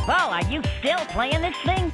Paul, are you still playing this thing?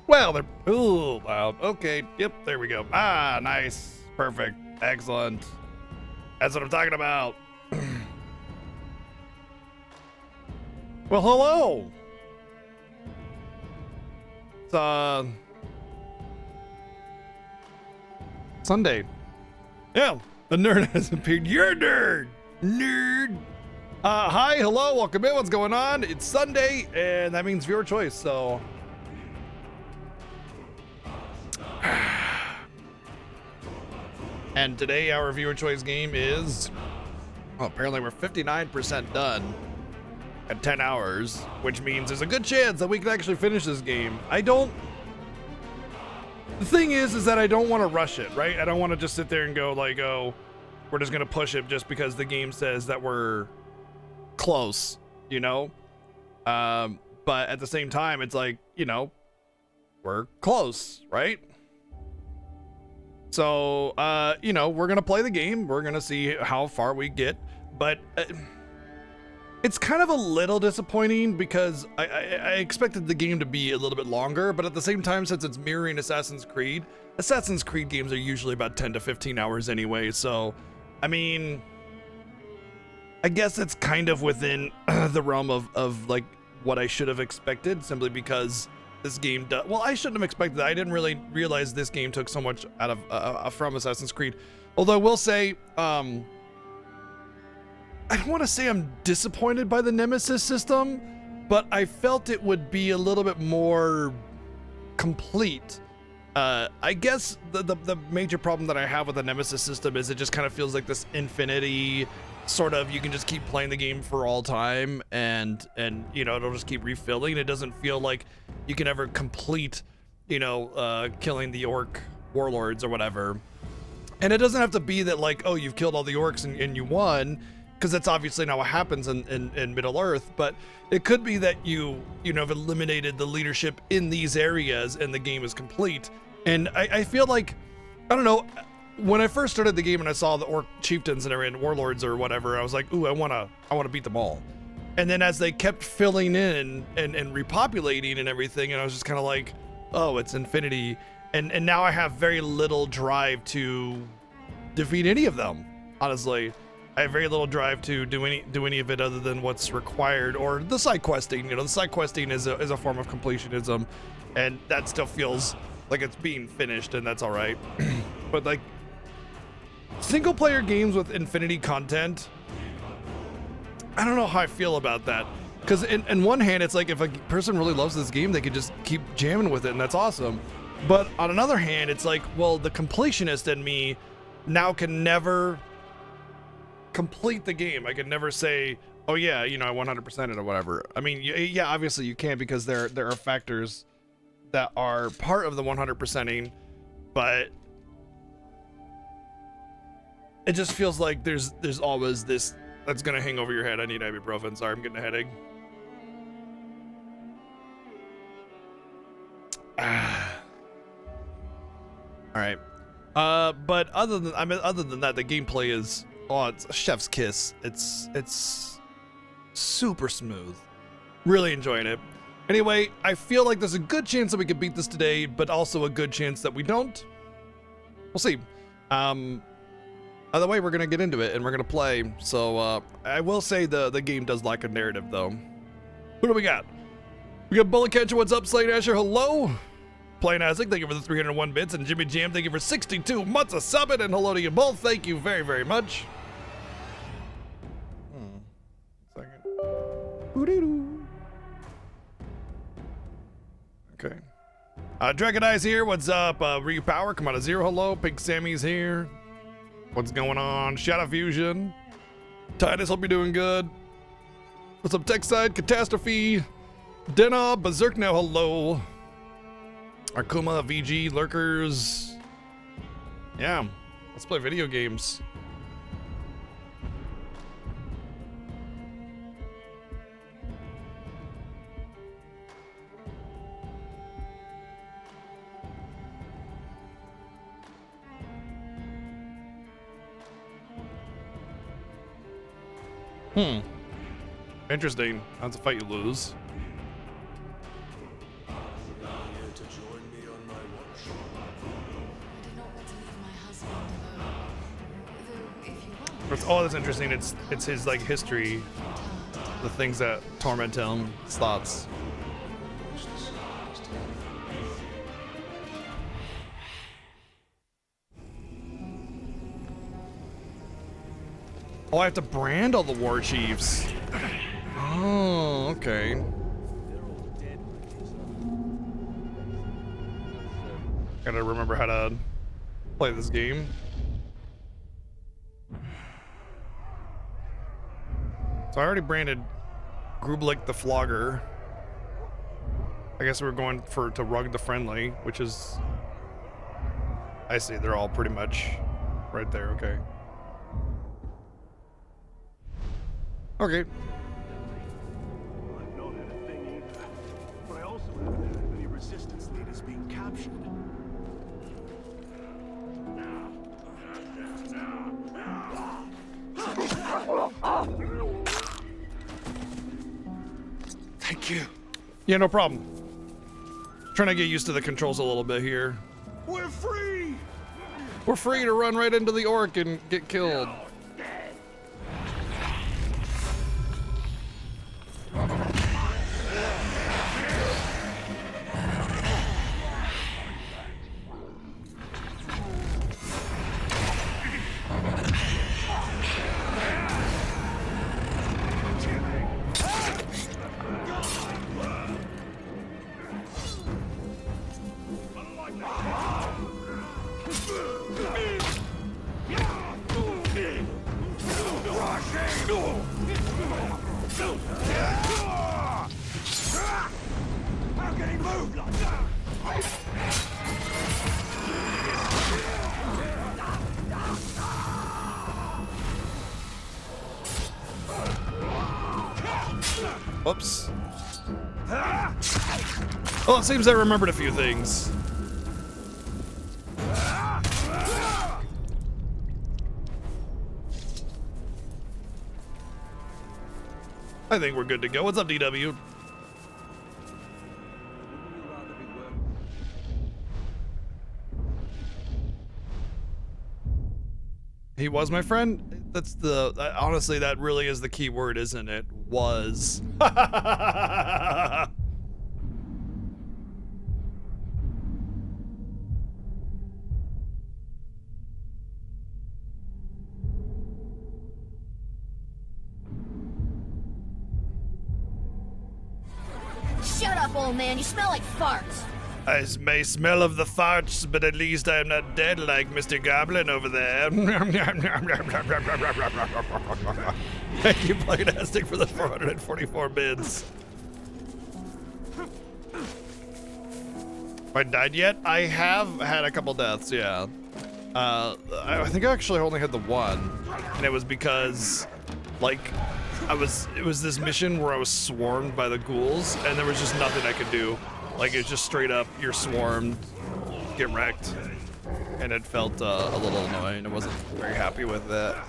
Well, they're... Ooh, loud. Okay, yep, there we go. Ah, nice. Perfect. Excellent. That's what I'm talking about. Well, hello. It's, Sunday. Yeah, the nerd has appeared. You're a nerd. Nerd. Hi, hello, welcome in. What's going on? It's Sunday, and that means viewer choice, so... And today our viewer choice game is, well, apparently we're 59% done at 10 hours, which means there's a good chance that we can actually finish this game. The thing is that I don't want to rush it, right? I don't want to just sit there and go like, oh, we're just going to push it just because the game says that we're close, you know? But at the same time, it's like, you know, we're close, right? So, you know, we're gonna play the game. We're gonna see how far we get, but it's kind of a little disappointing because I expected the game to be a little bit longer, but at the same time, since it's mirroring Assassin's Creed games are usually about 10 to 15 hours anyway. So, I mean, I guess it's kind of within the realm of like what I should have expected, simply because this game does. Well, I shouldn't have expected that. I didn't really realize this game took so much out of from Assassin's Creed. Although I will say, I don't want to say I'm disappointed by the Nemesis system, but I felt it would be a little bit more complete. I guess the major problem that I have with the Nemesis system is it just kind of feels like this infinity sort of, you can just keep playing the game for all time, and you know, it'll just keep refilling. It doesn't feel like you can ever complete, you know, killing the orc warlords or whatever. And it doesn't have to be that like, oh, you've killed all the orcs and you won, because that's obviously not what happens in Middle Earth. But it could be that you know, have eliminated the leadership in these areas and the game is complete. And I feel like, I don't know, when I first started the game and I saw the orc chieftains and warlords or whatever, I was like, ooh, I wanna beat them all. And then as they kept filling in and repopulating and everything, and I was just kind of like, oh, it's infinity. And now I have very little drive to defeat any of them, honestly. I have very little drive to do any of it other than what's required, or the side questing. You know, the side questing is a form of completionism, and that still feels like it's being finished, and that's all right. But like, single player games with infinity content, I don't know how I feel about that. Because in one hand, it's like, if a person really loves this game, they could just keep jamming with it, and that's awesome. But on another hand, it's like, well, the completionist in me now can never complete the game. I can never say, oh yeah, you know, I 100% it or whatever. I mean, yeah, obviously you can, because there are factors that are part of the 100%ing, but it just feels like there's always this that's gonna hang over your head. I need ibuprofen. Sorry, I'm getting a headache. All right. But other than that, the gameplay is, oh, it's a chef's kiss. It's super smooth. Really enjoying it. Anyway, I feel like there's a good chance that we could beat this today, but also a good chance that we don't. We'll see. Either way, we're gonna get into it and we're gonna play. So I will say the game does lack a narrative, though. Who do we got? We got Bullet Catcher. What's up, Slate Asher? Hello. Plain Isaac, thank you for the 301 bits, and Jimmy Jam, thank you for 62 months of subbing, and hello to you both. Thank you very, very much. Second. Okay. Dragon Eyes here. What's up? Ryu Power, come out of zero. Hello. Pink Sammy's here. What's going on? Shadow Fusion. Titus, hope you're doing good. What's up, Tech Side? Catastrophe. Denna, Berserk now. Hello. Arkuma, VG, Lurkers. Yeah, let's play video games. Interesting. That's a fight you lose. Oh, that's interesting. It's his like history, the things that torment him, his thoughts. Oh, I have to brand all the war chiefs. Oh, okay. Gotta remember how to play this game. So I already branded Grublik the Flogger. I guess we're going to Rug the Friendly, which is, I see, they're all pretty much right there. Okay. Okay. I've not had a thing either, but I also haven't had many resistance leaders being Thank you. Yeah, no problem. Trying to get used to the controls a little bit here. We're free. We're free to run right into the orc and get killed. How can he move like that? Whoops. Well, it seems I remembered a few things. I think we're good to go. What's up, DW? He was my friend? That's the... honestly, that really is the key word, isn't it? Was. Shut up, old man. You smell like farts. I may smell of the farts, but at least I am not dead like Mr. Goblin over there. Thank you, Playtastic, for the 444 bids. Have I died yet? I have had a couple deaths, yeah. I think I actually only had the one, and it was because, like, it was this mission where I was swarmed by the ghouls, and there was just nothing I could do. Like, it's just straight up, you're swarmed, get wrecked. And it felt a little annoying. I wasn't very happy with that.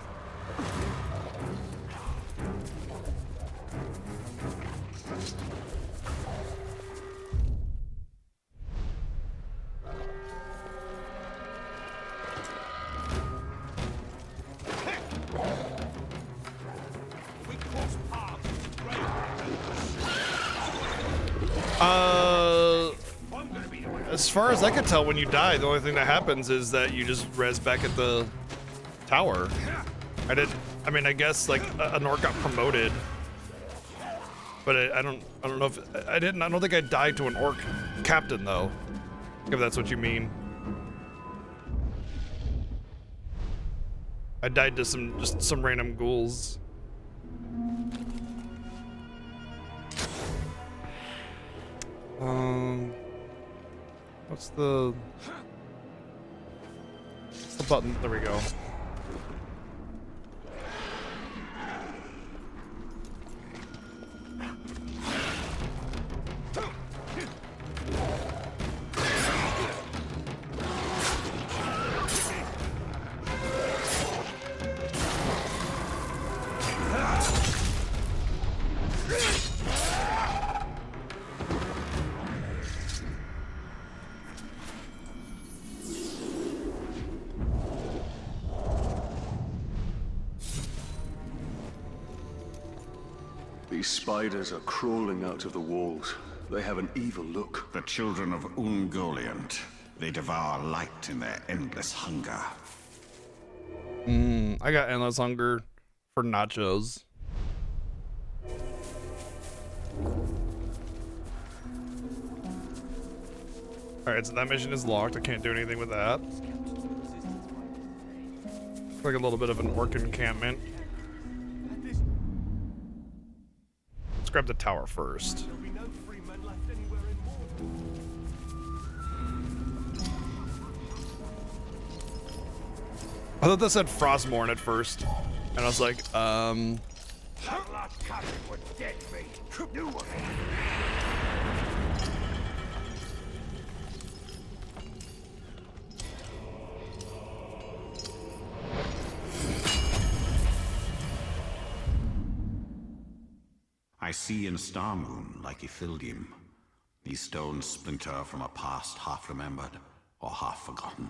As far as I could tell, when you die, the only thing that happens is that you just res back at the tower. I mean, I guess like an orc got promoted, but I don't know if I don't think I died to an orc captain though, if that's what you mean. I died to just some random ghouls. What's the button? There we go. These spiders are crawling out of the walls. They have an evil look. The children of Ungoliant. They devour light in their endless hunger. I got endless hunger for nachos. Alright, so that mission is locked. I can't do anything with that. Like a little bit of an orc encampment. Let's grab the tower first. I thought that said Frostmourne at first, and I was like, I see in Star Moon like Ithildium. These stones splinter from a past half remembered or half forgotten.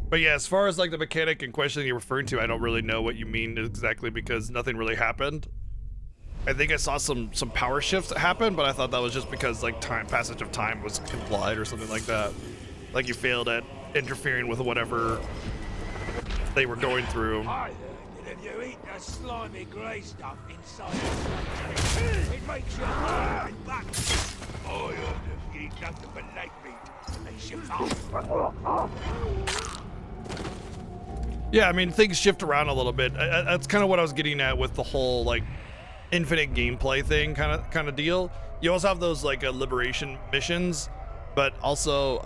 But yeah, as far as like the mechanic in question you're referring to, I don't really know what you mean exactly because nothing really happened. I think I saw some power shifts happen, but I thought that was just because like passage of time was implied or something like that. Like you failed at interfering with whatever they were going through. I heard that if you eat the slimy grey stuff inside the structure, it makes you hard and back. I heard if you eat nothing but leg meat, it makes you fast. Yeah, I mean, things shift around a little bit. That's kind of what I was getting at with the whole, like, infinite gameplay thing kind of deal. You also have those, like, liberation missions, but also,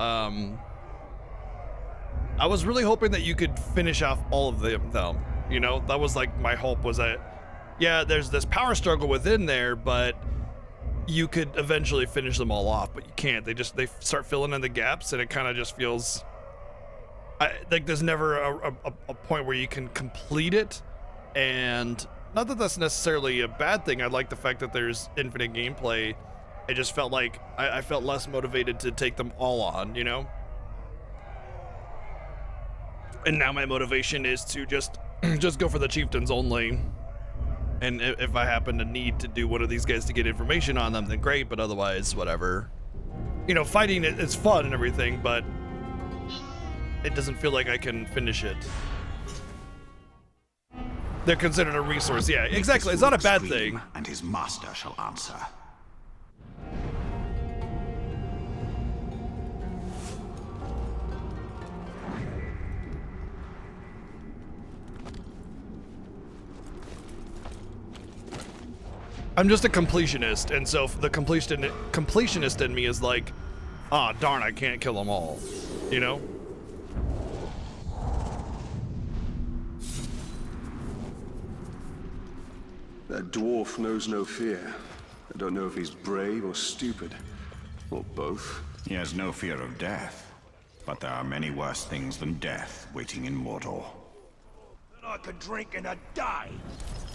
I was really hoping that you could finish off all of them, you know? That was, like, my hope was that, yeah, there's this power struggle within there, but you could eventually finish them all off, but you can't. They start filling in the gaps, and it kind of just feels... like there's never a point where you can complete it, and not that that's necessarily a bad thing. I like the fact that there's infinite gameplay. It just felt like I felt less motivated to take them all on, you know? And now my motivation is to just go for the chieftains only. And if I happen to need to do one of these guys to get information on them, then great, but otherwise, whatever. You know, fighting it is fun and everything, but it doesn't feel like I can finish it. They're considered a resource. Yeah, exactly. It's not a bad thing. And his master shall answer. I'm just a completionist, and so the completionist in me is like, ah, darn, I can't kill them all, you know? That dwarf knows no fear. I don't know if he's brave or stupid, or both. He has no fear of death, but there are many worse things than death waiting in Mordor. I could drink in a day.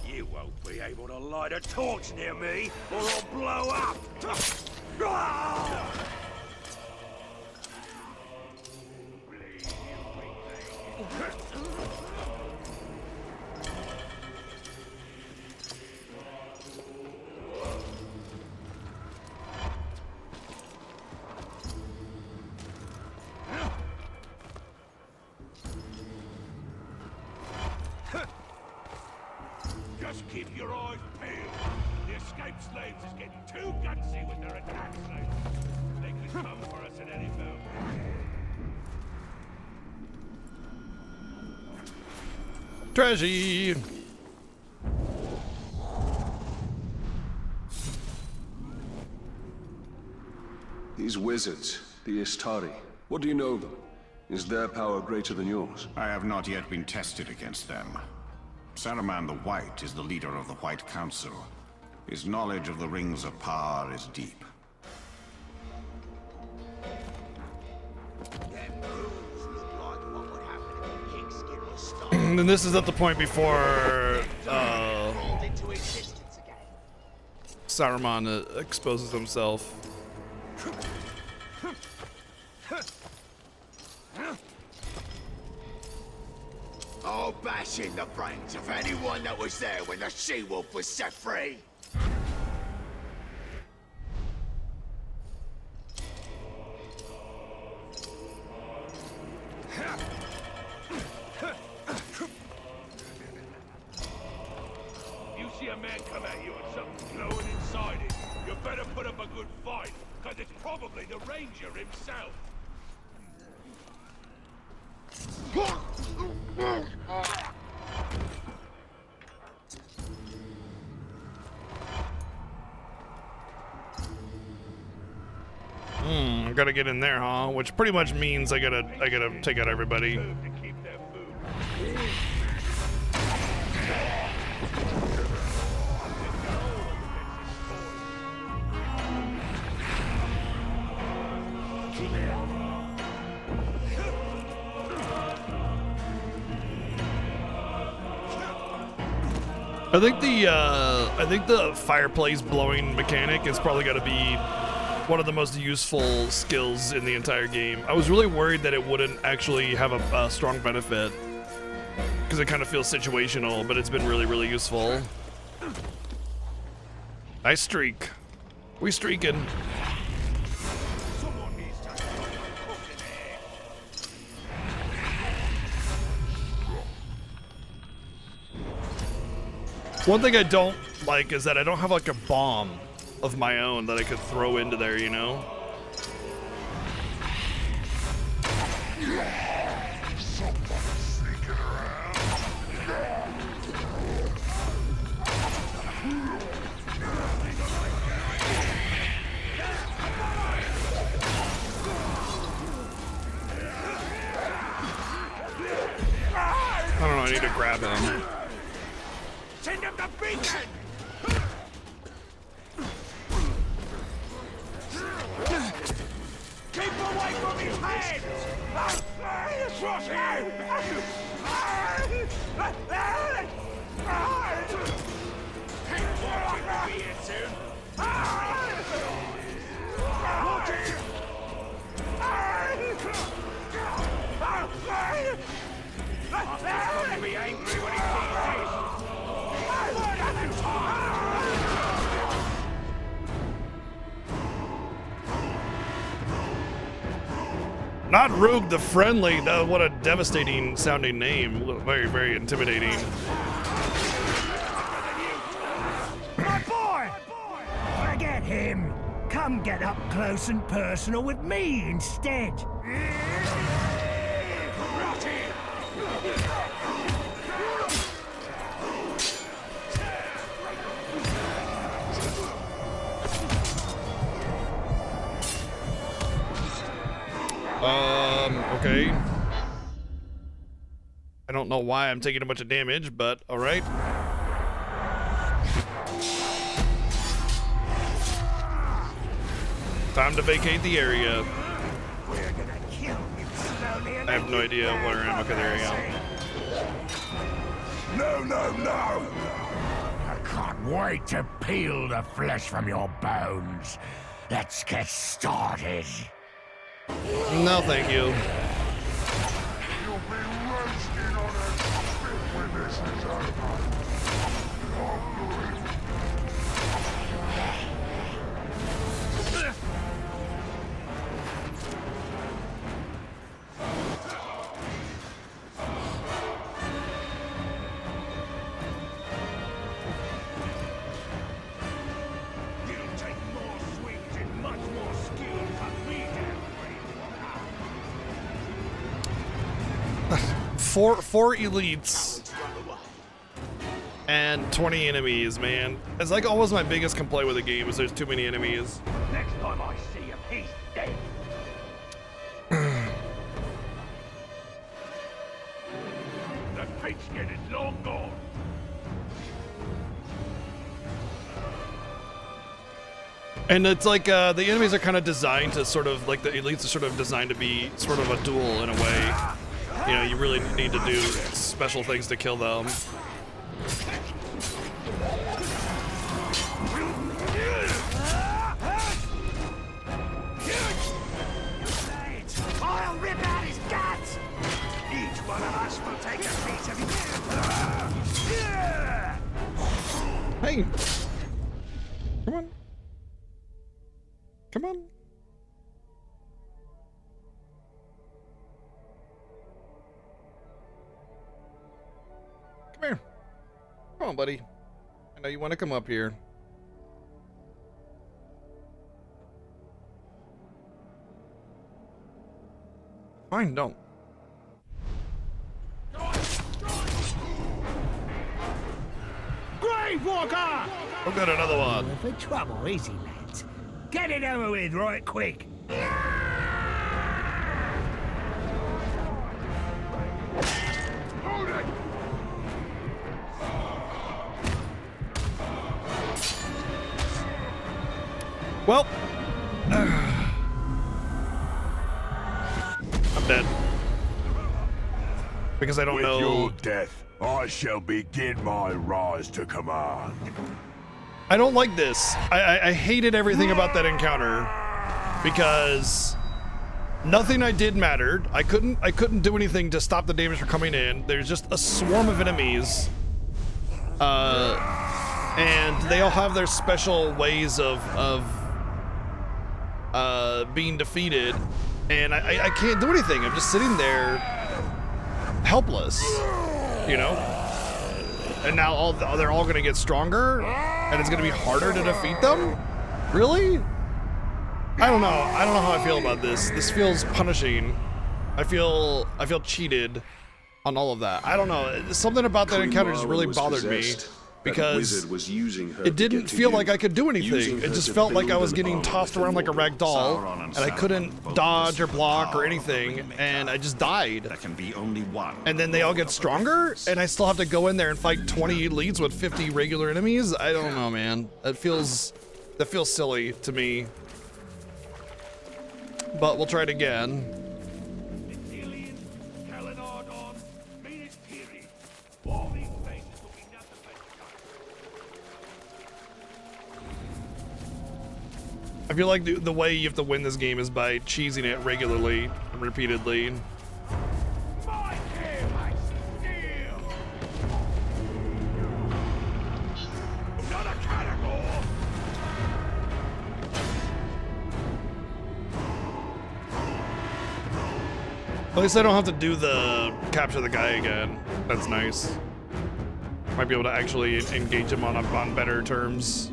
You won't be able to light a torch near me, or I'll blow up. Just keep your eyes peeled. The escaped slaves is getting too gutsy with their attack slaves. They can come for us at any moment. Treasure! These wizards, the Istari, what do you know of them? Is their power greater than yours? I have not yet been tested against them. Saruman the White is the leader of the White Council. His knowledge of the Rings of Power is deep. And then this is at the point before Saruman exposes himself. I'll bash in the brains of anyone that was there when the she-wolf was set free. You see a man come at you with something glowing inside it, you better put up a good fight, because it's probably the Ranger himself. I gotta get in there, huh? Which pretty much means I gotta take out everybody. To keep their food. I think the fireplace blowing mechanic is probably going to be one of the most useful skills in the entire game. I was really worried that it wouldn't actually have a strong benefit because it kind of feels situational, but it's been really, really useful. Nice streak. We streaking. One thing I don't like is that I don't have like a bomb of my own that I could throw into there, you know? I don't know, I need to grab him. Send him the beacon! Keep away from his hands! Cross him! Be here soon. Watch it! He's gonna be angry when he sees this. Not Rogue the Friendly. What a devastating sounding name. Very, very intimidating. My boy! Forget him. Come get up close and personal with me instead. Okay. I don't know why I'm taking a bunch of damage, but all right. Time to vacate the area. We're gonna kill you slowly. I have no idea where I am. Okay, there I No, no, no! I can't wait to peel the flesh from your bones. Let's get started. go. No, thank you. You'll be roasting on a spit when this is over. It'll take more swings and much more skill to cut me down. Four elites and 20 enemies, man. It's like always my biggest complaint with the game is there's too many enemies. Next time I see him, he's dead. The pigskin is long gone. And it's like the enemies are kind of designed to sort of like the elites are sort of designed to be sort of a duel in a way. You know, you really need to do special things to kill them. I'll rip out his guts. Each one of us will take a piece of him. Hey! Come on. Come on. Come here. Come on, buddy. I know you want to come up here. Fine, don't. Grave Walker! We've got another one. For trouble, easy, lads. Get it over with right quick. Hold it! Well, I'm dead. Because I don't know death, I shall begin my rise to command. I don't like this. I hated everything about that encounter because nothing I did mattered. I couldn't do anything to stop the damage from coming in. There's just a swarm of enemies. And they all have their special ways of being defeated, and I can't do anything. I'm just sitting there helpless, you know? And now they're all gonna get stronger, and it's gonna be harder to defeat them? Really? I don't know. I don't know how I feel about this. This feels punishing. I feel cheated on all of that. I don't know. Something about that encounter just really bothered me. Because it didn't feel like I could do anything. It just felt like I was getting tossed around like a rag doll, and I couldn't dodge or block or anything, and I just died. There can be only one. And then they all get stronger, and I still have to go in there and fight 20 elites with 50 regular enemies? I don't know, man. That feels silly to me. But we'll try it again. I feel like the way you have to win this game is by cheesing it regularly and repeatedly. At least I don't have to do the capture the guy again. That's nice. Might be able to actually engage him on better terms.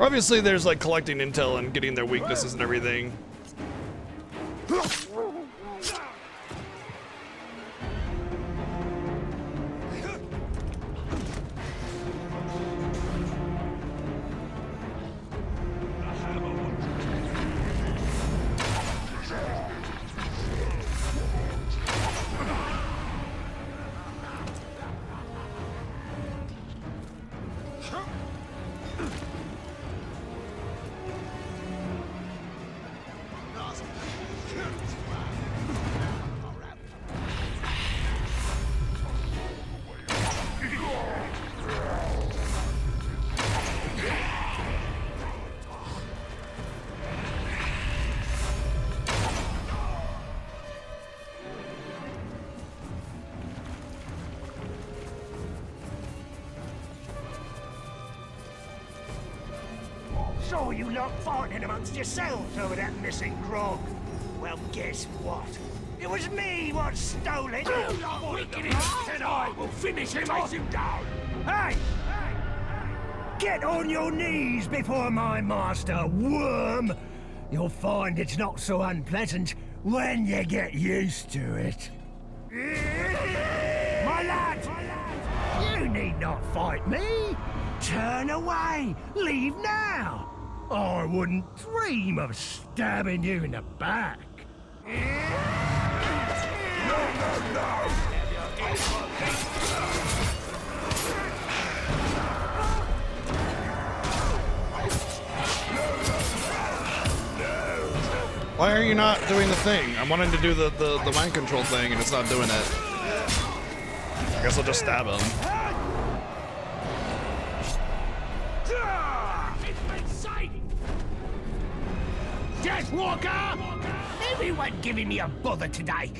Obviously, there's like collecting intel and getting their weaknesses and everything. So you lot fighting amongst yourselves over that missing grog? Well, guess what? It was me what stole it. And I will finish him off. Him down. Hey! Get on your knees before my master, worm. You'll find it's not so unpleasant when you get used to it. My lad! You need not fight me. Turn away. Leave now. I wouldn't dream of stabbing you in the back. No, no, no! Why are you not doing the thing? I'm wanting to do the mind control thing and it's not doing it. I guess I'll just stab him. Death Walker! Everyone giving me a bother today.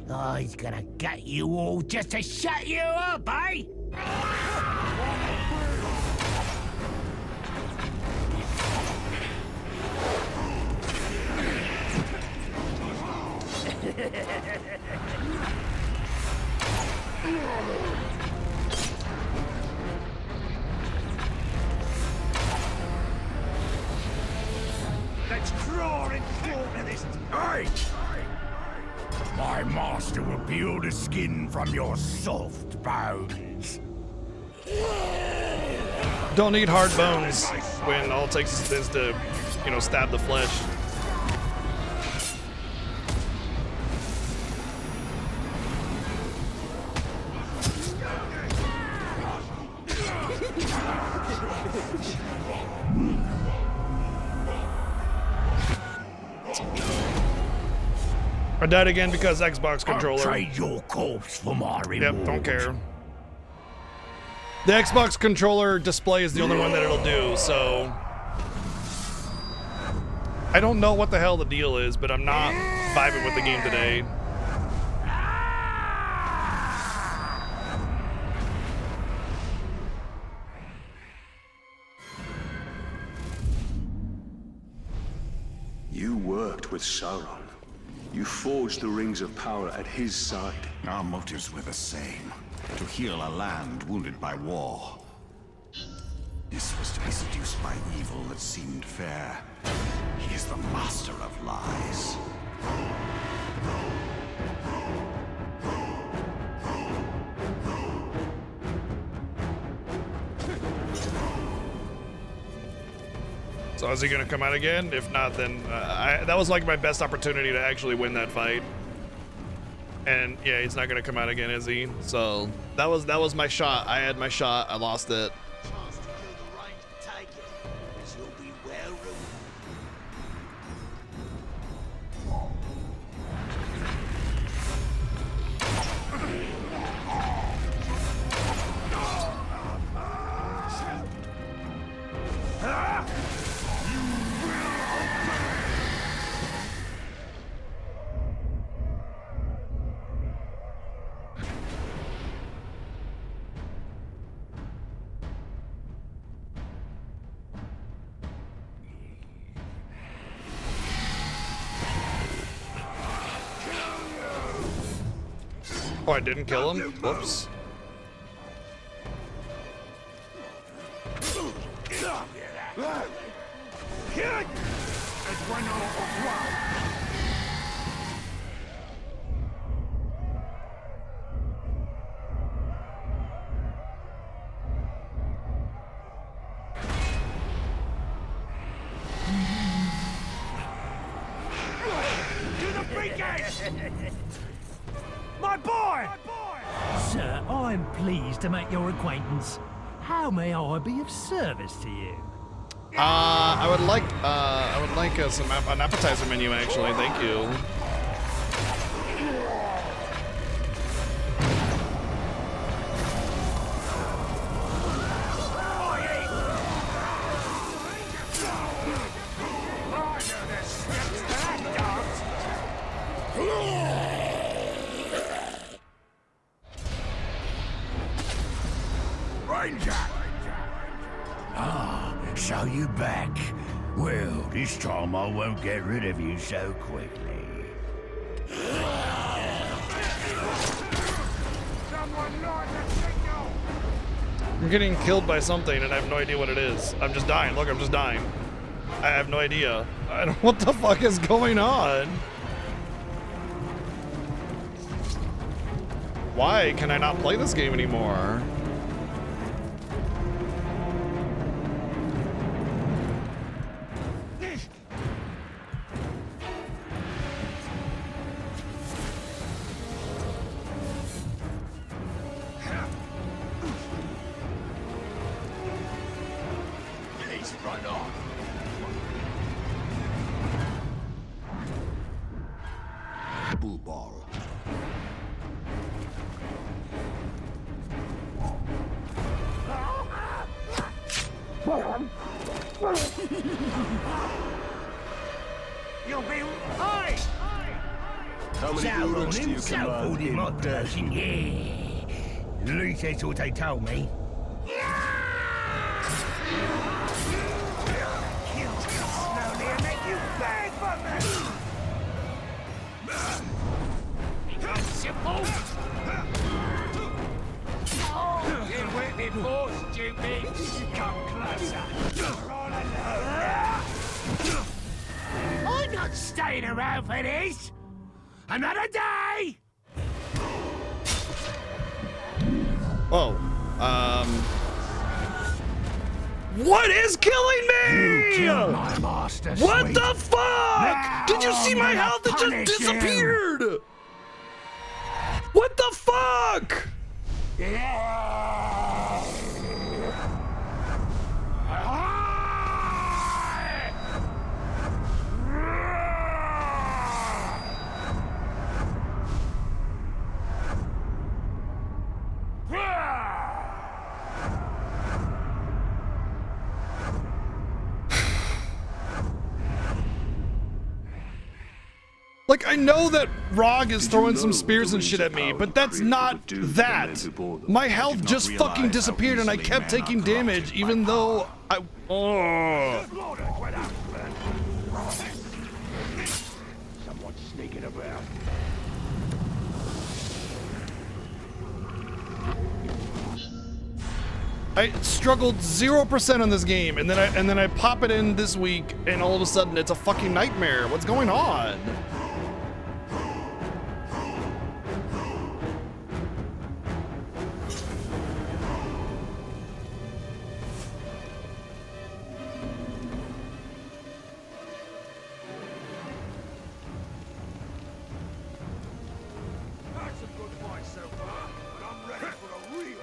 Oh, he's gonna get you all just to shut you up, eh? Fight! My master will peel the skin from your soft bones. Don't need hard bones when all it takes is to, you know, stab the flesh. I died again because Xbox controller. Trade your corpse for my reward. Yep, don't care. The Xbox controller display is the only one that it'll do, so I don't know what the hell the deal is, but I'm not vibing with the game today. You worked with Sauron. You forged the rings of power at his side. Our motives were the same. To heal a land wounded by war. This was to be seduced by evil that seemed fair. He is the master of lies. So is he gonna come out again? If not, then that was like my best opportunity to actually win that fight. And yeah, he's not gonna come out again, is he? So that was my shot. I had my shot. I lost it. Chance to kill the range to take it, as you'll be well rewarded. Oh, I didn't kill him? Whoops. My boy! Sir, I'm pleased to make your acquaintance. How may I be of service to you? I would like an appetizer menu actually. Thank you. So you back? Well, this time I won't get rid of you so quickly. I'm getting killed by something and I have no idea what it is. I'm just dying. Look, I'm just dying. I have no idea. I don't, what the fuck is going on? Why can I not play this game anymore? Bull ball. You'll be... Oi! How many Uruk do you command in death? At least that's what they told me. Kill you slowly and make you beg for me! You went before, stupid! Come closer! I'm not staying been around for this? Another day? Oh, what is killing me? Kill my master, What sweet. the fuck? Now Did you see I'm my gonna health? It just punish you. disappeared. What the fuck? Like, I know that Rog is throwing some spears and shit at me, but that's not that. My health just fucking disappeared and I kept taking damage even though I... Oh. Someone's sneaking about. I struggled 0% on this game, and then I pop it in this week, and all of a sudden it's a fucking nightmare. What's going on? That's a good fight so far, but I'm ready for a real.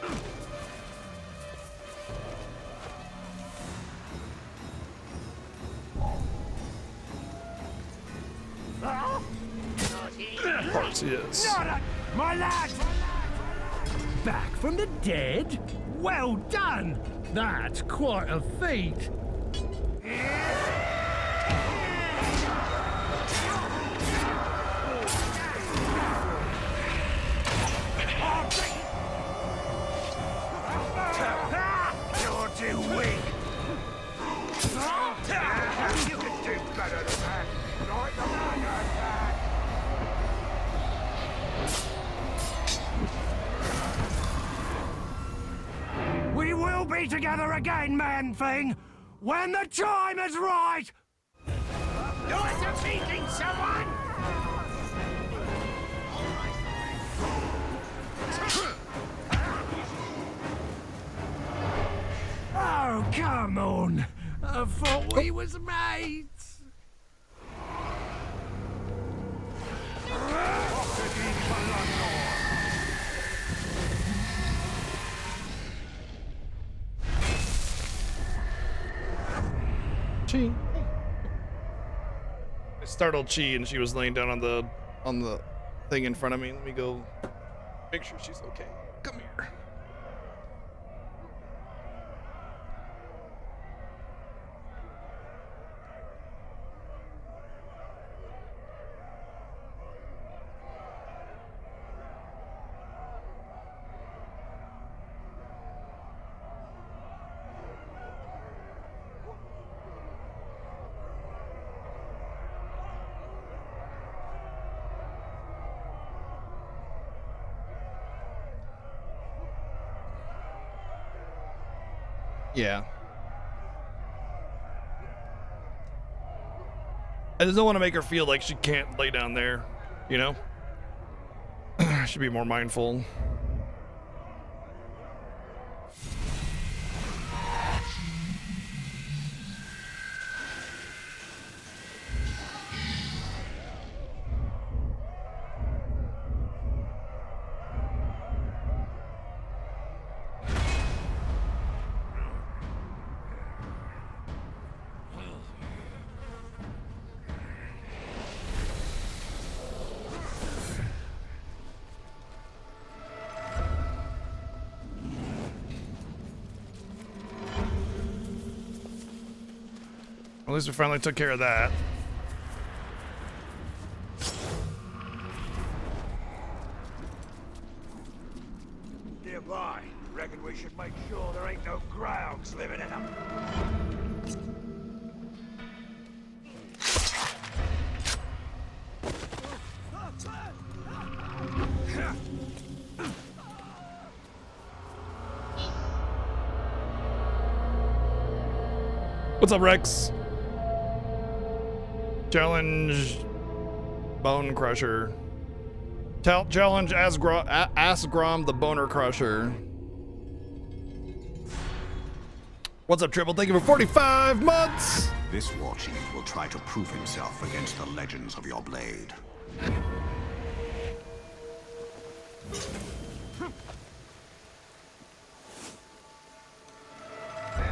Of course he is. My lad! Back from the dead? Well done! That's quite a feat. You're too weak. You can do better than that. Like the man attack. We will be together again, man-thing, when the time is right! You're defeating someone! Oh, come on! I thought we was mates! Chi. I startled Chi and she was laying down on the thing in front of me. Let me go make sure she's okay. Come here. Yeah. I just don't want to make her feel like she can't lay down there, you know? Should be more mindful. At least we finally took care of that. Nearby, reckon we should make sure there ain't no grounds living in them. What's up, Rex? Challenge Bone Crusher. Challenge Asgrom the Boner Crusher. What's up, Triple? Thank you for 45 months! This war chief will try to prove himself against the legends of your blade.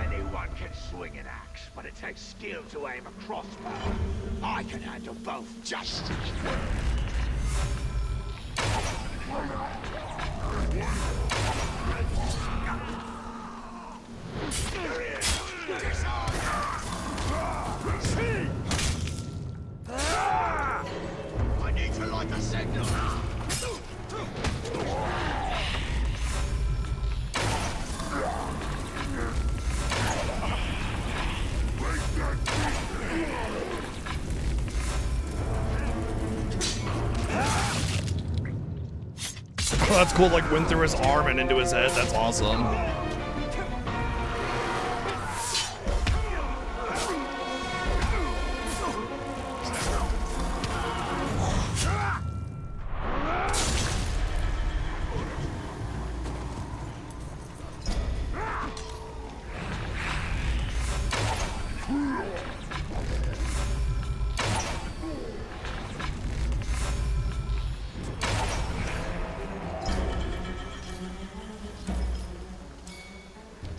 Anyone can swing an axe, but it takes skill to aim a crossbow. I can handle both just as well. I need to light a signal. Oh, that's cool, like went through his arm and into his head. That's awesome.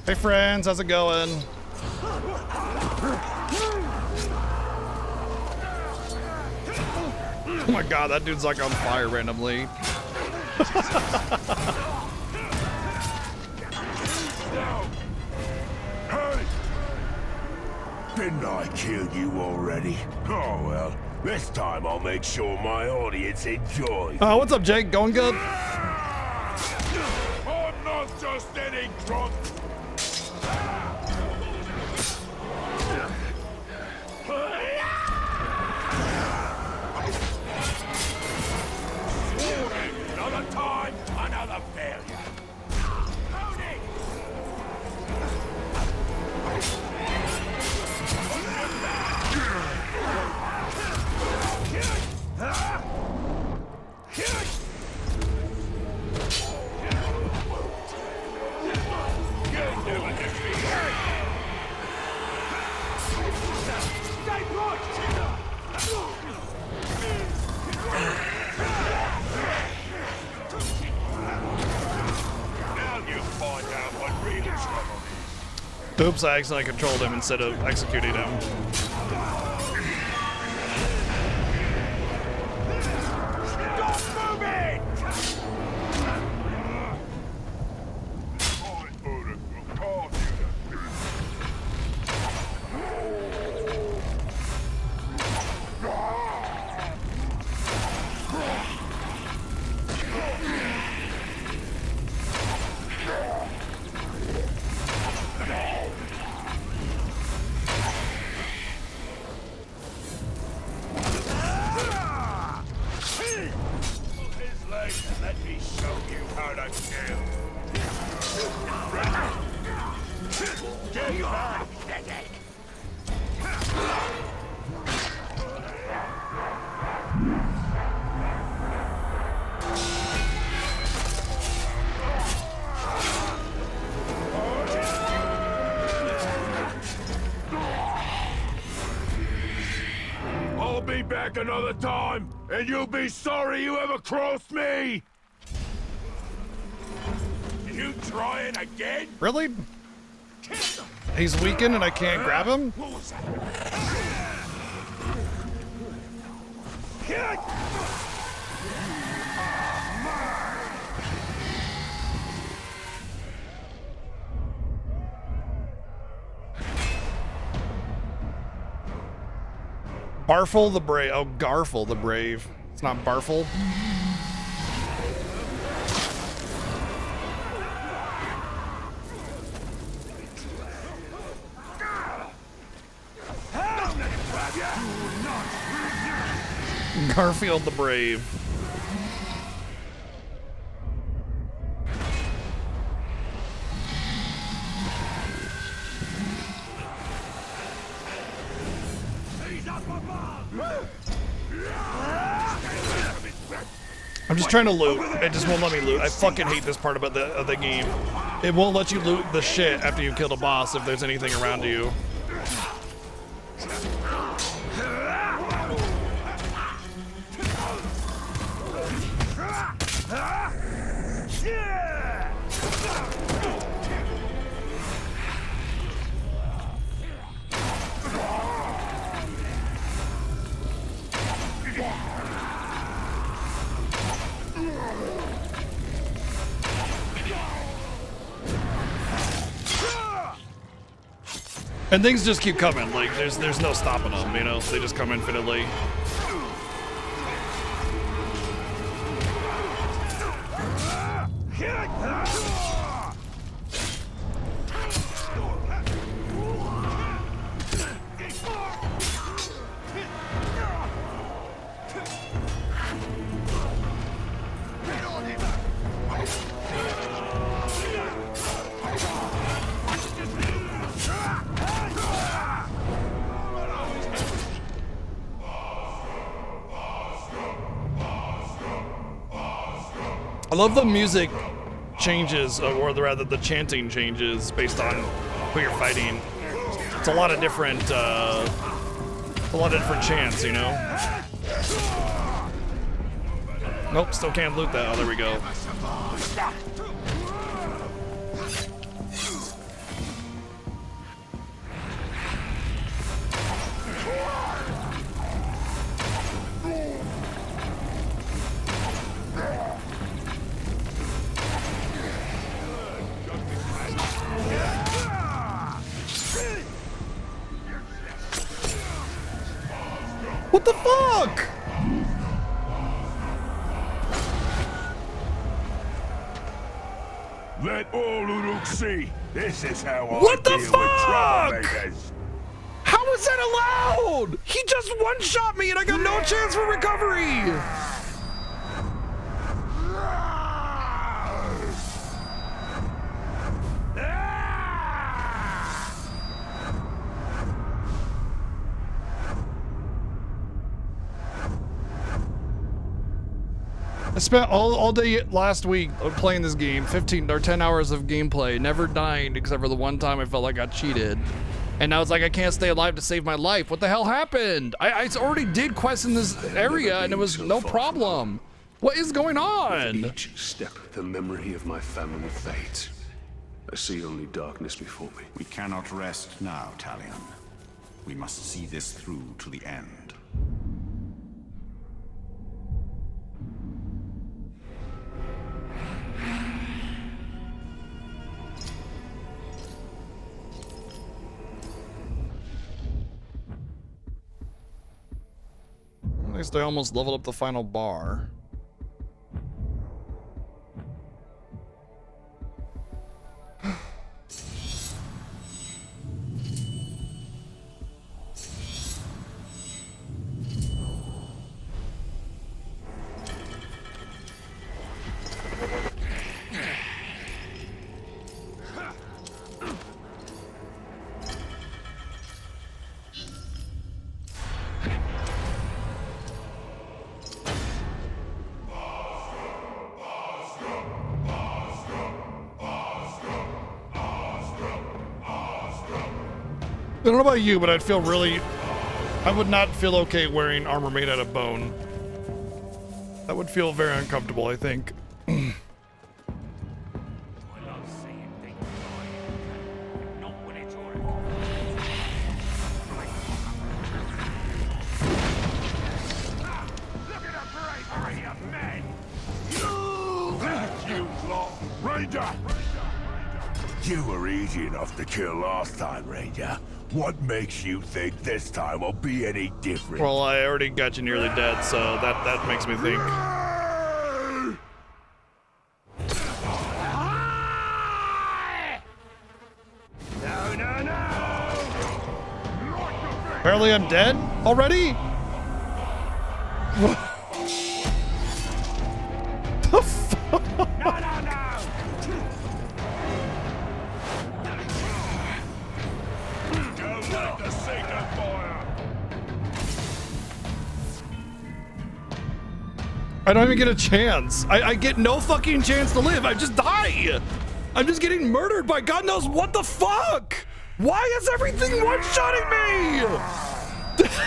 Hey friends, how's it going? Oh my god, that dude's like on fire randomly. Didn't I kill you already? Oh well, this time I'll make sure my audience enjoys. What's up, Jake? Going good? I'm not just any drunk. Another time, another failure. Oops, I accidentally controlled him instead of executing him. I'll be back another time, and you'll be sorry you ever crossed me! You trying again? Really? He's weakened and I can't grab him? What was that? Barfel the Brave. Oh, Garfel the Brave. It's not Barfel. Garfield the Brave. I'm just trying to loot. It just won't let me loot. I fucking hate this part about the game. It won't let you loot the shit after you killed a boss if there's anything around you. And things just keep coming, like there's no stopping them, you know? They just come infinitely. I love the music changes, or rather the chanting changes based on who you're fighting. It's a lot of different chants, you know? Nope, still can't loot that. Oh, there we go. What the fuck? Let all Uruk see. This is how What the I deal fuck? with troublemakers. How is that allowed? He just one-shot me and I got no chance for recovery. I spent all day last week playing this game, 15 or 10 hours of gameplay, never dying except for the one time I felt like I got cheated. And now it's like I can't stay alive to save my life. What the hell happened? I already did quests in this area and it was no problem. What is going on? Each step, the memory of my family fades. I see only darkness before me. We cannot rest now, Talion. We must see this through to the end. At least I almost leveled up the final bar. I don't know about you, but I would not feel okay wearing armor made out of bone. That would feel very uncomfortable, I think. You were easy enough to kill last time, Ranger. What makes you think this time will be any different? Well, I already got you nearly dead, so that makes me think. No. Apparently I'm dead already? The fuck? No. Don't let the Satan fire. I don't even get a chance. I get no fucking chance to live. I just die. I'm just getting murdered by God knows what the fuck. Why is everything one-shotting me?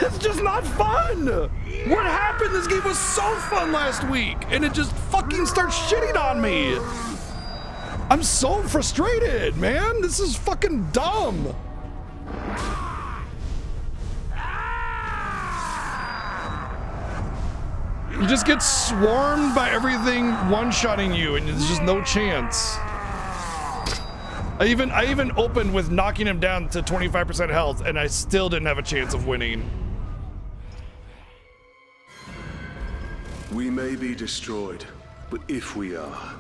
It's just not fun. What happened? This game was so fun last week, and it just fucking starts shitting on me. I'm so frustrated, man. This is fucking dumb. You just get swarmed by everything one-shotting you, and there's just no chance. I even opened with knocking him down to 25% health, and I still didn't have a chance of winning. We may be destroyed, but if we are,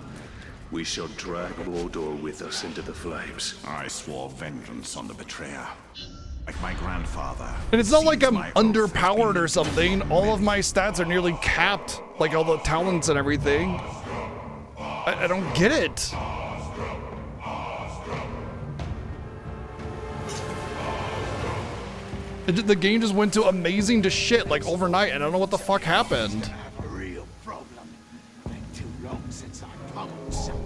we shall drag Mordor with us into the flames. I swore vengeance on the betrayer. Like my grandfather. And it's not like Sees I'm my oath has underpowered been or something. All of my stats are nearly capped, like all the talents and everything. I don't get it. The game just went to amazing to shit like overnight, and I don't know what the fuck happened. A real problem. Been too long since I pummeled someone.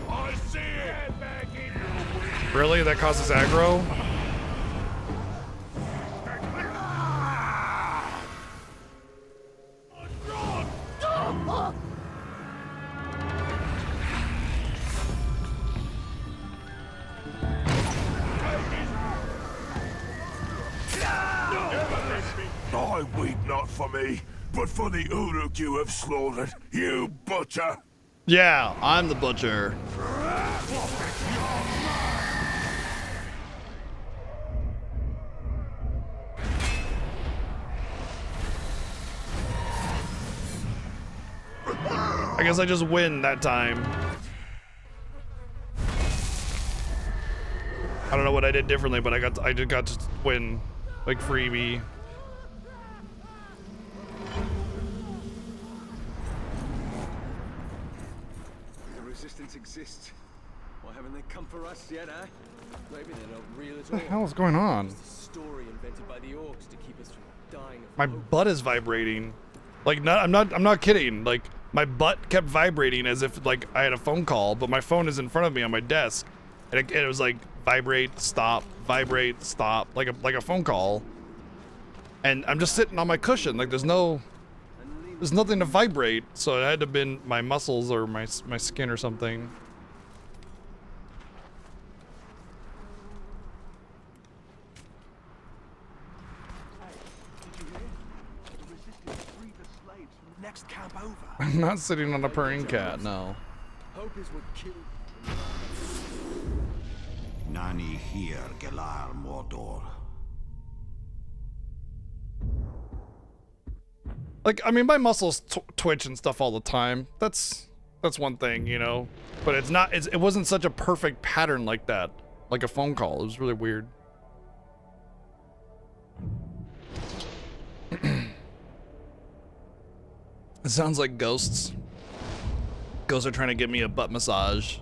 I see it back in. Really? That causes aggro? I weep not for me, but for the Uruk you have slaughtered, you butcher! Yeah, I'm the butcher. I guess I just win that time. I don't know what I did differently, but I just got to win, like freebie. The resistance exists. Why haven't they come for us yet, eh? Maybe they're not real at What all. the hell is going on? It's a story invented by the orcs to keep us from dying of My hope. butt is vibrating. Like, I'm not kidding. Like, my butt kept vibrating as if like I had a phone call, but my phone is in front of me on my desk, and it was like vibrate, stop, like a phone call. And I'm just sitting on my cushion, like there's nothing to vibrate, so it had to have been my muscles or my skin or something. Next camp over. I'm not sitting on a purring cat, no. Hope is what killed. Nani here, Gelar Mordor. Like, I mean, my muscles twitch and stuff all the time. That's one thing, you know. But it wasn't such a perfect pattern like that, like a phone call. It was really weird. It sounds like ghosts. Ghosts are trying to give me a butt massage.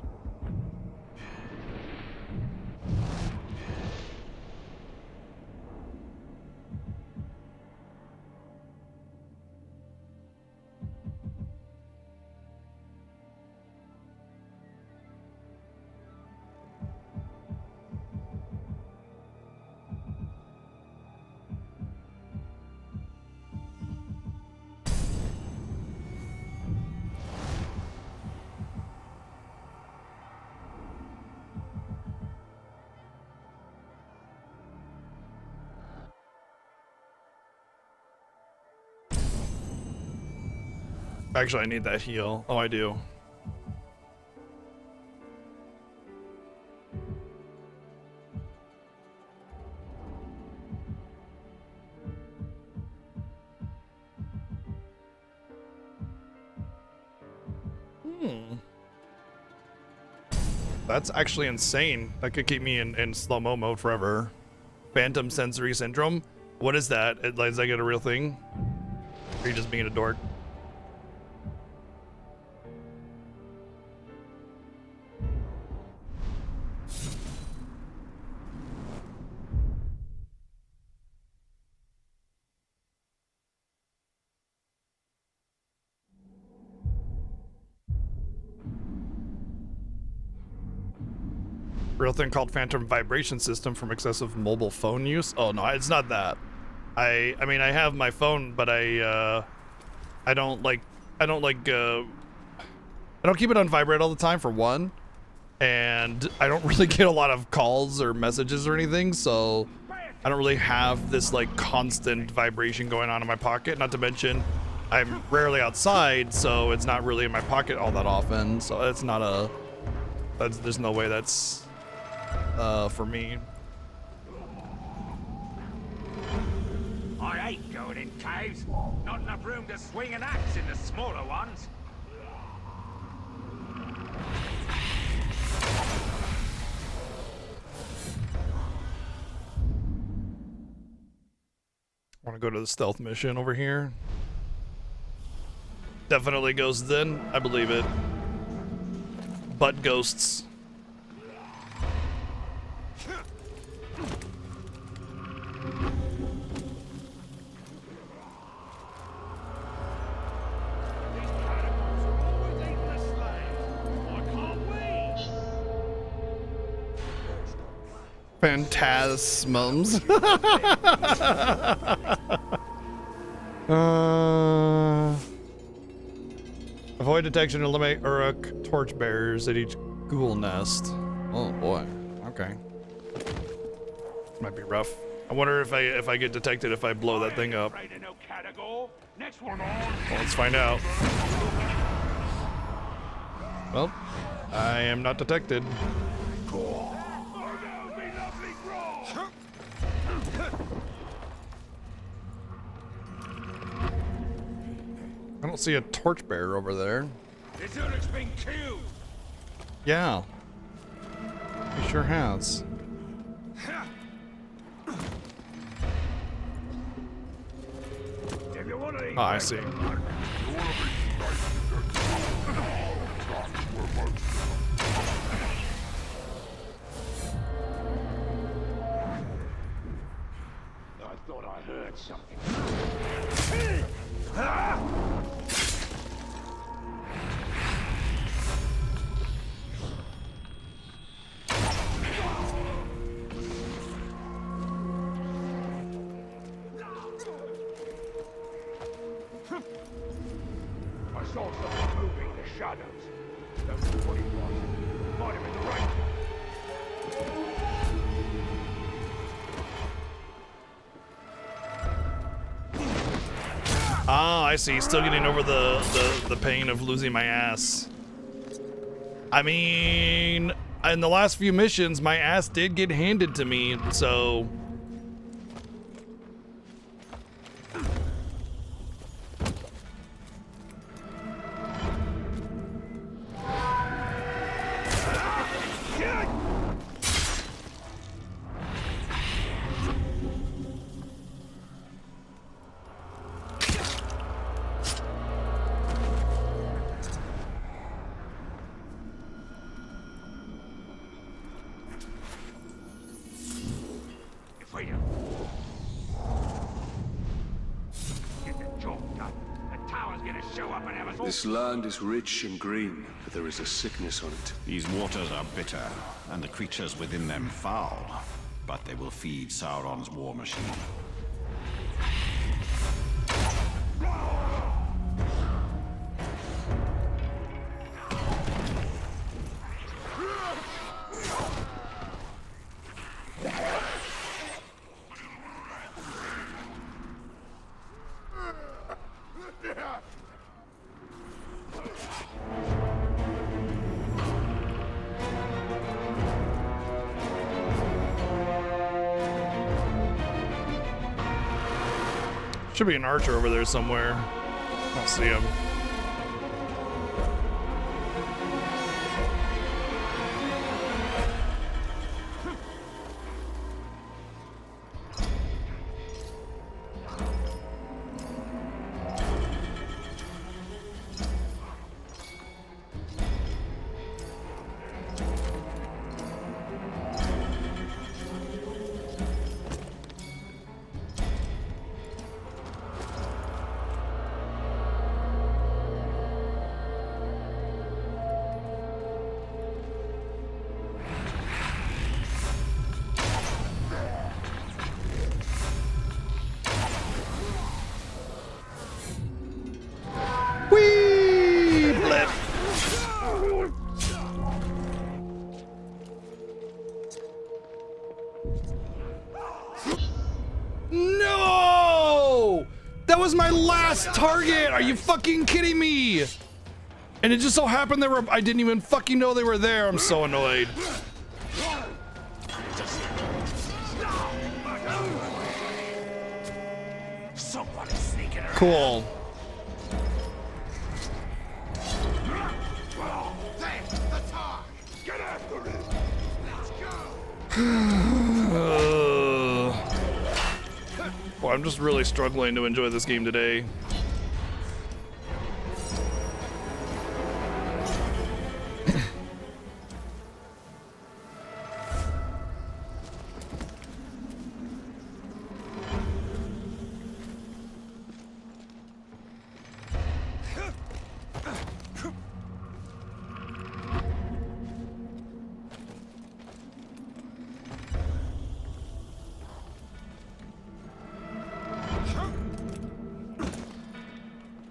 Actually, I need that heal. Oh, I do. That's actually insane. That could keep me in slow-mo mode forever. Phantom sensory syndrome? What is that? Is that a real thing? Or are you just being a dork? Real thing called phantom vibration system from excessive mobile phone use. Oh no, it's not that. I mean, I have my phone, but I don't keep it on vibrate all the time, for one, and I don't really get a lot of calls or messages or anything, so I don't really have this like constant vibration going on in my pocket. Not to mention, I'm rarely outside, so it's not really in my pocket all that often. So it's not a. There's no way that's for me. I hate going in caves. Not enough room to swing an axe in the smaller ones. I want to go to the stealth mission over here. Definitely ghosts in. I believe it. But ghosts. Phantasmums. Avoid detection and eliminate Uruk torchbearers at each ghoul nest. Oh boy. Okay. Might be rough. I wonder if I get detected if I blow that thing up. Next one on. Well, let's find out. Well, I am not detected. I don't see a torchbearer over there. This Uruk's been killed. Yeah. He sure has. If you want to eat, Oh, I see. I thought I heard something. I saw something moving in the shadows. Don't know what it was. Might have been the rain. Ah, I see. Still getting over the pain of losing my ass. I mean, in the last few missions, my ass did get handed to me, so... This land is rich and green, but there is a sickness on it. These waters are bitter, and the creatures within them foul. But they will feed Sauron's war machine. Should be an archer over there somewhere. I don't see him. That was my last target. Are you fucking kidding me? And it just so happened I didn't even fucking know they were there. I'm so annoyed. Cool. Well, I'm just really struggling to enjoy this game today.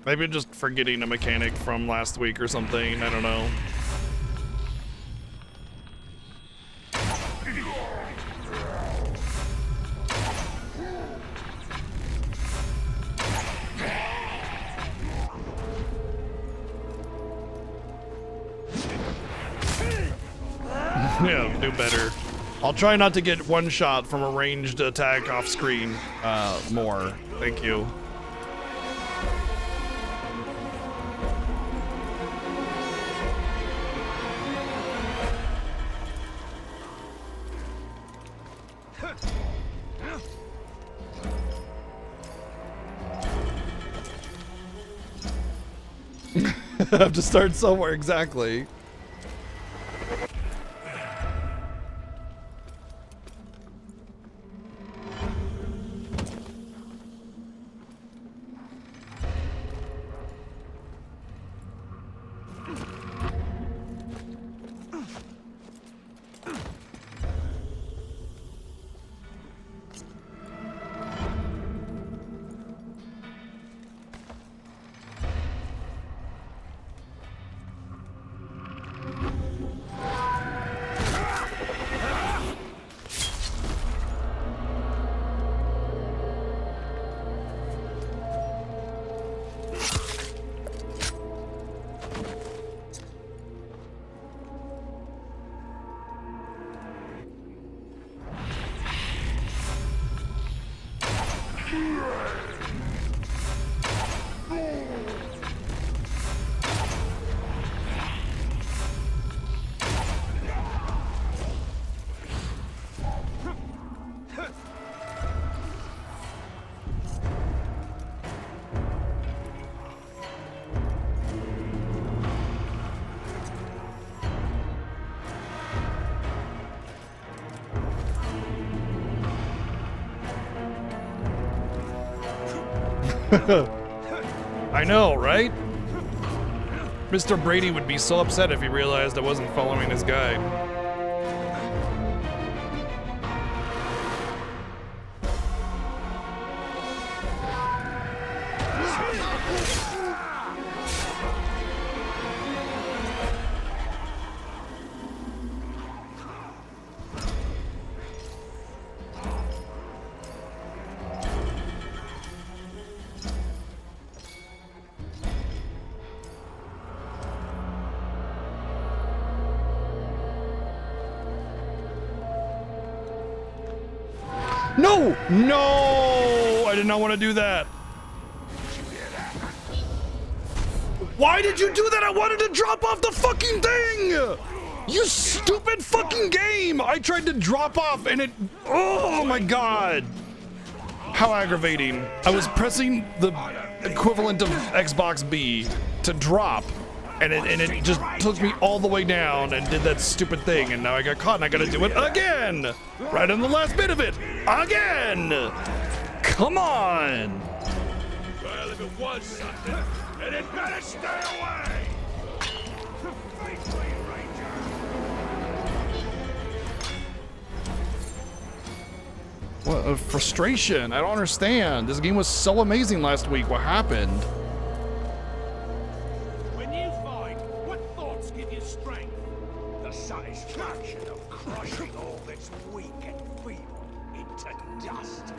Maybe just forgetting a mechanic from last week or something. I don't know. Yeah, do better. I'll try not to get one shot from a ranged attack off screen more. Thank you. I have to start somewhere, exactly. I know, right? Mr. Brady would be so upset if he realized I wasn't following his guide. No! No! I did not want to do that. Why did you do that? I wanted to drop off the fucking thing! You stupid fucking game! I tried to drop off and it... Oh my god! How aggravating. I was pressing the equivalent of Xbox B to drop, and it just took me all the way down and did that stupid thing, and now I got caught and I gotta do it again! Right on the last bit of it! Again! Come on! Well, if it was something, then it better stay away! What a frustration. I don't understand. This game was so amazing last week. What happened? When you fight, what thoughts give you strength? The satisfaction of crushing all that's weak and feeble into dust.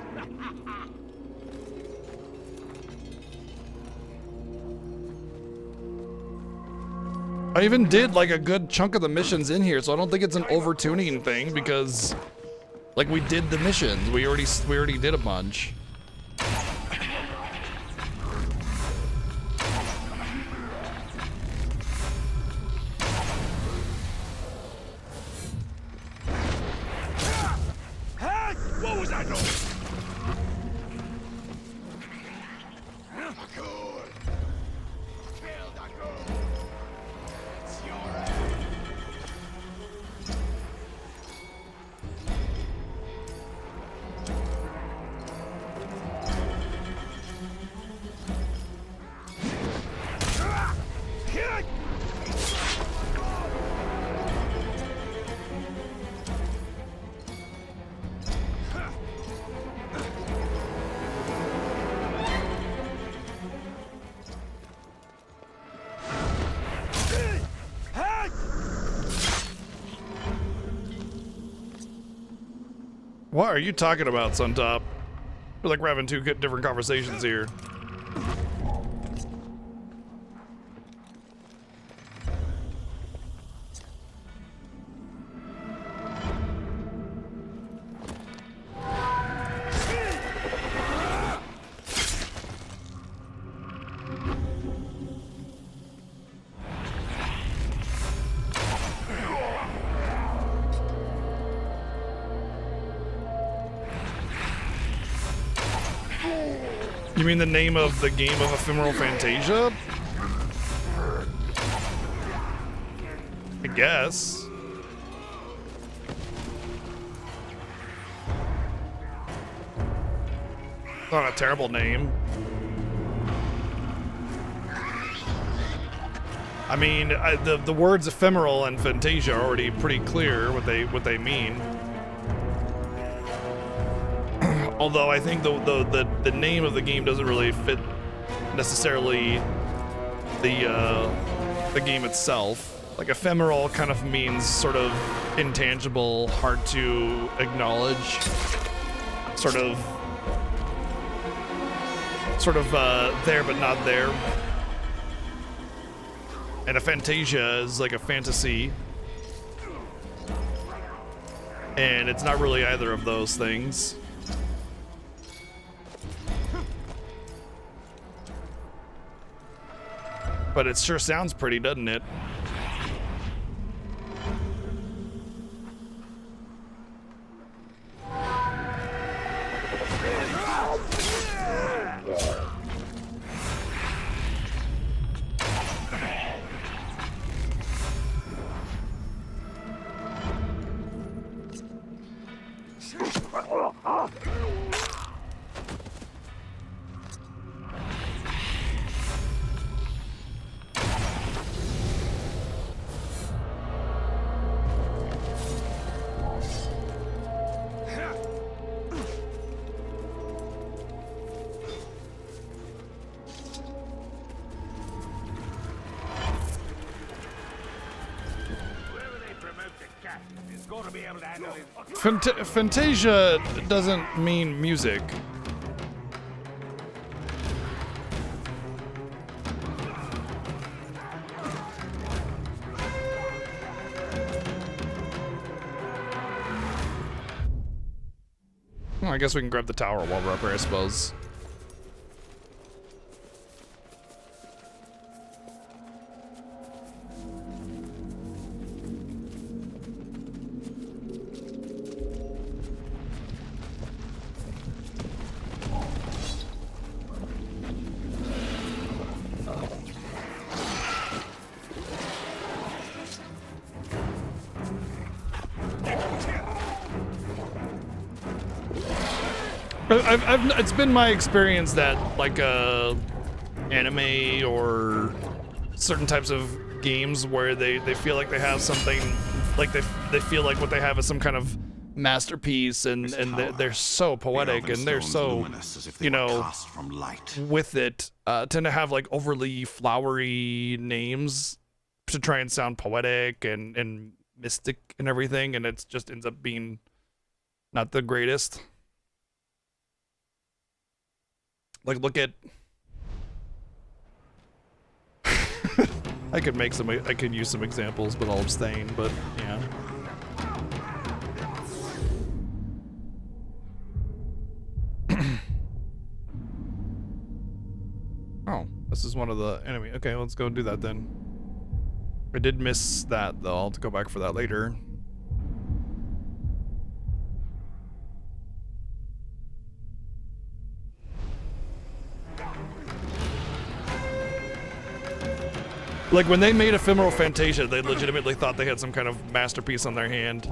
I even did like a good chunk of the missions in here, so I don't think it's an over-tuning thing because like we did the missions. We already did a bunch. What was that noise? What are you talking about, Suntop? We're like we're having two different conversations here. You mean the name of the game of Ephemeral Fantasia? I guess. Not a terrible name. I mean, the words ephemeral and Fantasia are already pretty clear what they mean. Although I think the name of the game doesn't really fit necessarily the game itself. Like ephemeral kind of means sort of intangible, hard to acknowledge, sort of there but not there. And a Fantasia is like a fantasy, and it's not really either of those things. But it sure sounds pretty, doesn't it? Fantasia doesn't mean music. Well, I guess we can grab the tower while we're up here, I suppose. It's been my experience that like anime or certain types of games where they feel like they have something, like they feel like what they have is some kind of masterpiece, and they're so poetic and they're so, you know, with it, tend to have like overly flowery names to try and sound poetic and mystic and everything, and it just ends up being not the greatest. Like, look at I could make some. I could use some examples, but I'll abstain. But yeah. Oh, this is one of the enemy. Okay, let's go do that then. I did miss that though. I'll have to go back for that later. Like when they made Ephemeral Fantasia, they legitimately thought they had some kind of masterpiece on their hand.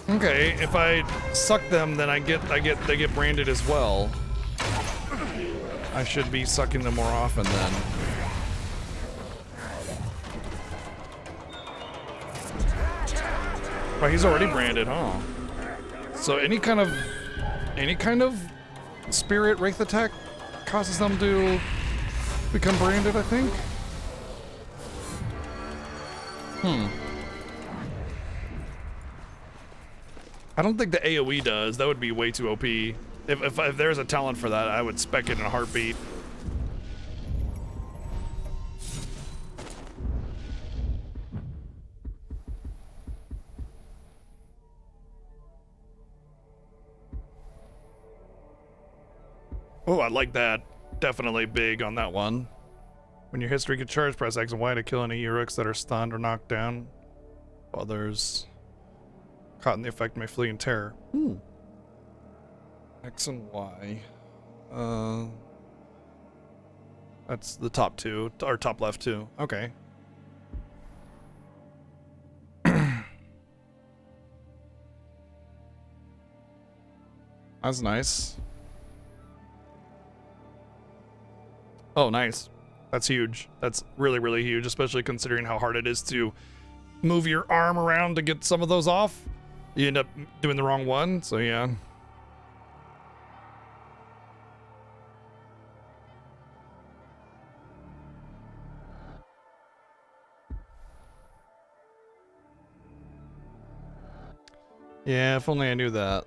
Okay, if I suck them, then they get branded as well. I should be sucking them more often then. Right, he's already branded, huh? So any kind of spirit wraith attack causes them to become branded, I think. I don't think the AoE does. That would be way too OP. If there's a talent for that, I would spec it in a heartbeat. Oh, I like that. Definitely big on that one. When your history gets charged, press X and Y to kill any Uruks that are stunned or knocked down. Others caught in the effect may flee in terror. X and Y. That's the top two, or top left two. Okay. That's nice. Oh, nice. That's huge. That's really, really huge, especially considering how hard it is to move your arm around to get some of those off. You end up doing the wrong one, so yeah. Yeah, if only I knew that.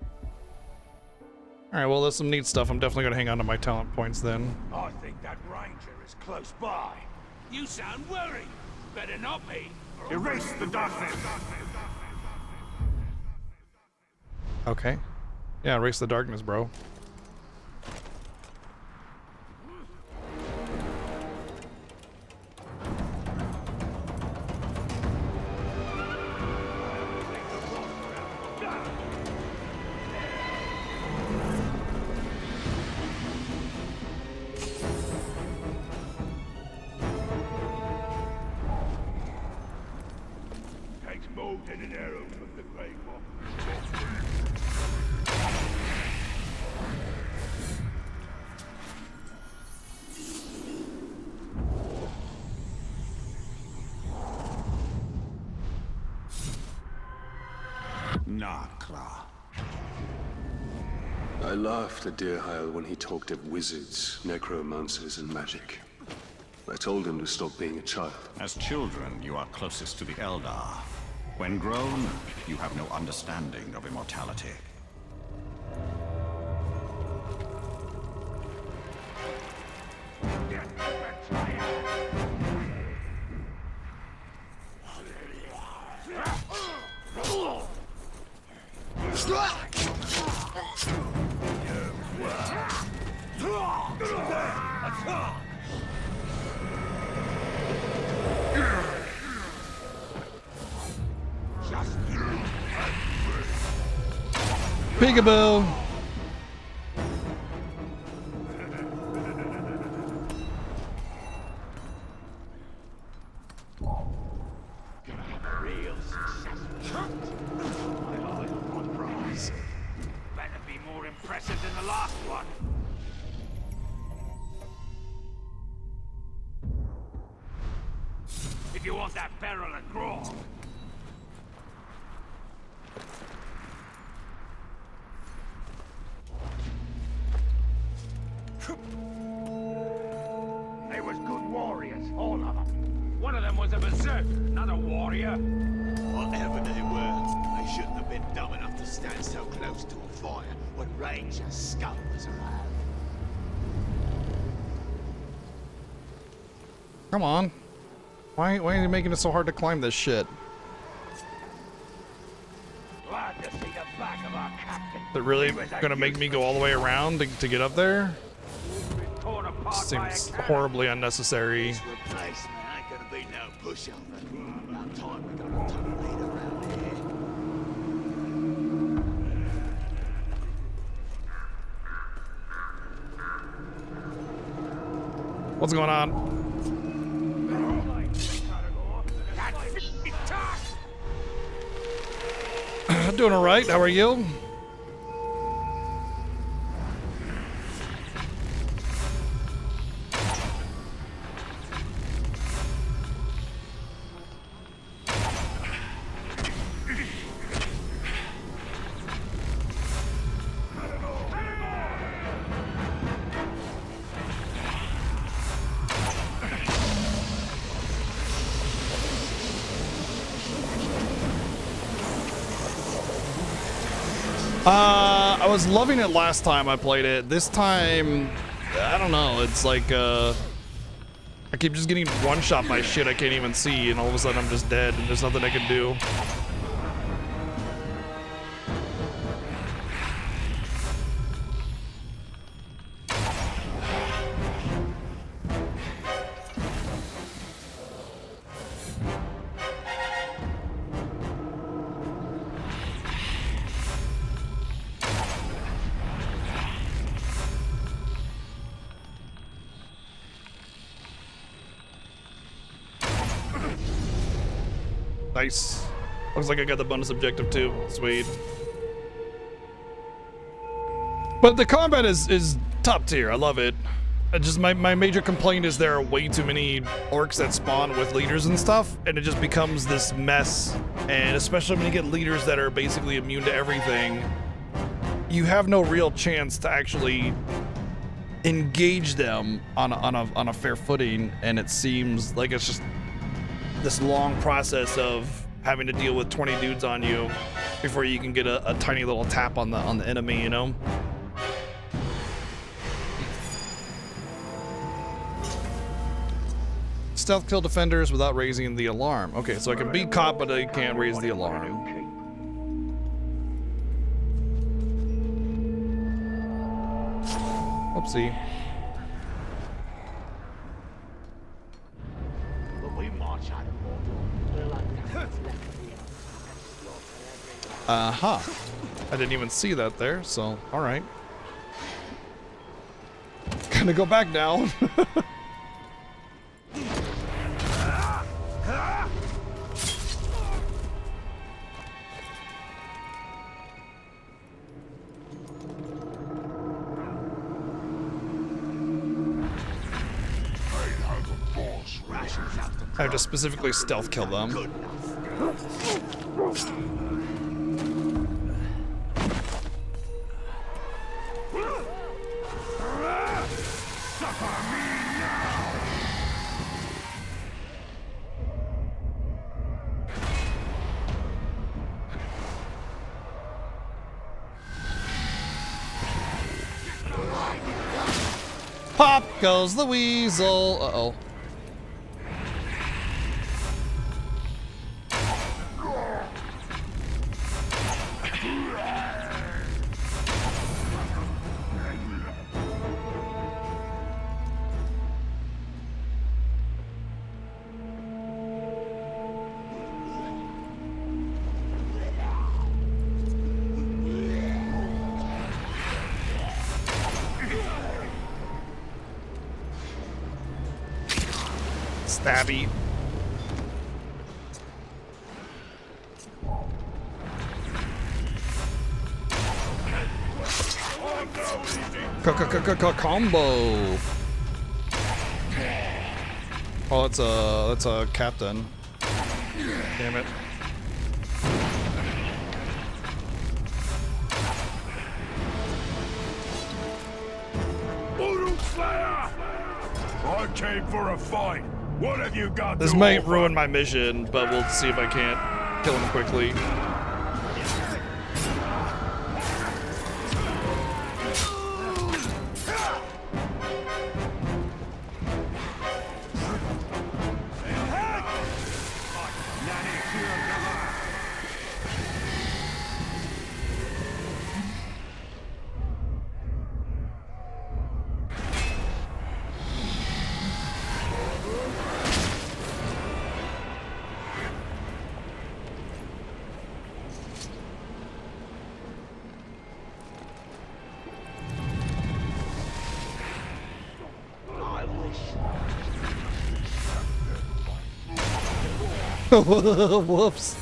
Alright, well, there's some neat stuff. I'm definitely gonna hang on to my talent points then. I think that ranger is close by. You sound worried. Better not be. Erase the darkness! Okay. Yeah, erase the darkness, bro. Takes more than an arrow from the Great One. Nakra. I laughed at Deerheil when he talked of wizards, necromancers, and magic. I told him to stop being a child. As children, you are closest to the Eldar. When grown, you have no understanding of immortality. Peekaboo. Real successful. My eye on prize. Better be more impressive than the last one. If you want that barrel of grog. They was good warriors, all of them. One of them was a berserker, not a warrior. Whatever they were, they shouldn't have been dumb enough to stand so close to a fire when Ranger scum was around. Come on. Why are you making it so hard to climb this shit? Glad to see the back of our captain. They're really gonna make me go all the way around to get up there? Torn apart by a Seems cannon. horribly unnecessary. This replacement ain't gonna be no pushover. About time we got a tough leader around here. What's going on? Doing all right. How are you? I was loving it last time I played it. This time, I don't know. It's like, I keep just getting one-shot by shit I can't even see, and all of a sudden I'm just dead, and there's nothing I can do. Nice. Looks like I got the bonus objective too. Sweet. But the combat is top tier. I love it. Just my major complaint is there are way too many orcs that spawn with leaders and stuff, and it just becomes this mess. And especially when you get leaders that are basically immune to everything, you have no real chance to actually engage them on a fair footing, and it seems like it's just this long process of having to deal with 20 dudes on you before you can get a tiny little tap on the enemy, you know? Stealth kill defenders without raising the alarm. Okay, so I can be caught, but I can't raise the alarm. Oopsie. Uh-huh. I didn't even see that there, so alright. Gonna go back now. I have to specifically stealth kill them. Pop goes the weasel. Uh-oh. Stabby. Combo. Oh, that's a captain. Damn it. I came for a fight. What have you got? This might ruin my mission, but we'll see if I can't kill him quickly. Whoops.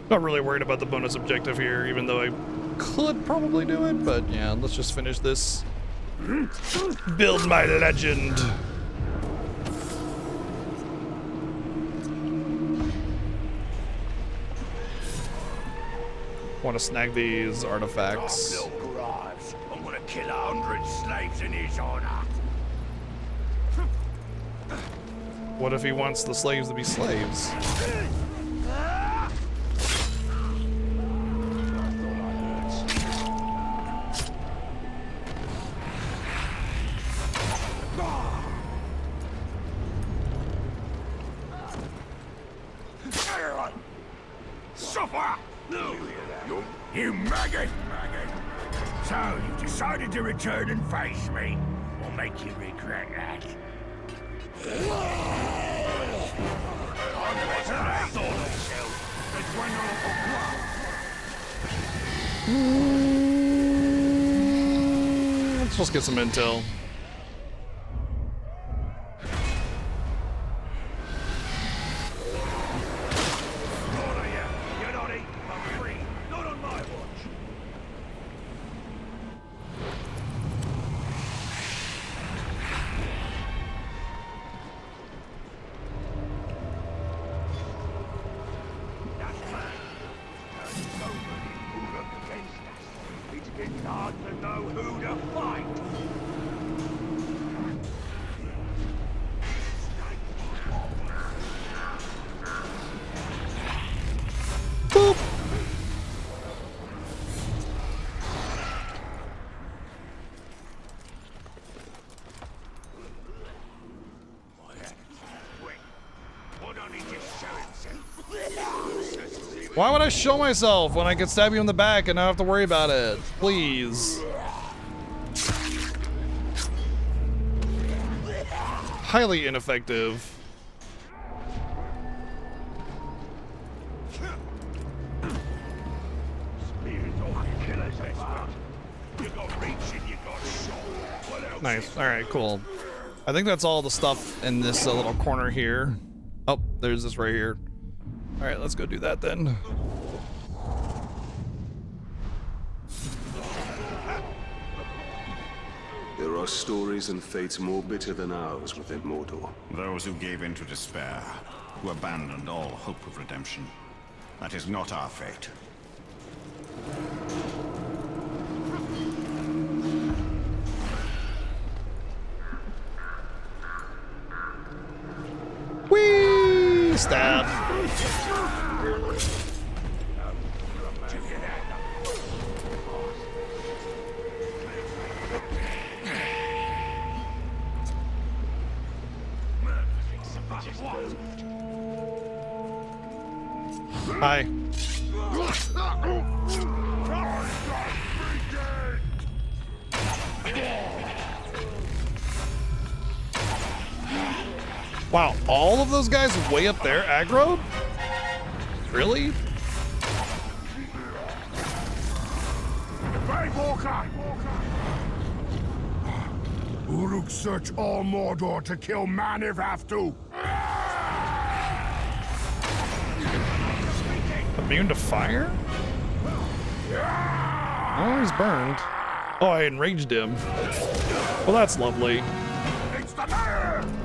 Not really worried about the bonus objective here, even though I could probably do it, but yeah, let's just finish this. Build my legend. Want to snag these artifacts. I'm gonna kill 100 slaves in his honor. What if he wants the slaves to be slaves? Suffer! You maggot! So, you decided to return and face me? I'll make you regret that. Let's just get some intel. Why would I show myself when I could stab you in the back and not have to worry about it? Please. Highly ineffective. Nice. All right, cool. I think that's all the stuff in this little corner here. Oh, there's this right here. All right, let's go do that then. There are stories and fates more bitter than ours within Mordor. Those who gave in to despair, who abandoned all hope of redemption. That is not our fate. stab. Hi. Wow, all of those guys way up there aggroed? Really? Uruk search all Mordor to kill man if have to. Immune to fire? Oh, he's burned. Oh, I enraged him. Well, that's lovely. It's the man!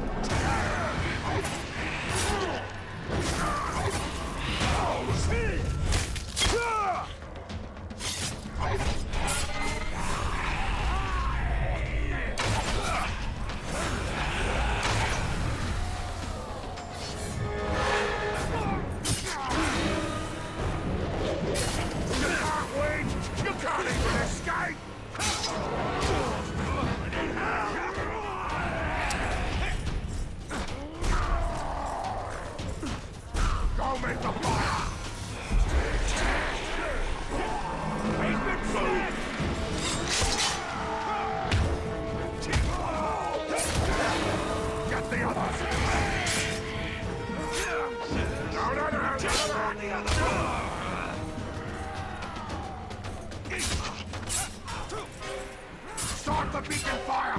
Start the beacon fire!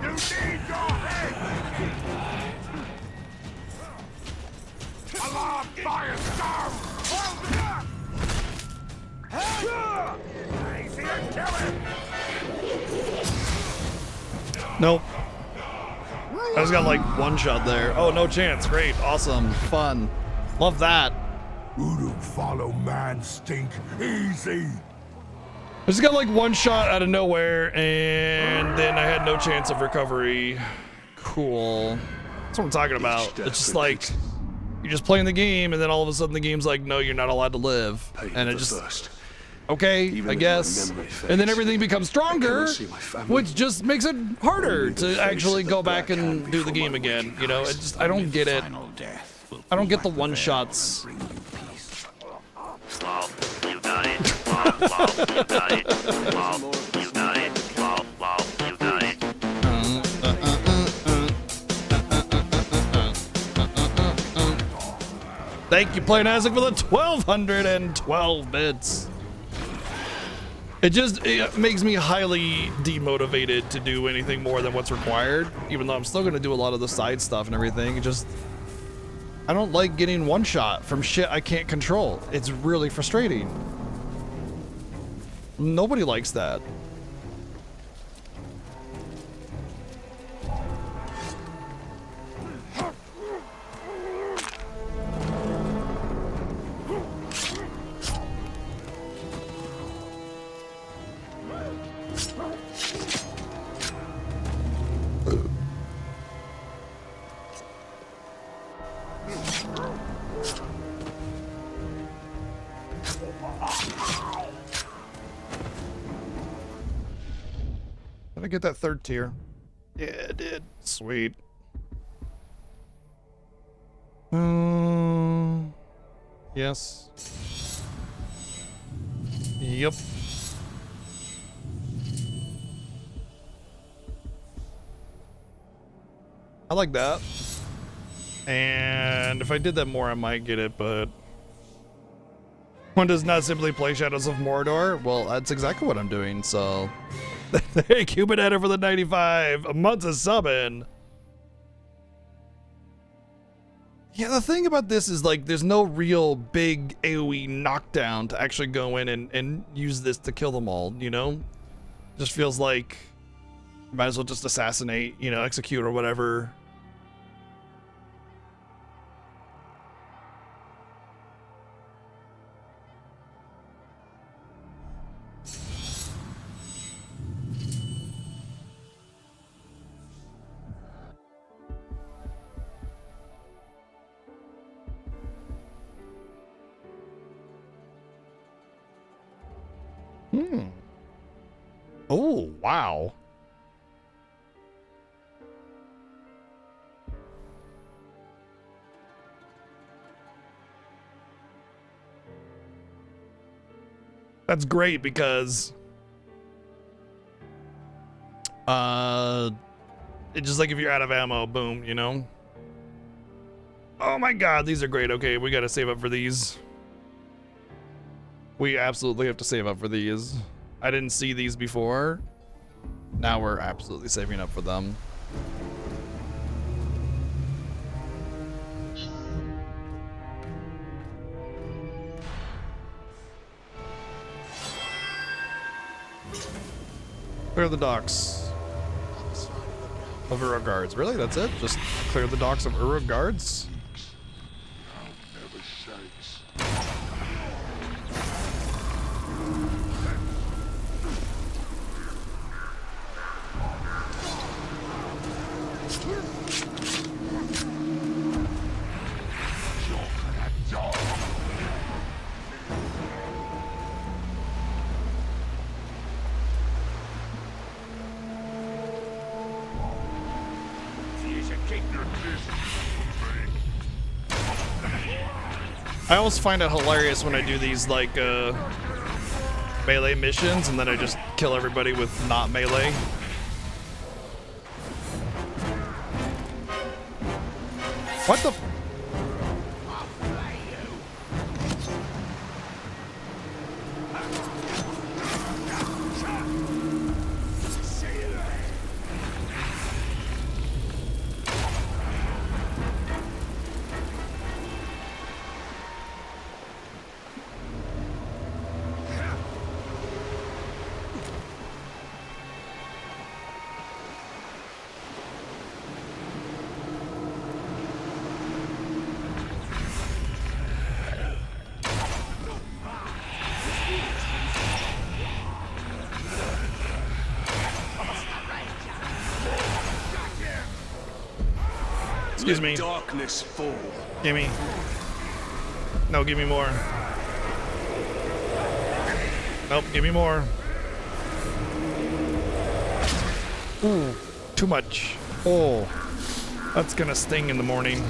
You need your head! Alarm fire down! Easy and kill him! Nope. I just got like one shot there. Oh, no chance. Great. Awesome. Fun. Love that. Uruk follow man stink easy. I just got like one shot out of nowhere, and then I had no chance of recovery. Cool. That's what I'm talking about. It's just like you're just playing the game, and then all of a sudden the game's like, no, you're not allowed to live, and it just okay, I guess. And then everything becomes stronger, which just makes it harder to actually go back and do the game again. You know, it just I don't get it. I don't get the one shots. You got it. You got it. You got it. You got it. Thank you, Plain Isaac, for the 1,212 bits. It makes me highly demotivated to do anything more than what's required, even though I'm still gonna do a lot of the side stuff and everything. I don't like getting one shot from shit I can't control. It's really frustrating. Nobody likes that. Did I get that third tier? Yeah, I did. Sweet. Yes. Yep. I like that. And if I did that more, I might get it, but one does not simply play Shadows of Mordor. Well, that's exactly what I'm doing, so hey, Cupid Header for the 95 months of subbing. Yeah, the thing about this is like there's no real big AoE knockdown to actually go in and use this to kill them all, you know? Just feels like you might as well just assassinate, you know, execute or whatever. Oh, wow. That's great because it's just like if you're out of ammo, boom, you know? Oh my god, these are great. Okay, we gotta save up for these. We absolutely have to save up for these. I didn't see these before. Now we're absolutely saving up for them. Clear the docks of Uruk guards. Really? That's it? Just clear the docks of Uruk guards? I always find it hilarious when I do these like melee missions and then I just kill everybody with not melee. What the? Excuse me. Darkness fall. Gimme. No, give me more. Nope, give me more. Ooh, too much. Oh, that's gonna sting in the morning.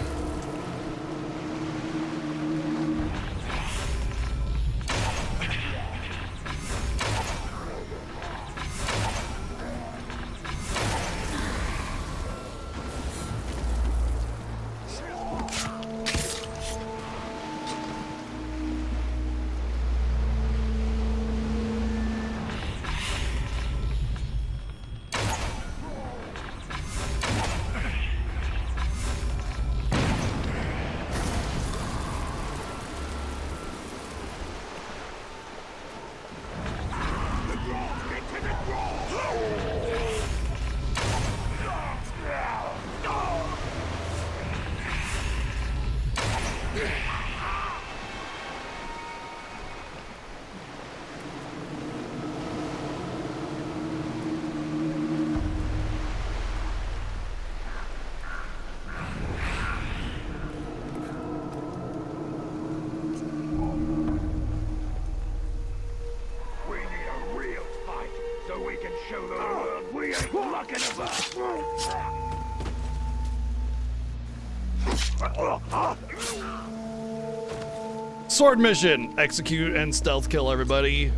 Sword mission. Execute and stealth kill everybody.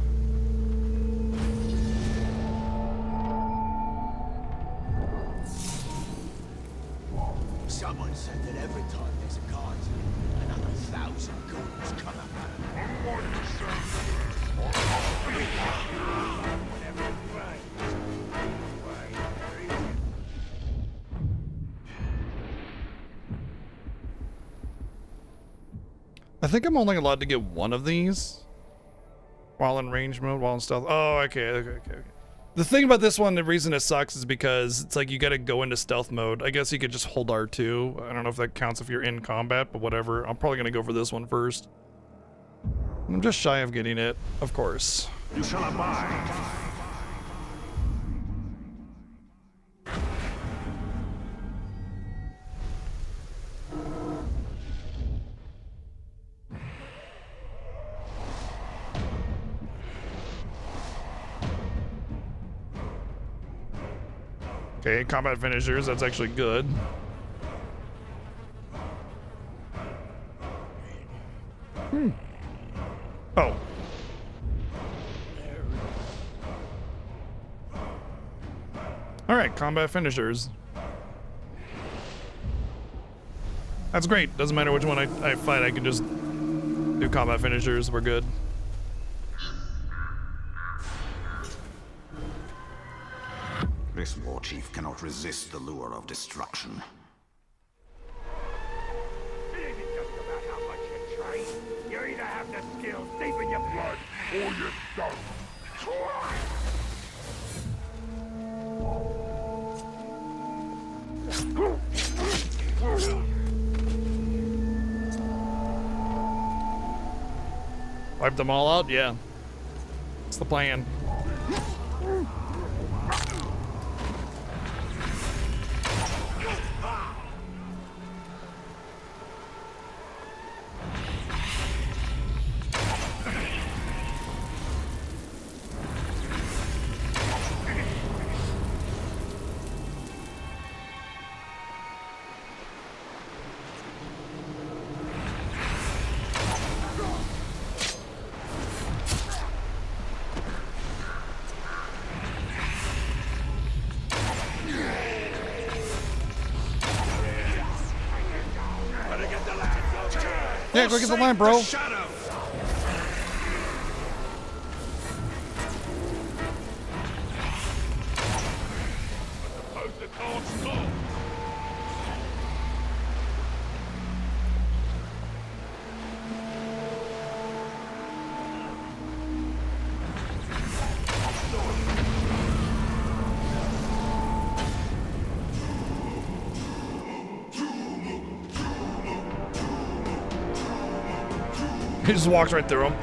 Someone said that every time there's a guard, another 1,000 goons come up. I think I'm only allowed to get one of these while in range mode, while in stealth. Oh, okay. The thing about this one, the reason it sucks is because it's like you gotta go into stealth mode. I guess you could just hold R2. I don't know if that counts if you're in combat, but whatever. I'm probably gonna go for this one first. I'm just shy of getting it, of course. You shall abide. Okay, combat finishers, that's actually good. Oh. Alright, combat finishers. That's great. Doesn't matter which one I fight, I can just do combat finishers. We're good. This war chief cannot resist the lure of destruction. It isn't just about how much you train. You either have the skills deep in your blood, or you don't. Wipe them all out? Yeah. That's the plan. Yeah, go get the line, bro. He just walks right through him.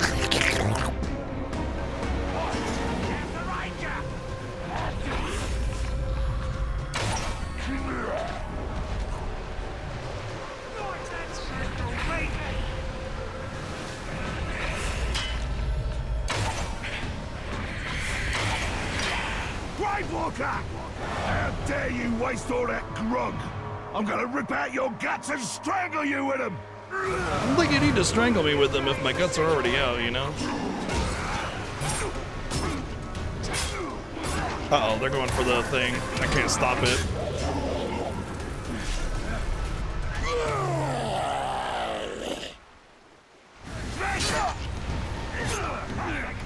Grave Walker! How dare you waste all that grog? I'm gonna rip out your guts and strangle you with them! I don't think you need to strangle me with them if my guts are already out, you know? Uh-oh, they're going for the thing. I can't stop it.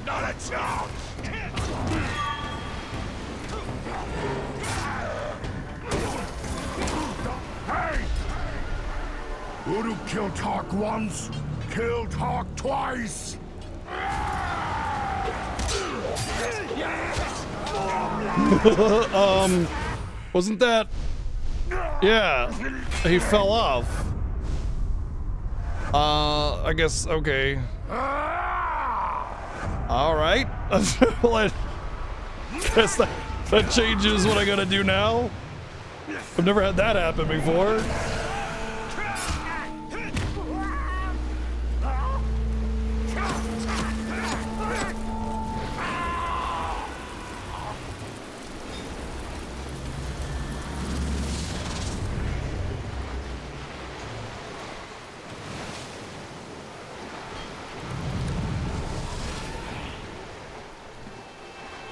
Not a chance! Hey! Would who killed Hawk once, killed Hawk twice! Wasn't that... Yeah, he fell off. I guess, okay. Alright. Well, I guess that changes what I gotta do now. I've never had that happen before.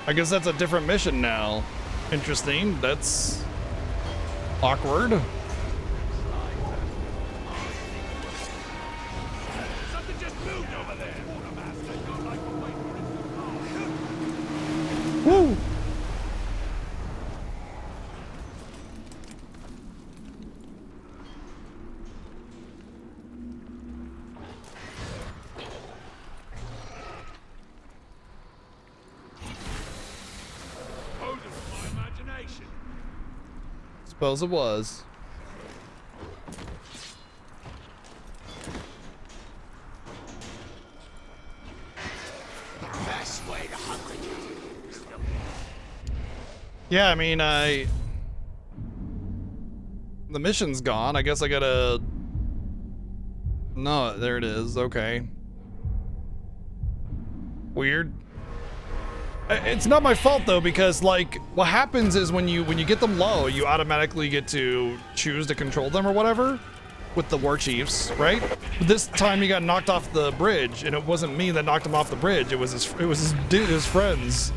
I guess that's a different mission now. Interesting. That's awkward. Something just moved over there! Woo! Suppose it was. Yeah, I mean, the mission's gone. I guess I gotta... No, there it is. Okay. Weird. It's not my fault though, because like what happens is when you get them low, you automatically get to choose to control them or whatever with the war chiefs, right? But this time he got knocked off the bridge, and it wasn't me that knocked him off the bridge. It was his friends.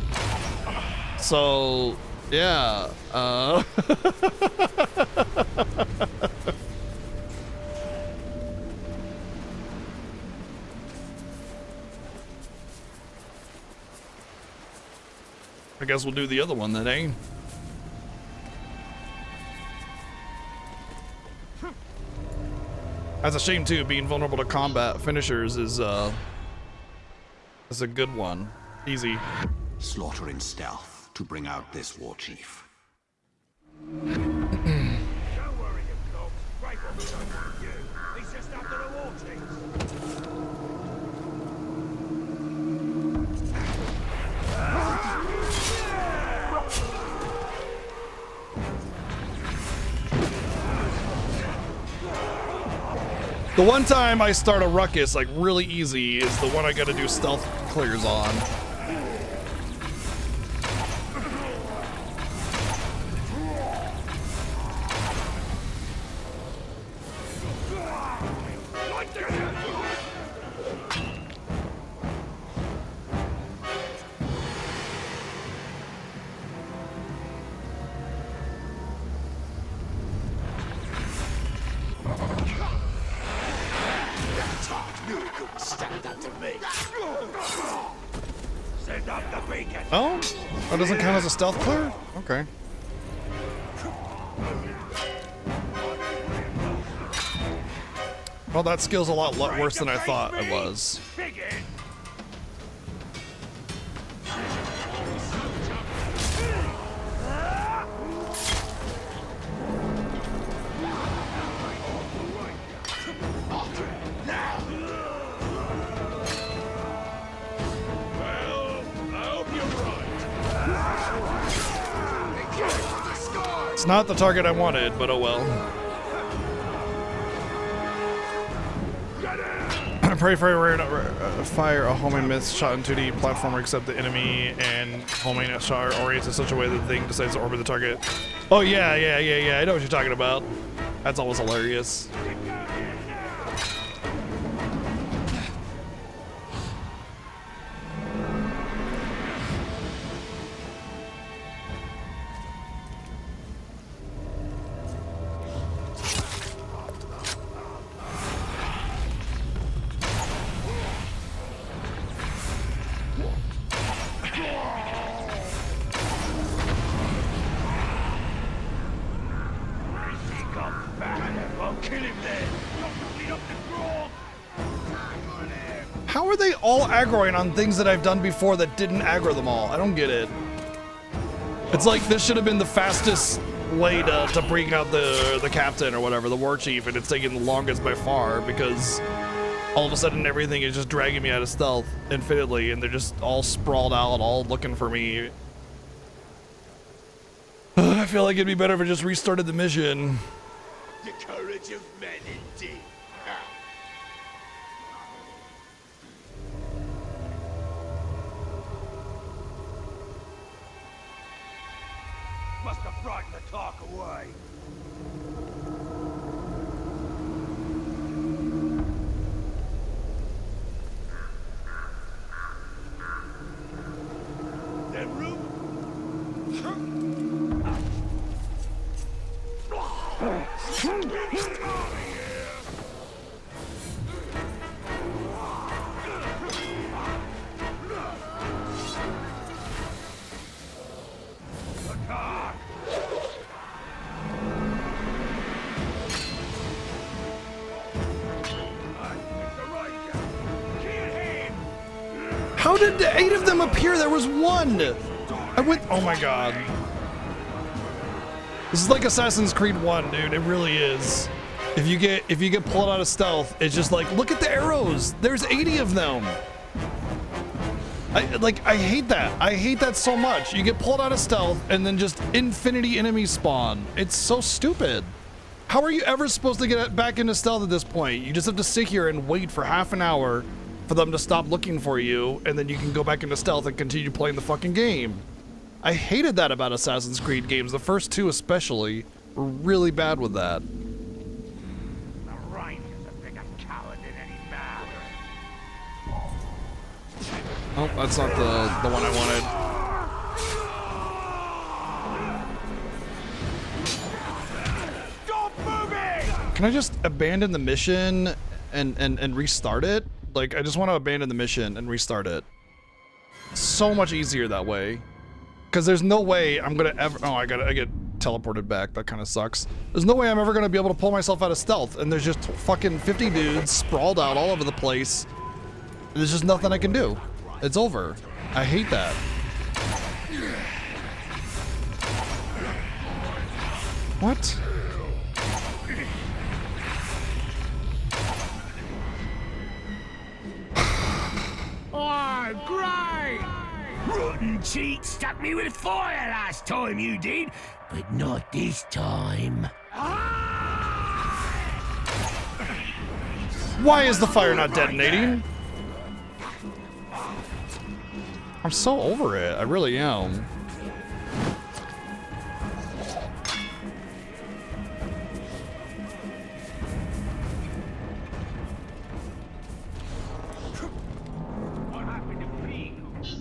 So yeah. I guess we'll do the other one then, eh? That's a shame too, being vulnerable to combat finishers is a good one. Easy. Slaughter in stealth to bring out this war chief. Don't worry, you dogs. Right what we don't want you. He's just after the war chiefs. The one time I start a ruckus, like really easy, is the one I gotta do stealth clears on. Oh? That doesn't count as a stealth clear? Okay. Well, that skill's a lot worse than I thought it was. It's not the target I wanted, but oh well. Pray for fire a homing miss shot in 2D platformer except the enemy, and homing a shot orients in such a way that the thing decides to orbit the target. Oh yeah, I know what you're talking about. That's always hilarious. How are they all aggroing on things that I've done before that didn't aggro them all? I don't get it. It's like this should have been the fastest way to bring out the captain or whatever, the war chief, and it's taking the longest by far because all of a sudden everything is just dragging me out of stealth infinitely, and they're just all sprawled out, all looking for me. I feel like it'd be better if I just restarted the mission. The courage of men indeed. Must have frightened the talk away. That room? How did 8 of them appear? There was 1. I went, oh my god. This is like Assassin's Creed 1, dude. It really is. If you get pulled out of stealth, it's just like, look at the arrows. There's 80 of them. I hate that. I hate that so much. You get pulled out of stealth and then just infinity enemies spawn. It's so stupid. How are you ever supposed to get back into stealth at this point? You just have to sit here and wait for half an hour for them to stop looking for you, and then you can go back into stealth and continue playing the fucking game. I hated that about Assassin's Creed games. The first two especially were really bad with that. The Rangers are bigger coward than any man. Oh, that's not the one I wanted. Stop moving! Can I just abandon the mission and restart it? Like, I just want to abandon the mission and restart it. So much easier that way. Because there's no way I'm gonna ever. Oh, I get teleported back. That kind of sucks. There's no way I'm ever gonna be able to pull myself out of stealth. And there's just fucking 50 dudes sprawled out all over the place. There's just nothing I can do. It's over. I hate that. What? Oh, great! Rotten cheat stuck me with fire last time you did, but not this time. Why is the fire not detonating? I'm so over it. I really am. What happened to Fleego?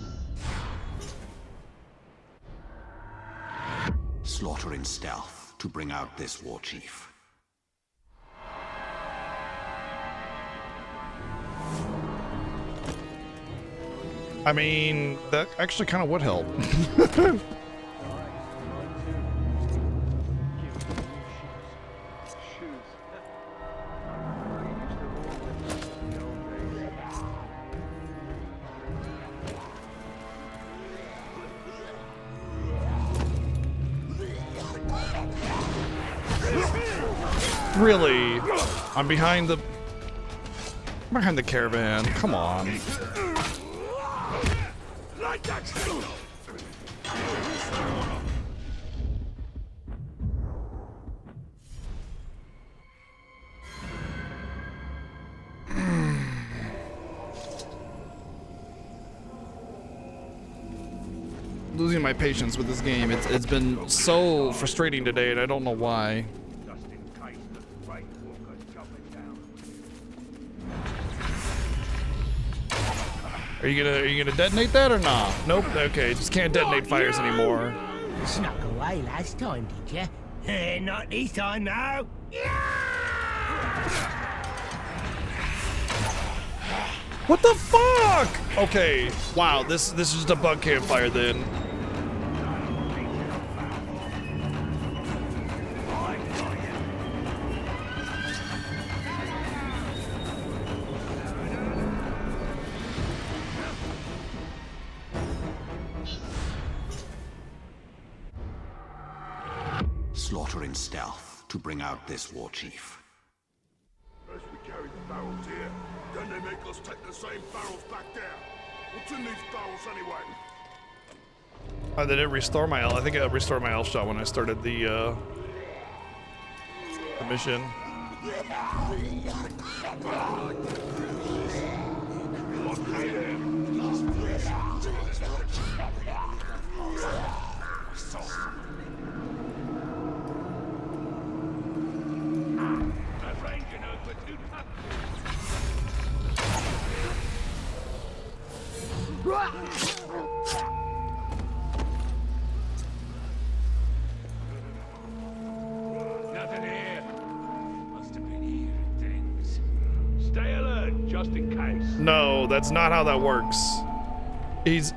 Slaughter in stealth to bring out this war chief. I mean, that actually kind of would help. Really? I'm behind the caravan. Come on. Like that thing! Losing my patience with this game. It's been so frustrating today, and I don't know why. Just in case the Great Walker's jumping down. Are you gonna detonate that or not? Nope. Okay, just can't detonate fires anymore. Snuck away last time, did ya? Not this time, now. What the fuck? Okay. Wow. This is just a bug campfire then. Slaughter in stealth to bring out this war chief. As we carry the barrels here, then they make us take the same barrels back there. What's in these barrels anyway? Oh, they didn't restore my L. I think I restored my L shot when I started the mission. Nothing here. Must have been hearing things. Stay alert, just in case. No, that's not how that works. He's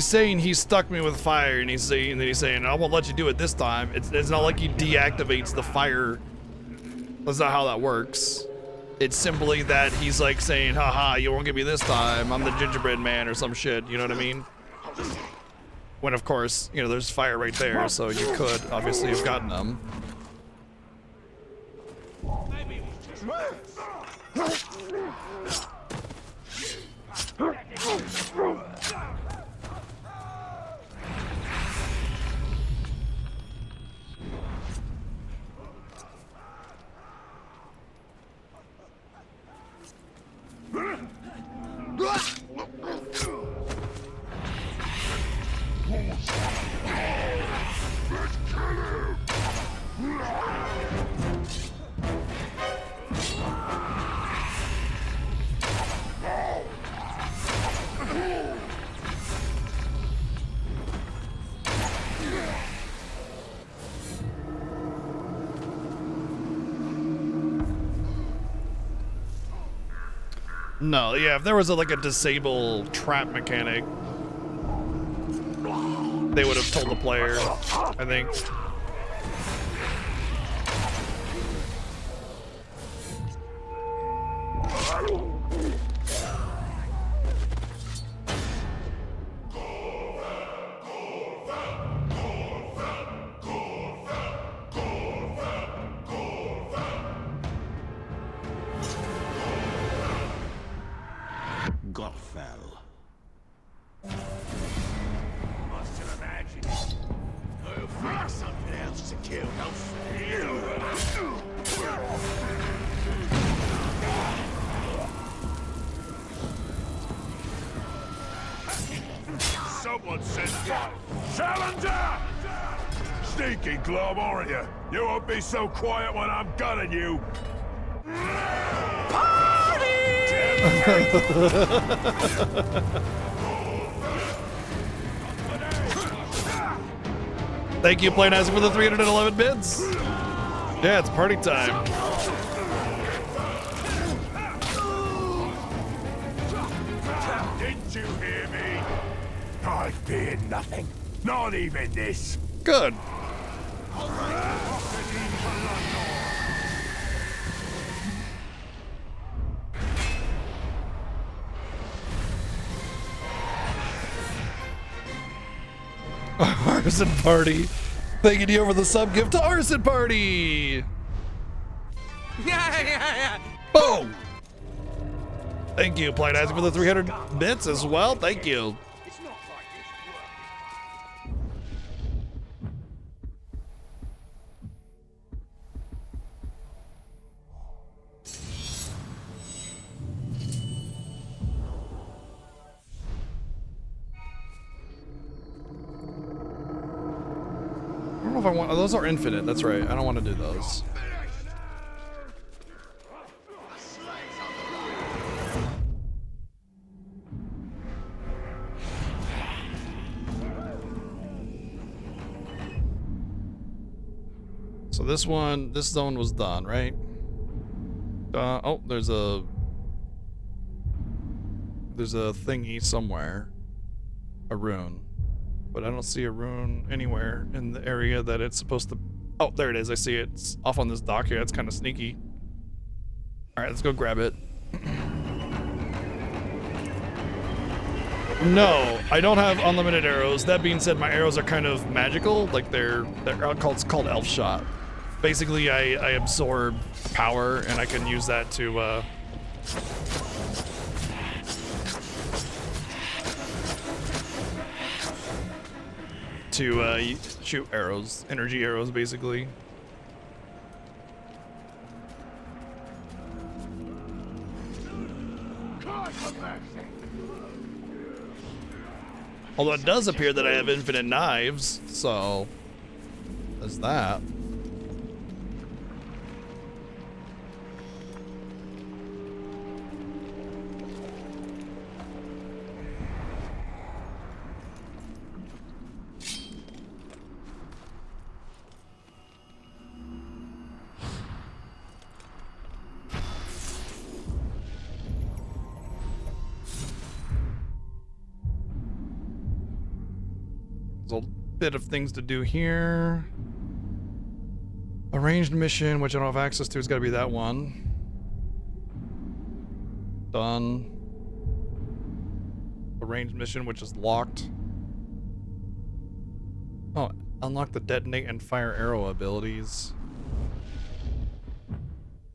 saying he stuck me with fire, and he's saying I won't let you do it this time. It's not like he deactivates the fire. That's not how that works. It's simply that he's like saying, haha, you won't get me this time. I'm the gingerbread man or some shit. You know what I mean? When of course, you know, there's fire right there, so you could obviously have gotten them. No, yeah, if there was like a disable trap mechanic, they would have told the player, I think. Godfell. Must have imagined. I'll find something else to kill, Someone sent one. Challenger! Sneaky glob, aren't you? You won't be so quiet when I'm gunning you. Thank you, Playnazi, for the 311 bits. Yeah, it's party time. Didn't you hear me? I fear nothing. Not even this. Good. Arson Party. Thanking you for the sub gift to Arson Party. Yeah. Boom. Thank you, Playnazi, for the 300 bits as well. Thank you. It's not like this work. I don't know if I want. Oh, those are infinite. That's right. I don't want to do those. So this one, this zone was done, right? Oh, there's a thingy somewhere, a rune, but I don't see a rune anywhere in the area that it's supposed to. Oh, there it is. I see it. It's off on this dock here. It's kind of sneaky. All right, let's go grab it. No, I don't have unlimited arrows. That being said, my arrows are kind of magical. Like they're called elf shot. Basically, I absorb power, and I can use that to shoot arrows, energy arrows, basically. Although it does appear that I have infinite knives, so there's that. There's a bit of things to do here. Arranged mission, which I don't have access to, has got to be that one. Done. Arranged mission, which is locked. Oh, unlock the detonate and fire arrow abilities.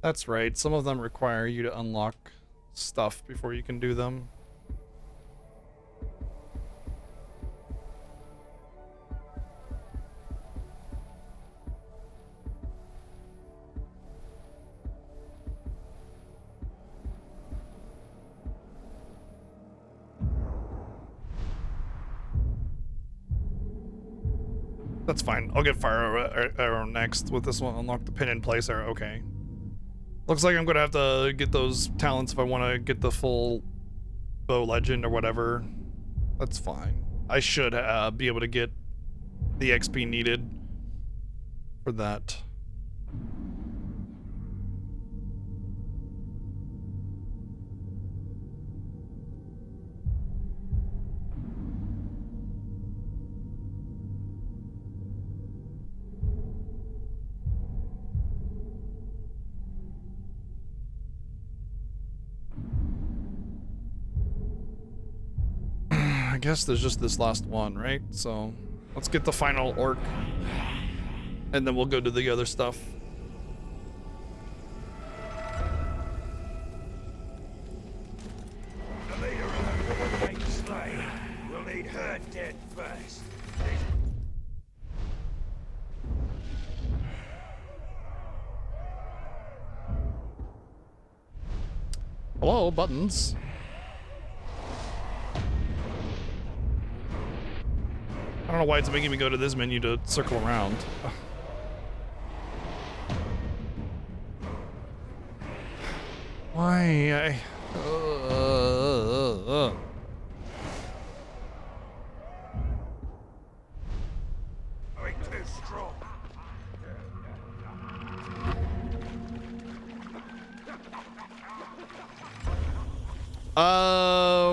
That's right, some of them require you to unlock stuff before you can do them. That's fine. I'll get fire arrow next with this one. Unlock the pin in place arrow. Okay. Looks like I'm gonna have to get those talents if I want to get the full bow legend or whatever. That's fine. I should be able to get the XP needed for that. I guess there's just this last one, right? So let's get the final orc, and then we'll go to the other stuff. The leader of the great slave will need her dead first. Hello, buttons. I don't know why it's making me go to this menu to circle around. Why? Going too strong.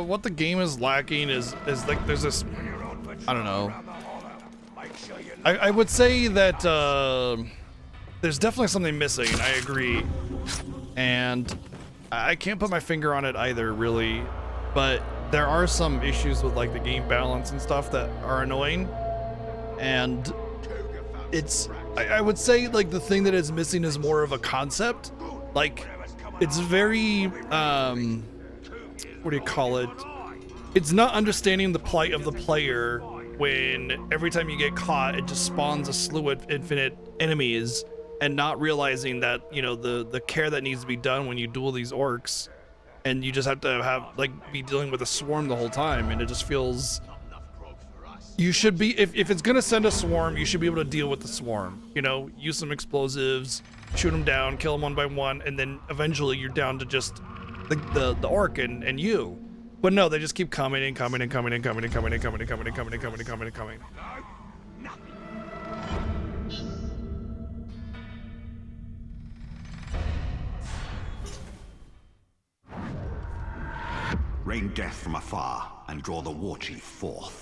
What the game is lacking is like there's this, I don't know. I would say that there's definitely something missing. I agree, and I can't put my finger on it either, really. But there are some issues with like the game balance and stuff that are annoying, and it's I would say like the thing that is missing is more of a concept. Like it's very what do you call it? It's not understanding the plight of the player when every time you get caught, it just spawns a slew of infinite enemies, and not realizing that, you know, the care that needs to be done when you duel these orcs, and you just have to have like be dealing with a swarm the whole time, and it just feels you should be if it's gonna send a swarm, you should be able to deal with the swarm. You know, use some explosives, shoot them down, kill them one by one, and then eventually you're down to just the orc and you. But no, they just keep coming and coming and coming and coming and coming and coming and coming and coming and coming and coming and coming. Rain death from afar and draw the war chief forth.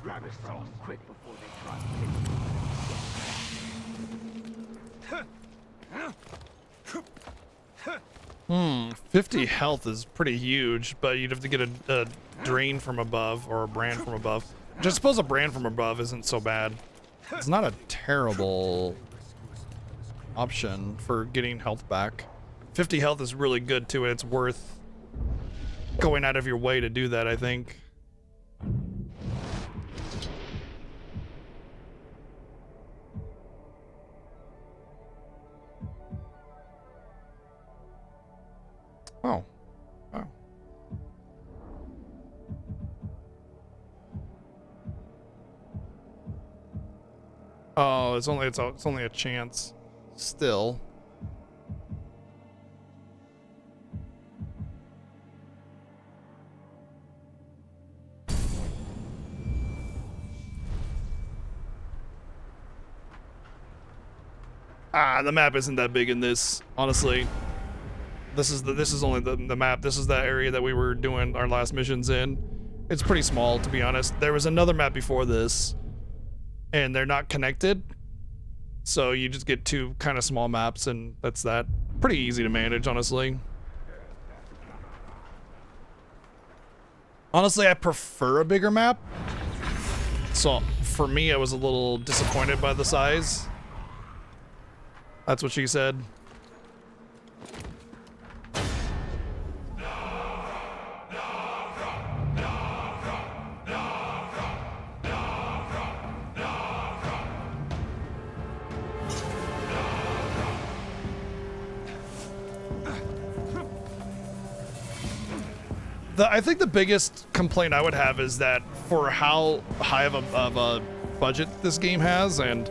Grab it from them quick before they try to 50 health is pretty huge, but you'd have to get a drain from above or a brand from above. Which I suppose a brand from above isn't so bad. It's not a terrible option for getting health back. 50 health is really good too, and it's worth going out of your way to do that, I think. Oh. Oh. Oh, it's only a chance. Still. The map isn't that big in this, honestly. This is only the map. This is that area that we were doing our last missions in. It's pretty small, to be honest. There was another map before this, and they're not connected. So you just get two kind of small maps, and that's that. Pretty easy to manage, honestly. Honestly, I prefer a bigger map. So for me, I was a little disappointed by the size. That's what she said. I think the biggest complaint I would have is that for how high of a budget this game has, and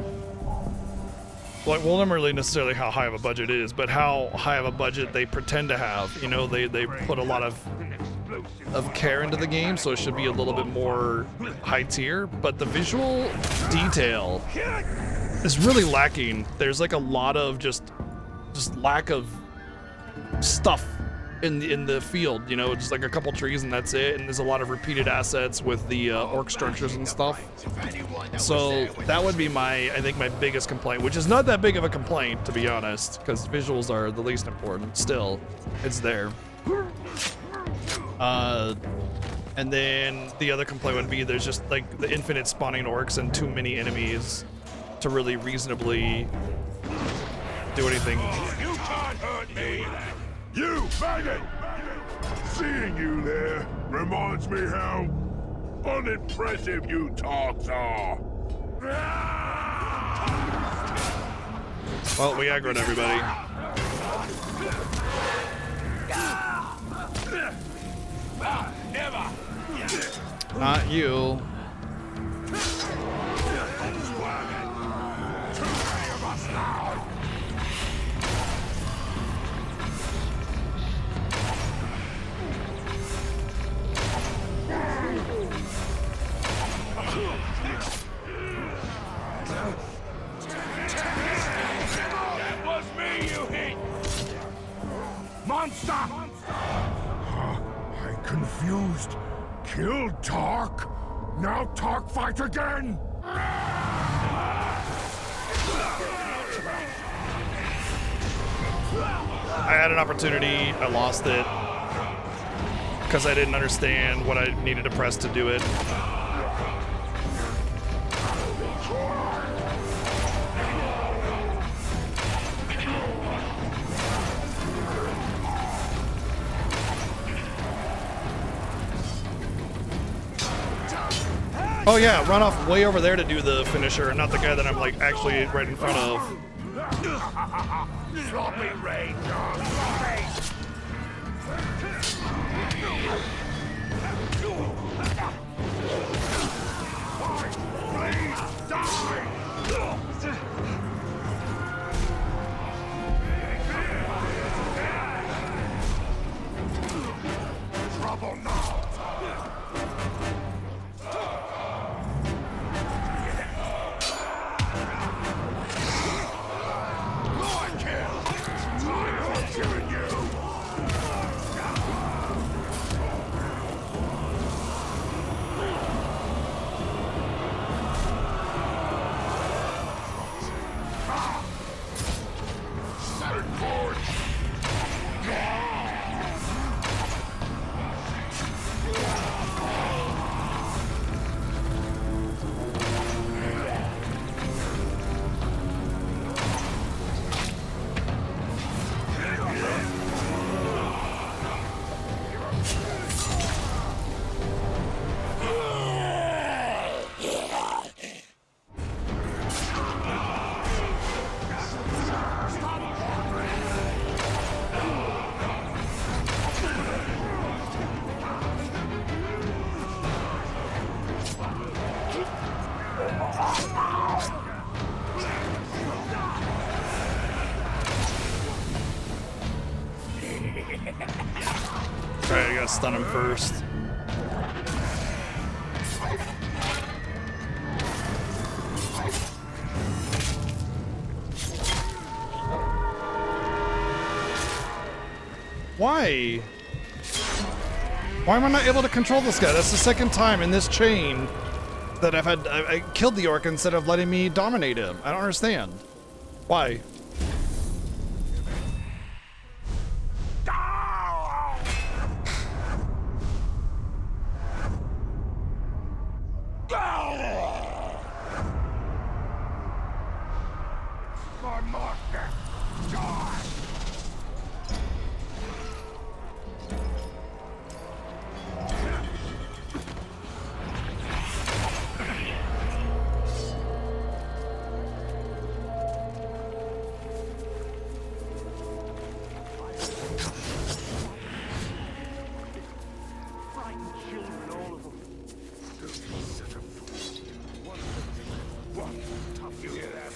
well, not really necessarily how high of a budget it is, but how high of a budget they pretend to have. You know, they put a lot of care into the game, so it should be a little bit more high tier. But the visual detail is really lacking. There's like a lot of just lack of stuff in the field. You know, just like a couple trees and that's it. And there's a lot of repeated assets with the orc structures and stuff. So that would be I think my biggest complaint, which is not that big of a complaint, to be honest, because visuals are the least important. Still, it's there. And then the other complaint would be there's just like the infinite spawning orcs and too many enemies to really reasonably do anything. You can't hurt me! You, faggot! Seeing you there reminds me how unimpressive you talks are. Well, we aggroed everybody. Never! Not you. That was me you hit! Monster! I'm confused. Killed Tark? Now Tark fight again? I had an opportunity, I lost it because I didn't understand what I needed to press to do it. Oh yeah, run off way over there to do the finisher, and not the guy that I'm like actually right in front of. Sloppy rain, dog. Sloppy! Please, die! Trouble now! Alright, I gotta stun him first. Why? Why am I not able to control this guy? That's the second time in this chain that I killed the orc instead of letting me dominate him. I don't understand. Why? My master, die! Frightened children, all of them. Such a fool. One tough, you hear that?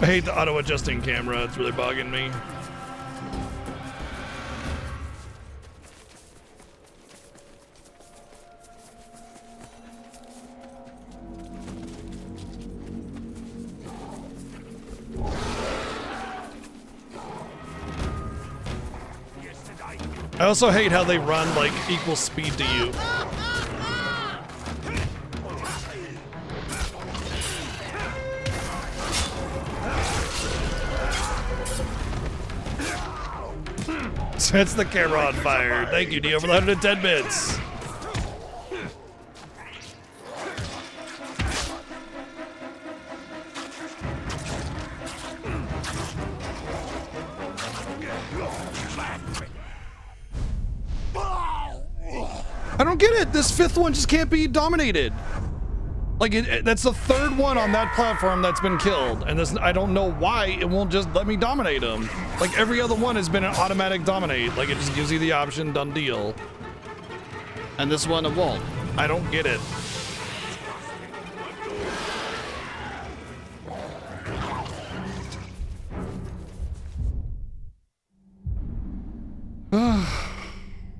I hate the auto-adjusting camera. It's really bugging me. I also hate how they run like equal speed to you. Sets the camera on fire. Thank you, Neo, for the 110 bits. I don't get it. This fifth one just can't be dominated. Like, that's the third one on that platform that's been killed. And this, I don't know why it won't just let me dominate them. Like, every other one has been an automatic dominate. Like, it just gives you the option, done deal. And this one, it won't. I don't get it.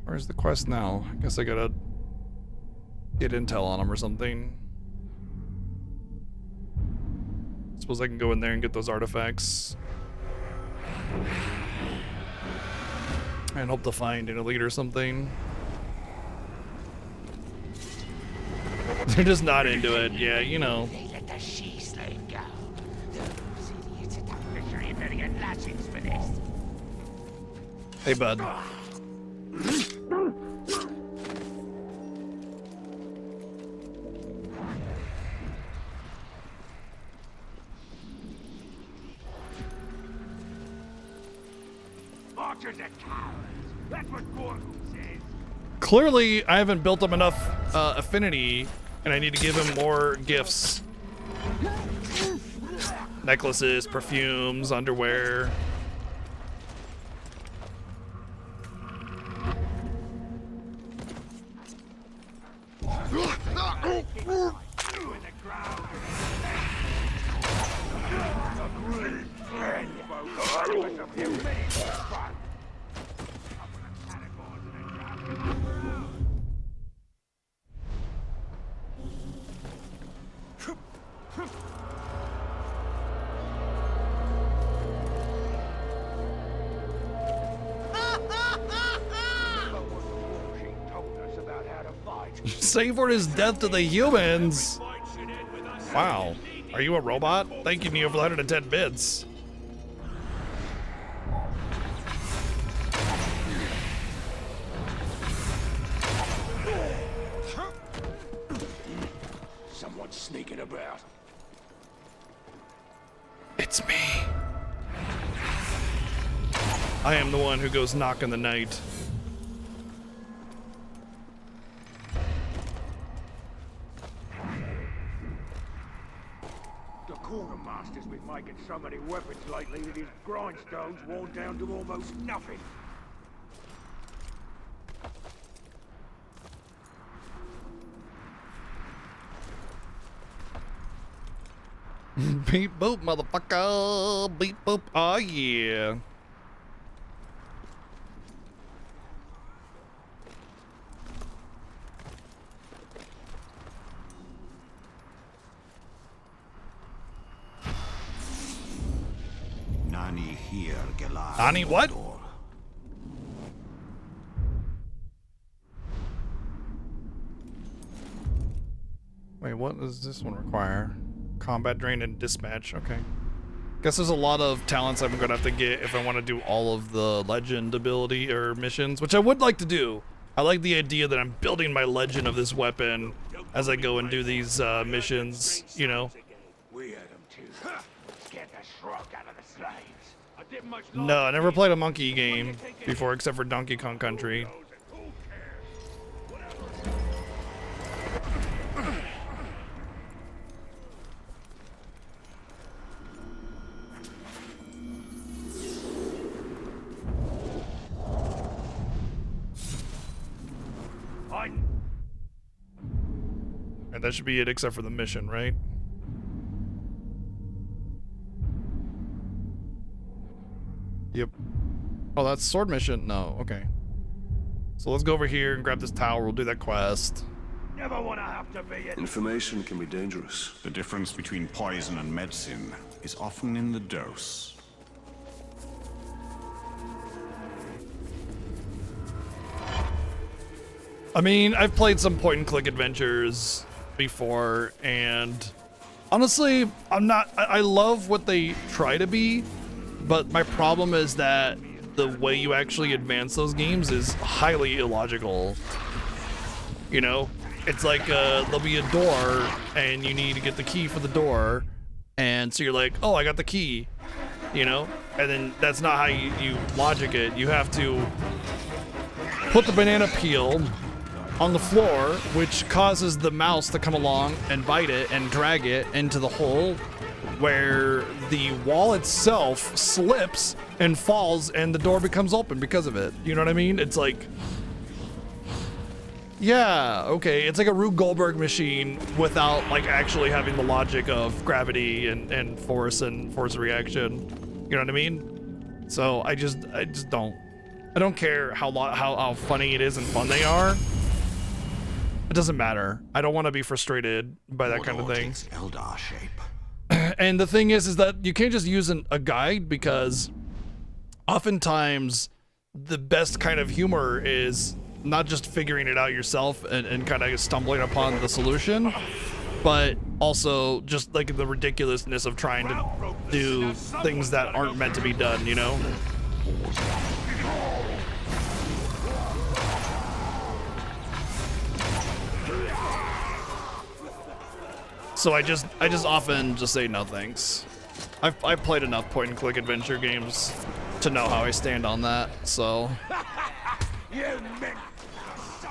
Where's the quest now? I guess I gotta get intel on them or something. Suppose I can go in there and get those artifacts. And hope to find an elite or something. They're just not into it. Yeah, you know. They let the she-slave go. Those idiots at that fishery better get lashings for this. Hey, bud. Archers are cowards. That's what Mordor says. Clearly, I haven't built up enough affinity, and I need to give him more gifts. Necklaces, perfumes, underwear. Savor his death to the humans. Wow. Are you a robot? Thank you, Neo, for the 110 bits. Someone's sneaking about. It's me. I am the one who goes knock in the night. The quartermaster's been making so many weapons lately that his grindstone's worn down to almost nothing. Beep boop, motherfucker. Beep boop. Oh yeah. Nani here, Gelar. Nani what? Mordor. Wait, what does this one require? Combat drain and dispatch. Okay. Guess there's a lot of talents I'm gonna have to get if I want to do all of the legend ability or missions, which I would like to do. I like the idea that I'm building my legend of this weapon as I go and do these missions, you know. We had them too. Scared the shrug out of the slaves. I didn't much No, I never played a monkey game before except for Donkey Kong Country. And that should be it except for the mission, right? Yep. Oh, that's sword mission? No, okay. So let's go over here and grab this tower. We'll do that quest. Never want to have to be it. Information can be dangerous. The difference between poison and medicine is often in the dose. I mean, I've played some point-and-click adventures before, and honestly, I love what they try to be, but my problem is that the way you actually advance those games is highly illogical. You know? It's like, there'll be a door, and you need to get the key for the door, and so you're like, oh, I got the key, you know? And then that's not how you logic it. You have to put the banana peel on the floor, which causes the mouse to come along and bite it and drag it into the hole where the wall itself slips and falls and the door becomes open because of it. You know what I mean? It's like, yeah, okay, it's like a Rube Goldberg machine without like actually having the logic of gravity and force reaction. You know what I mean? So I just don't. I don't care how funny it is and fun they are. It doesn't matter. I don't want to be frustrated by that kind of thing. Eldar shape. And the thing is that you can't just use a guide, because oftentimes the best kind of humor is not just figuring it out yourself and kind of stumbling upon the solution, but also just like the ridiculousness of trying to do things that aren't meant to be done, you know? So I just often just say no thanks. I've played enough point-and-click adventure games to know how I stand on that, so. You meant so.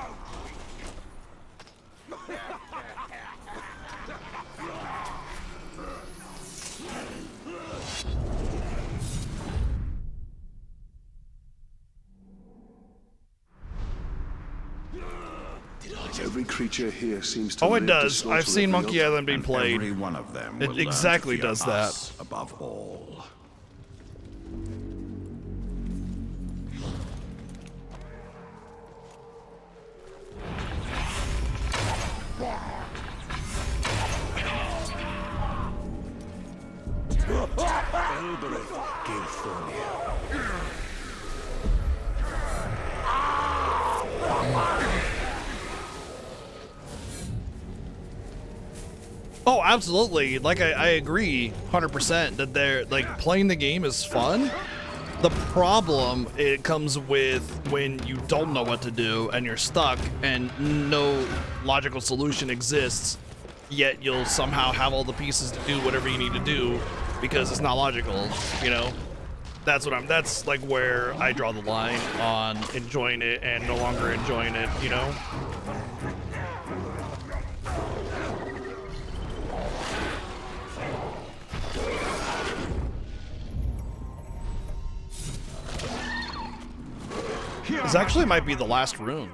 Every creature here seems to Oh, it live to does. slaughter I've seen every Monkey other. Island being And played. every one of them will It learn exactly to fear does us that. above all. Oh, absolutely. Like, I agree 100% that they're, like, playing the game is fun. The problem it comes with when you don't know what to do and you're stuck and no logical solution exists, yet you'll somehow have all the pieces to do whatever you need to do because it's not logical, you know? That's like where I draw the line on enjoying it and no longer enjoying it, you know? This actually might be the last room.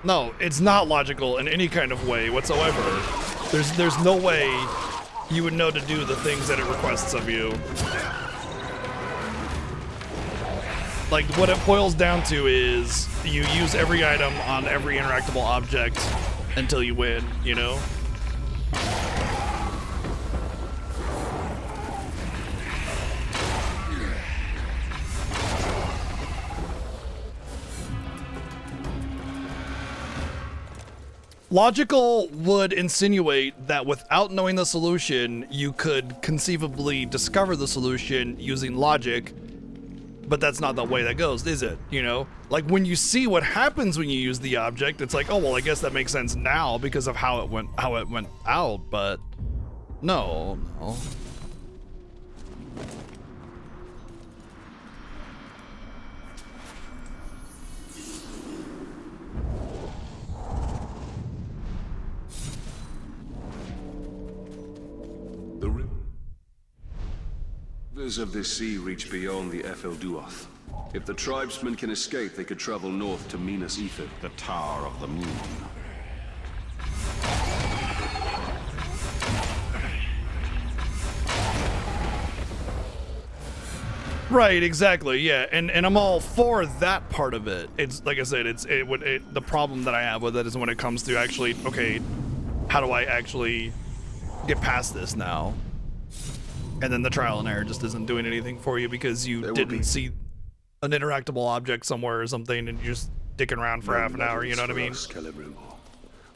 No, it's not logical in any kind of way whatsoever. There's no way you would know to do the things that it requests of you. Like, what it boils down to is you use every item on every interactable object until you win, you know? Logical would insinuate that without knowing the solution, you could conceivably discover the solution using logic, but that's not the way that goes, is it? You know, like when you see what happens when you use the object, it's like, oh well, I guess that makes sense now because of how it went out. But no. The rivers of this sea reach beyond the Efelduath. If the tribesmen can escape, they could travel north to Minas Ether. The Tower of the Moon. Right, exactly, yeah, and I'm all for that part of it. It's like I said, the problem that I have with it is when it comes to actually, okay, how do I actually get past this now? And then the trial and error just isn't doing anything for you because you didn't see an interactable object somewhere or something, and you're just dicking around for half an hour. You know what I mean?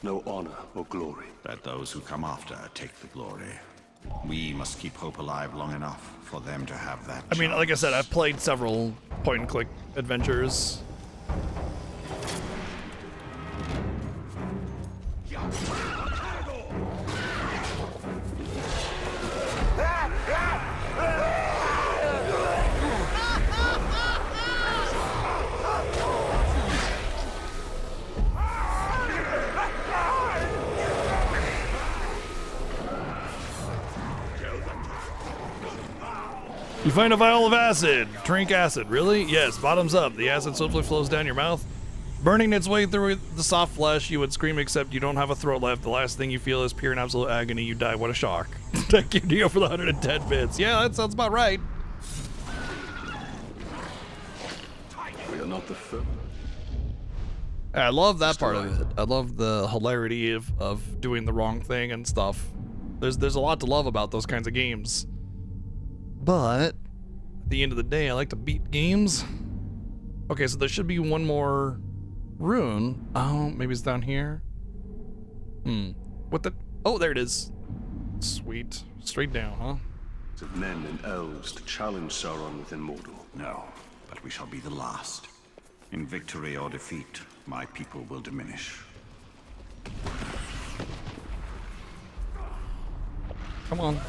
No honor or glory. Let those who come after take the glory. We must keep hope alive long enough for them to have that. I mean, like I said, I've played several point-and-click adventures. You find a vial of acid. Drink acid. Really? Yes, bottoms up. The acid swiftly flows down your mouth, burning its way through the soft flesh. You would scream, except you don't have a throat left. The last thing you feel is pure and absolute agony. You die. What a shock. Thank you, Neo, for the 110 bits. Yeah, that sounds about right. We are not the first. I love that part of it. I love the hilarity of doing the wrong thing and stuff. There's a lot to love about those kinds of games. But at the end of the day, I like to beat games. Okay, so there should be one more rune. Oh, maybe it's down here. What the? Oh, there it is. Sweet. Straight down, huh? Of men and elves to challenge Sauron within Mordor. No, but we shall be the last. In victory or defeat, my people will diminish. Come on.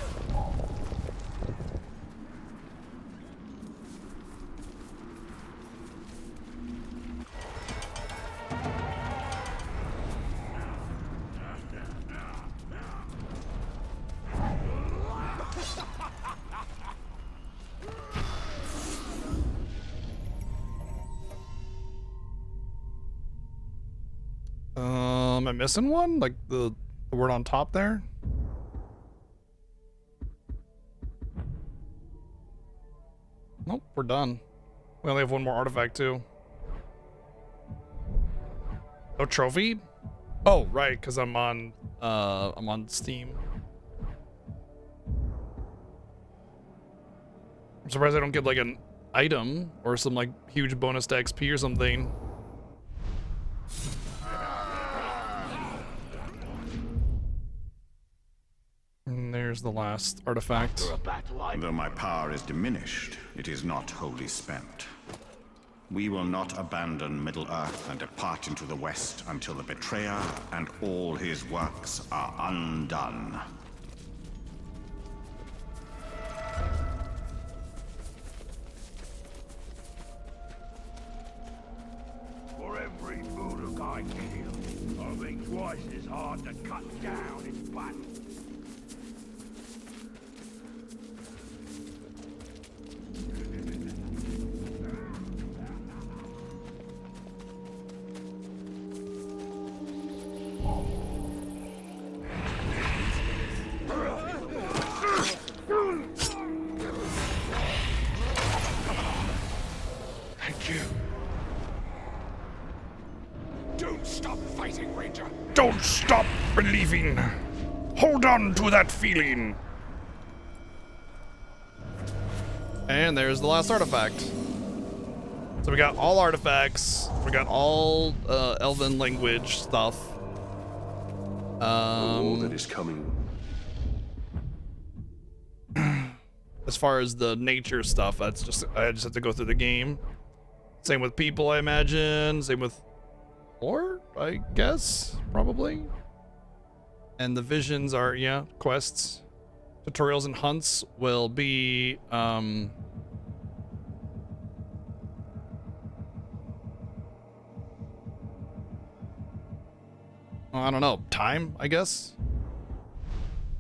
Am I missing one? Like the word on top there? Nope, we're done. We only have one more artifact too. No trophy? Oh, right, because I'm on Steam. I'm surprised I don't get like an item or some like huge bonus to XP or something. And there's the last artifact. Though my power is diminished, it is not wholly spent. We will not abandon Middle-earth and depart into the west until the betrayer and all his works are undone. For every Mordor I kill, I'll be twice as hard to cut down in battle. Thank you. Don't stop fighting, Ranger. Don't stop believing. Hold on to that feeling. And there's the last artifact. So we got all artifacts. We got all Elven language stuff. All that is coming. As far as the nature stuff, I just have to go through the game. Same with people, I imagine. Same with lore, I guess, probably. And the visions are, yeah, quests. Tutorials and hunts will be, I don't know, time, I guess.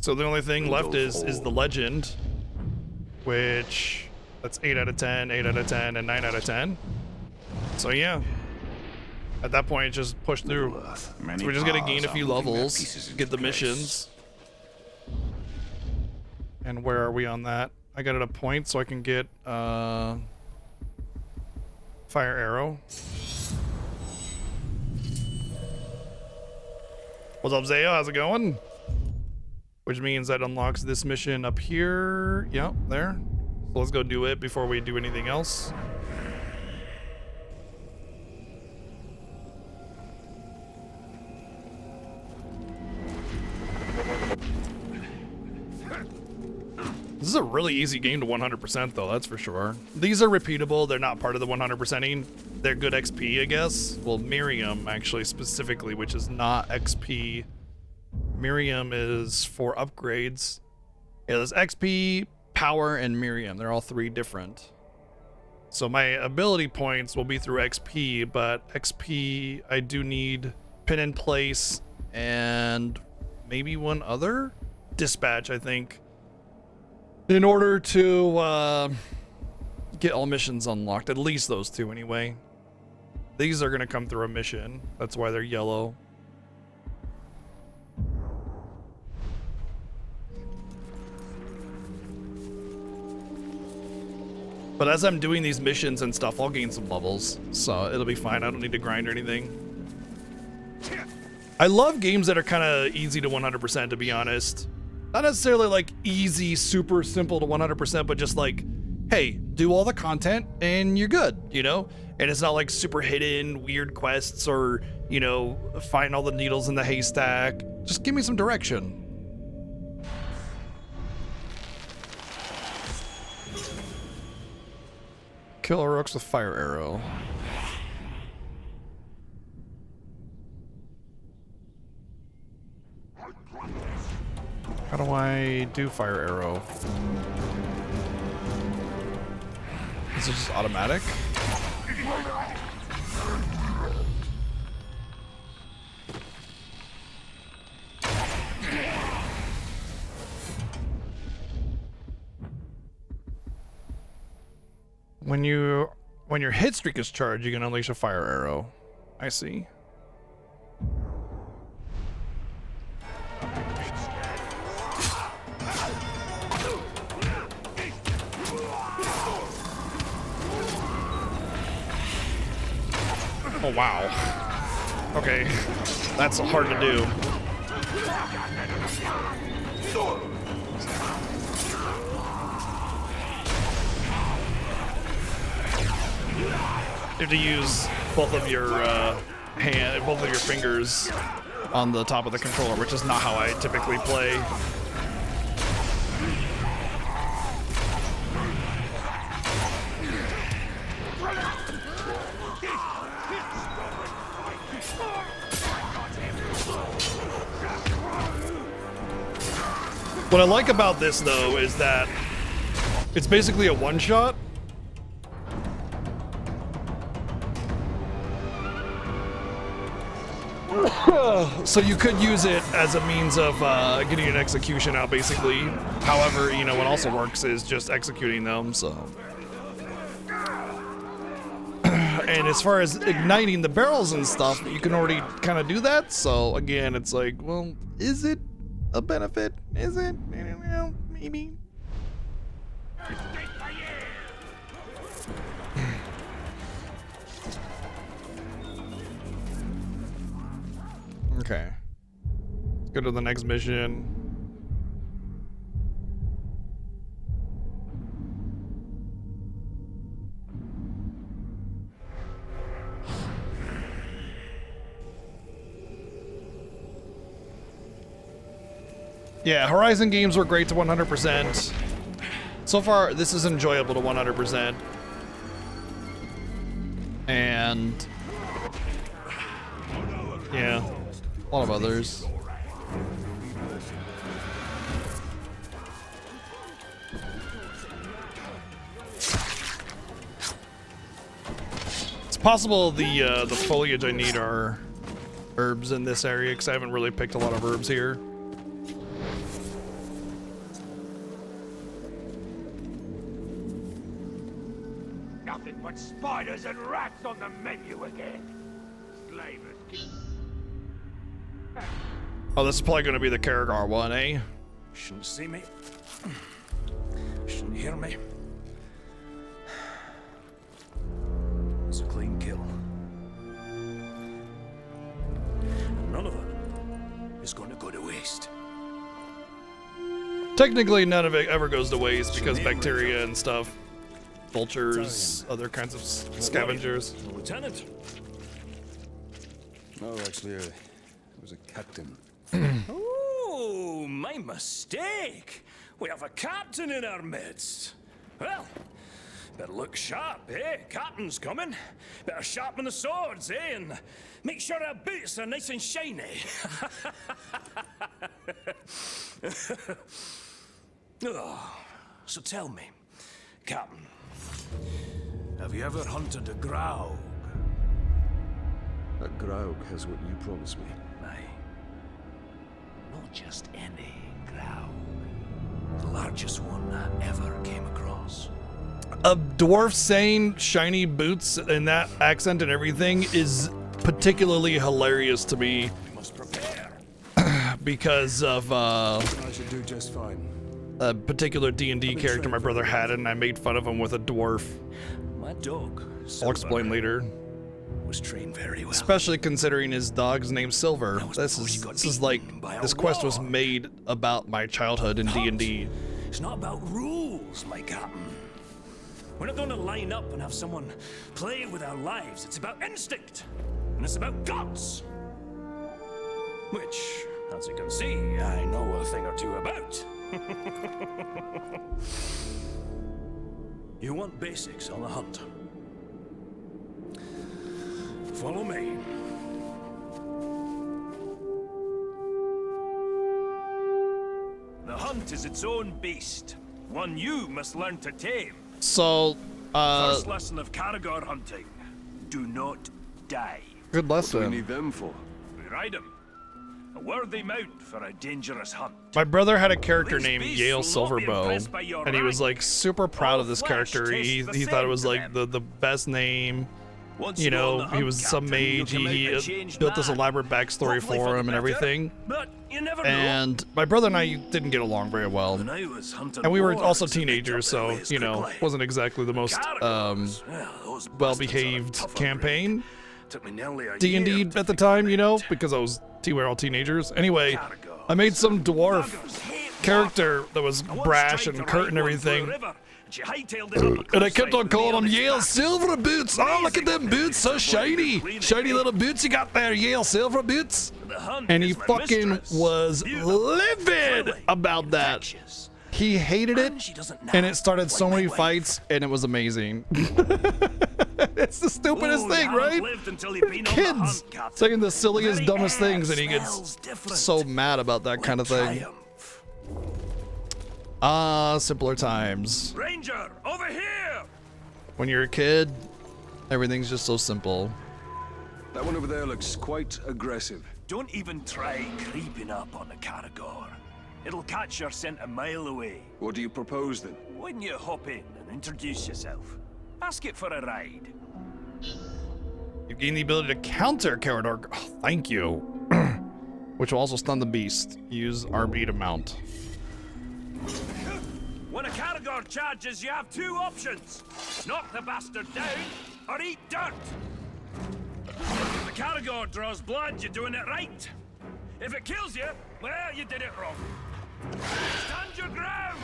So the only thing left is the legend, which that's 8 out of 10, 8 out of 10, and 9 out of 10. So yeah, at that point, just push through. So we're just gonna gain a few levels, get the missions. And where are we on that? I got it a point so I can get fire arrow. What's up, Zayo? How's it going? Which means that unlocks this mission up here. Yep, there. So let's go do it before we do anything else. This is a really easy game to 100% though, that's for sure. These are repeatable, they're not part of the 100%ing. They're good XP, I guess. Well, Miriam actually specifically, which is not XP. Miriam is for upgrades. Yeah, there's XP, power, and Miriam. They're all three different. So my ability points will be through XP, but XP I do need pin in place and maybe one other? Dispatch, I think. In order to get all missions unlocked, at least those two anyway. These are gonna come through a mission. That's why they're yellow. But as I'm doing these missions and stuff, I'll gain some levels, so it'll be fine. I don't need to grind or anything. I love games that are kind of easy to 100%, to be honest. Not necessarily like easy, super simple to 100%, but just like, hey, do all the content and you're good, you know? And it's not like super hidden, weird quests or, you know, find all the needles in the haystack. Just give me some direction. Kill orcs with fire arrow. How do I do fire arrow? Is it just automatic? When your hit streak is charged, you can unleash a fire arrow. I see. Oh wow. Okay, that's hard to do. You have to use both of your both of your fingers on the top of the controller, which is not how I typically play. What I like about this though is that it's basically a one-shot. So you could use it as a means of getting an execution out, basically. However, you know, what also works is just executing them, so. And as far as igniting the barrels and stuff, you can already kind of do that. So again, it's like, well, is it a benefit? Is it? I don't know, maybe. Okay. Let's go to the next mission. Yeah, Horizon games were great to 100%. So far, this is enjoyable to 100%. And yeah, a lot of others. It's possible the foliage I need are herbs in this area because I haven't really picked a lot of herbs here. Nothing but spiders and rats on the menu again. Slavers keep... Oh, this is probably going to be the Karragar one, eh? Shouldn't see me. Shouldn't hear me? It's a clean kill. And none of it is going to go to waste. Technically, none of it ever goes to waste because bacteria and stuff, vultures, other kinds of scavengers. Lieutenant. No, actually, it was a captain. Oh, my mistake. We have a captain in our midst. Well, better look sharp, eh? Captain's coming. Better sharpen the swords, eh? And make sure our boots are nice and shiny. Oh, so tell me, Captain, have you ever hunted a grouse? A Graug has what you promised me. Aye. Not just any grouse. The largest one I ever came across. A dwarf saying shiny boots in that accent and everything is particularly hilarious to me. We must prepare. Because of I should do just fine. a particular D&D character my brother had, and I made fun of him with a dwarf. My dog, I'll explain later. was trained very well. Especially considering his dog's name's Silver. This is like, this quest was made about my childhood in D&D. It's not about rules, my captain. We're not going to line up and have someone play with our lives. It's about instinct, and it's about guts. Which, as you can see, I know a thing or two about. You want basics on the hunt? Follow me. The hunt is its own beast, one you must learn to tame. So, First lesson of Caragor hunting: do not die. good What do we lesson. need them for? We ride him. A worthy mount for a dangerous hunt. My brother had a character These named beasts Yale will not be Silverbow, impressed by your and he was rank. like super proud of All this flesh character. He tastes the thought it same was to like them. the best name. Once You go on know, the he hunt, was some Captain, you'll mage. come out He a changed built this man. elaborate backstory Hopefully for the him and better, everything. But you never know. And my brother and I didn't get along very well. When I was hunting And we were boars, also they picked up teenagers, their so, ways you know, quickly. wasn't exactly the most Caragors, well, those bastards are a well-behaved tougher campaign. breed. Took me nearly a D&D year to at the figure time, it you know, out. because we were all teenagers. Anyway, Caragors. I made some dwarf Buggers hate character that was water. I once brash tried and to curt ride and one through a everything. river, and she hightailed it up the And I kept cliffside on with calling me him on its Yale back. Silver Boots. Oh, look at them boots, so shiny. Shiny little boots you got there, Yale Silver Boots. The hunt And he is my fucking mistress. was Beautiful, livid thrilling, about that. infectious. He hated it, And she doesn't and nap it started so like my many wife. fights, and it was amazing. It's the stupidest Ooh, thing, you haven't right? lived until you've been on the Kids hunt, Captain. saying the silliest, very dumbest air things, and he smells gets different. so mad about that kind of thing. Triumph. Simpler times. Ranger, over here! When you're a kid, everything's just so simple. That one over there looks quite aggressive. Don't even try creeping up on the Caragor. It'll catch your scent a mile away. What do you propose then? Why don't you hop in and introduce yourself? Ask it for a ride. You gain the ability to counter Carador. Oh, thank you. Which will also stun the beast. Use RB to mount. When a Caragor charges, you have two options. Knock the bastard down, or eat dirt. If the Caragor draws blood, you're doing it right. If it kills you, well, you did it wrong. Stand your ground!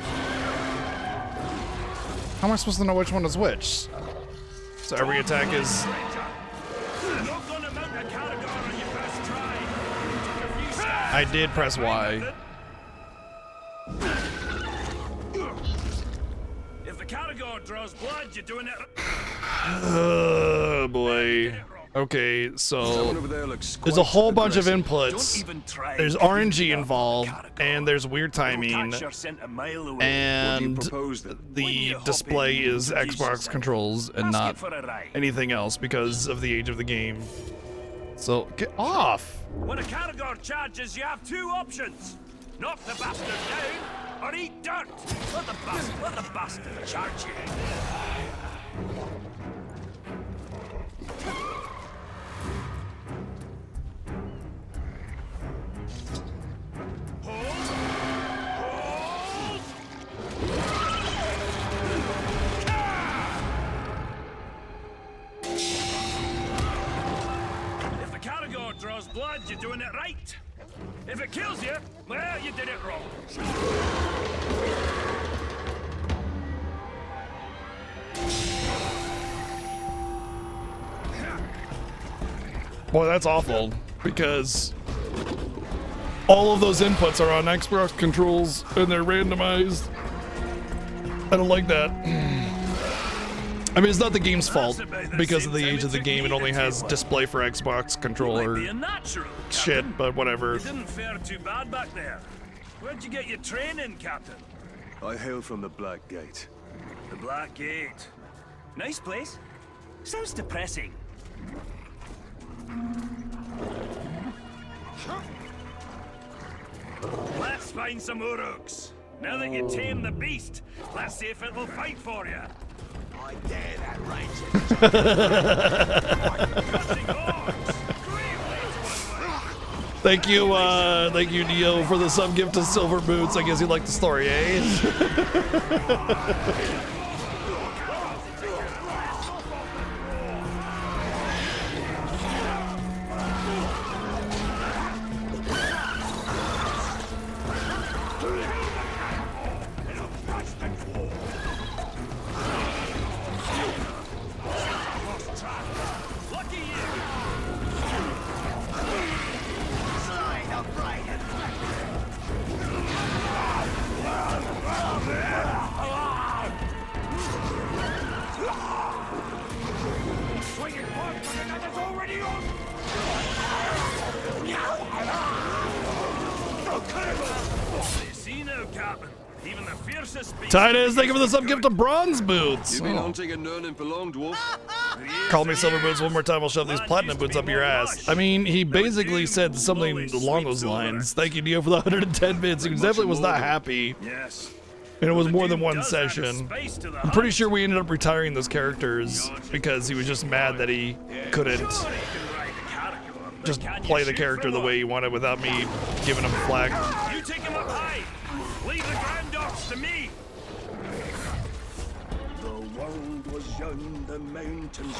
How am I supposed to know which one is which? So every attack is... Ranger. You're not gonna mount a Caragor on your first try. Took a few steps. I did press Y. If the Caragor draws blood, you're doing it right. Oh boy. Okay, That one so over there looks there's a quite whole bunch of aggressive. inputs. Don't even try There's creeping RNG up on involved, Caragor. and there's weird It'll timing, catch your scent a mile away. What do you and propose then? When the you hop display in, is introduce Xbox yourself. controls and Ask not it for a ride. anything else because of the age of the game. So get off! When a Caragor charges, you have two options. Knock the bastard down, or eat dirt. Let the bastard charge you. Hold. Hold. If it kills you, well, you did it wrong. Boy, that's awful, because all of those inputs are on Xbox controls and they're randomized. I don't like that. I mean, it's not the game's fault. Because of the age of the game, it only has display for Xbox controller shit, but whatever. You didn't fare too bad back there. Where'd you get your training, Captain? I hail from the Black Gate. The Black Gate. Nice place. Sounds depressing. Let's find some Uruks. Now that you tame the beast, let's see if it'll fight for you. I dare that Thank you, Neo, for the sub gift to Silver Boots. I guess you liked the story, eh? Titus, thank you for the sub gift of Bronze Boots. You've been hunting and learning for long, dwarf. Call me Silver Boots one more time, I'll shove these platinum boots up your ass. I mean, he basically said something along those lines. Thank you, Neo, for the 110 bits. He definitely was not happy. Yes. And it was more than one session. I'm pretty sure we ended up retiring those characters because he was just mad that he couldn't just play the character the way he wanted without me giving him flack. You take him up high. Leave the ground dogs to me. The world was young, the mountains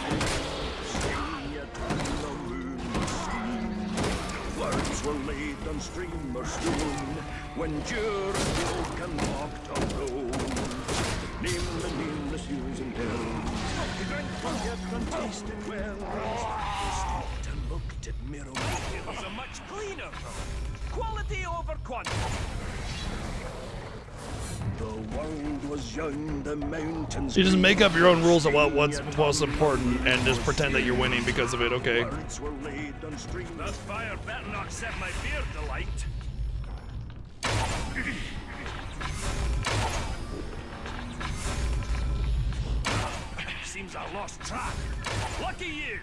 the moon's steam. Words were laid on stream or stone when Jura broke and walked on Rome. Name the nameless hills and hills. The grand yet untasted wells. They stopped and looked at Mirror. It was a much cleaner road. Quality over quantity. The world was young, the mountains. You just make up your own rules about what's most important and just pretend that you're winning because of it, okay? That fire better not set my beard alight. Seems I lost track. Lucky you!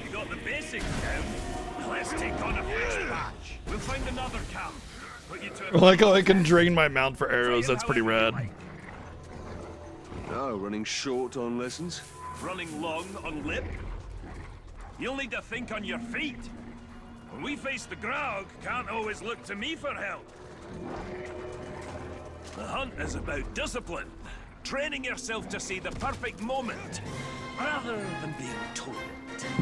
You got the basics down. Let's take on a fresh batch. We'll find another camp. Put you to I like how I can drain my mount for arrows, that's pretty rad. Oh, running short on lessons? Running long on lip? You'll need to think on your feet. When we face the Graug, can't always look to me for help. The hunt is about discipline. Training yourself to see the perfect moment, rather than being told.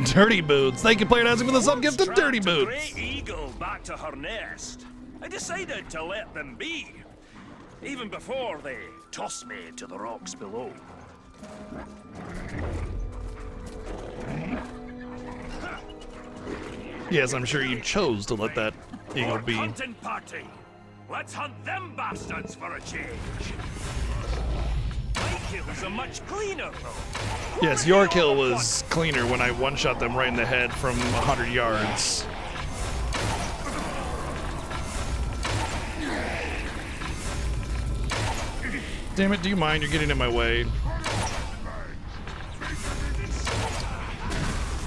Dirty Boots. Thank you, Player Dancing, for the sub gift of Dirty Boots. Great eagle back to her nest. I decided to let them be, even before they tossed me to the rocks below. Yes, I'm sure you chose to let that eagle be. Hunting party. Let's hunt them bastards for a change. My kills are much cleaner, though. Yes, your kill was cleaner when I one-shot them right in the head from 100 yards. Damn it, do you mind? You're getting in my way.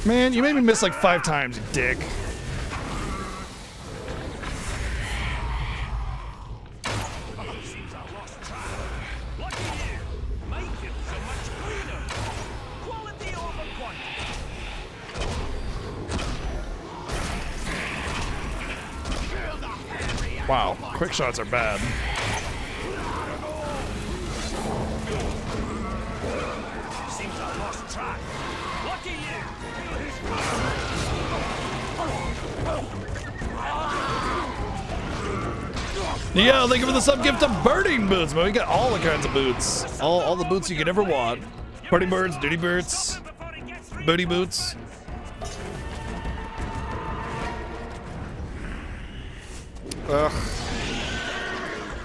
Man, you made me miss like 5 times, you dick. Wow, quick shots are bad. Yeah, thank you for the sub gift of burning boots, man. We got all the kinds of boots. All the boots you could ever want. Party birds, duty boots, booty boots. Ugh.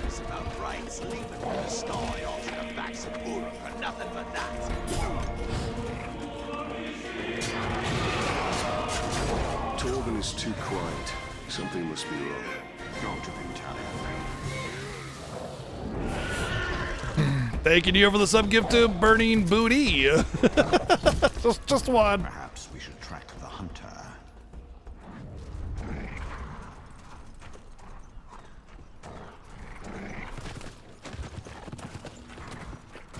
It's about rights leaping from the sky onto the backs of Uruk for nothing but that. Torben is too quiet. Something must be wrong. Go to him, Talia. Thanking you for the sub gift to burning booty. just one. Perhaps we should track the hunter.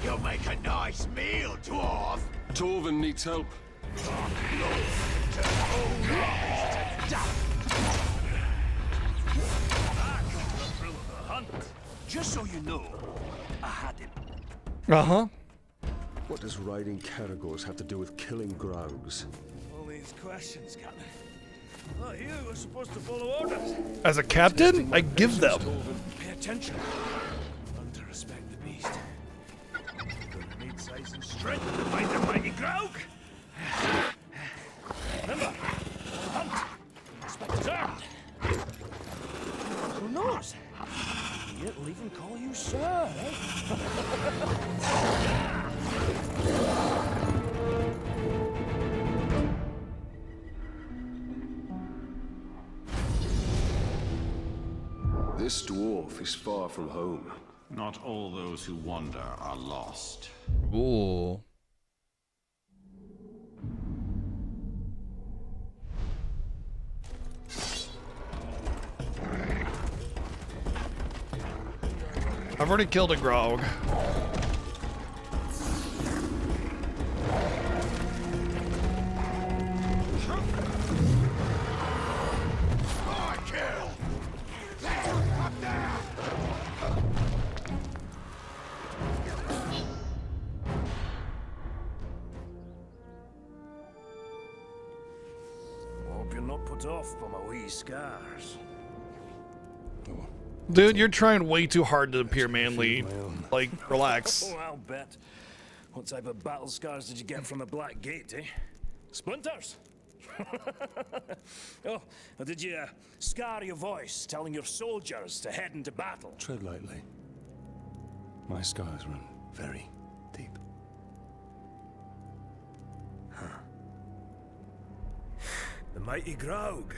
You'll make a nice meal, dwarf. Torben needs help. Just so you know, I had him. Uh-huh. What does riding caragors have to do with killing Graugs? All these questions, Captain. Well, you were supposed to follow orders. As a captain, I give them. Pay attention. Learn to respect the beast. You're gonna need size and strength to fight the mighty Graug. Remember, on the hunt. Respect earned. Who knows? He'll even call you sir, eh? This dwarf is far from home. Not all those who wander are lost. Ooh. I've already killed a Grog. Hope you're not put off by my wee scars. Dude, you're trying way too hard to appear manly. Like, relax. Oh, I'll bet. What type of battle scars did you get from the Black Gate, eh? Splinters? Oh, or did you scar your voice telling your soldiers to head into battle? Tread lightly. My scars run very deep. The mighty Graug.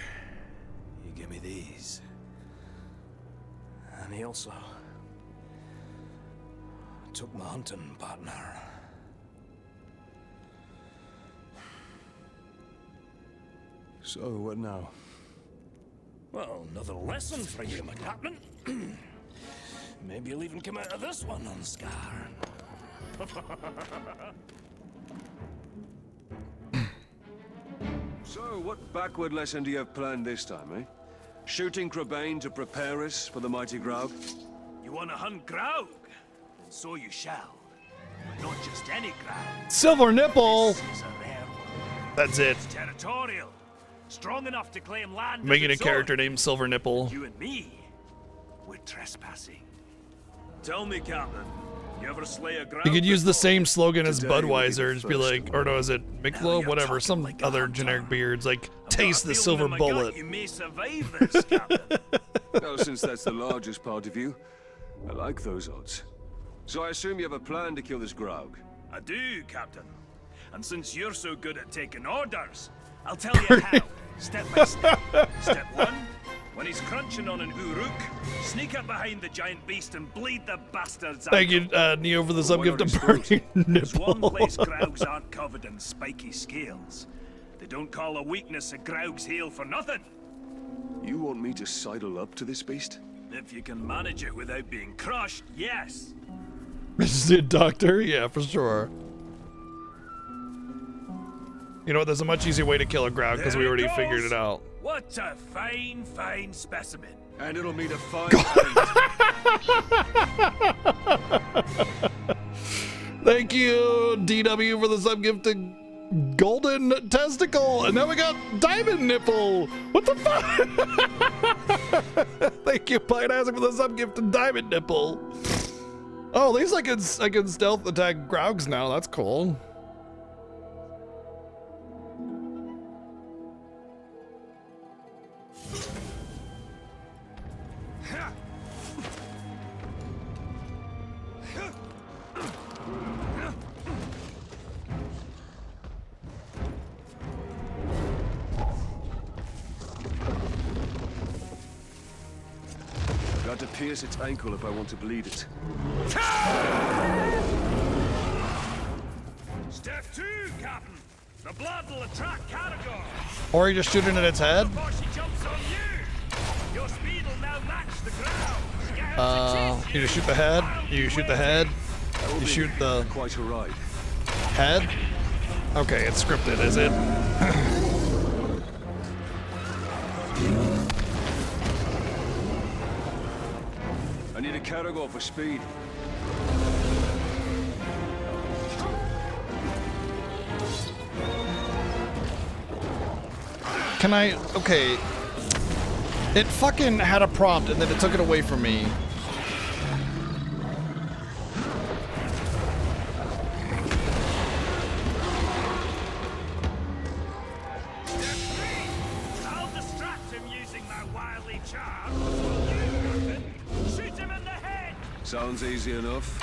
You give me these. And he also took my hunting partner. So, what now? Well, another lesson for you, my captain. Maybe you'll even come out of this one unscarred. So, what backward lesson do you have planned this time, eh? Shooting Crabane to prepare us for the mighty Graug? You want to hunt Graug? Then so you shall. But not just any Graug. Silver nipple. This is a rare one. That's it. It's territorial. Strong enough to claim land. Making a as its character own. named Silver Nipple. You and me, we're trespassing. Tell me, Captain, you ever slay a Graug? You could use the before? same slogan as Today will be Budweiser. the Just be first like, or no, is it Now Michelob? you're Whatever, talking some like a other hunter. generic beers. Like, I've got a taste the feeling silver in my gut bullet. You may survive this, Captain. Well, since that's the largest part of you, I like those odds. So I assume you have a plan to kill this Graug? I do, Captain. And since you're so good at taking orders, I'll tell you how, step by step. Step one, when he's crunching on an Uruk, sneak up behind the giant beast and bleed the bastards out. Thank you, Neo, for the sub gift of burning There's one nipple. place Graugs aren't covered in spiky scales. They don't call a weakness a Graug's heel for nothing. You want me to sidle up to this beast? If you can manage it without being crushed, yes. Is it Doctor? Yeah, for sure. You know what? There's a much easier way to kill a Graug because we There already goes. figured it out. What a fine, fine specimen. And it'll meet a fine Thank you, DW, for the sub gift to golden testicle, and now we got diamond nipple. What the fuck? Thank you, Pine Acid, for the sub gift to diamond nipple. Oh, at least I can stealth attack Graugs now. That's cool. Got to pierce its ankle if I want to bleed it. Step 2, Captain. The blood will attract Caragor. Or you just shoot it in its head. Before she jumps on you. Your speed will now match the ground. You just shoot the head. You shoot the head. You shoot the Quite a ride. head. Okay, it's scripted, is it? I need a Caragor for speed. Can I? Okay. It fucking had a prompt and then it took it away from me. I'll distract him using my wily charm. Shoot him in the head. Sounds easy enough.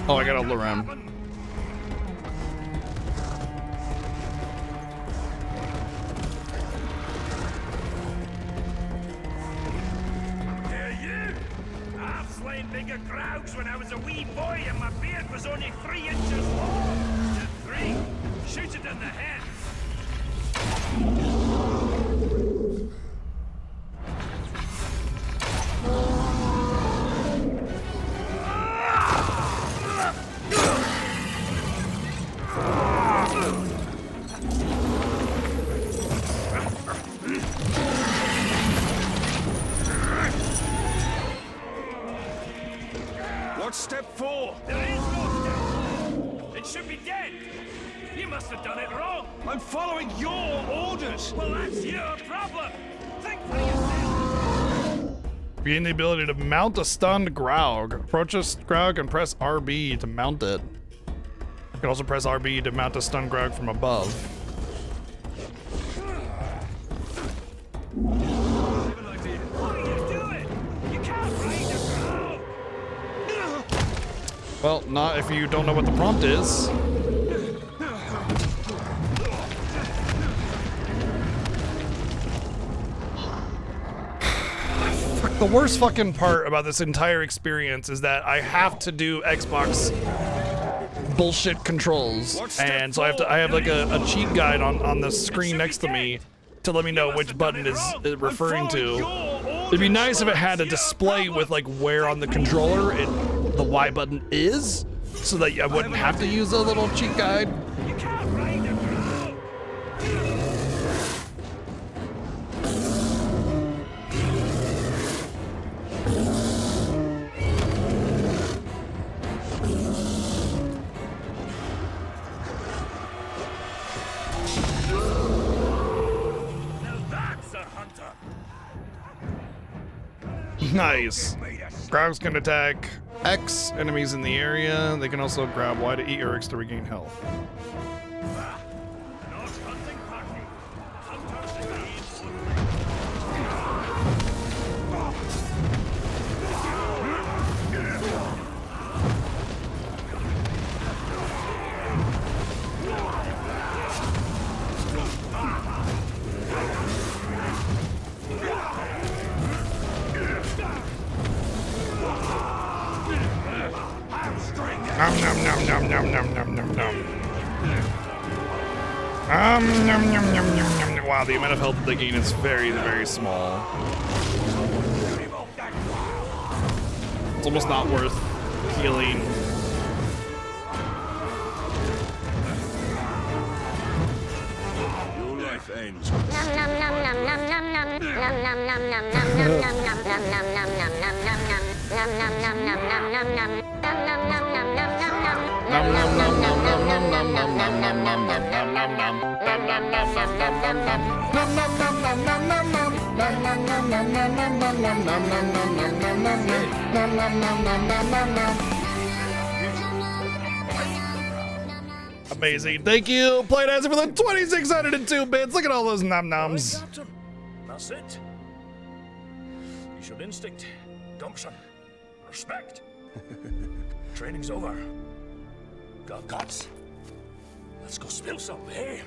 Oh, I got a Lorem. I've slain bigger Graugs when I was a wee boy and my beard was only 3 inches long. Step 3, shoot it in the head. What's step 4? There is no step. It should be dead. You must have done it wrong. I'm following your orders. Well, that's your problem. Think for yourself. Gain the ability to mount a stunned Graug. Approach a Graug and press RB to mount it. You can also press RB to mount a stunned Graug from above. What are you doing? You can't ride a Graug. Well, not if you don't know what the prompt is. The worst fucking part about this entire experience is that I have to do Xbox bullshit controls, and so I have like a cheat guide on the screen next to me to let me know which button is referring to. It'd be nice if it had a display with like where on the controller the Y button is, so that I wouldn't have to use a little cheat guide. You can't ride a Graug. Now that's a hunter. Nice. Graugs can attack X enemies in the area. They can also grab Y to eat or X to regain health. Not hunting party. Hunters engage Nom nom nom nom nom nom nom nom nom. Nom nom nom nom nom. Wow, the amount of health they gain is very, very small. It's almost not worth healing. Your life ends. Amazing. Thank you, Playdancing, for the 2,602 bits. Look at all those nom noms. Captain. That's it. You showed instinct, gumption, respect. Training's over. Got guts. Let's go spill some, eh?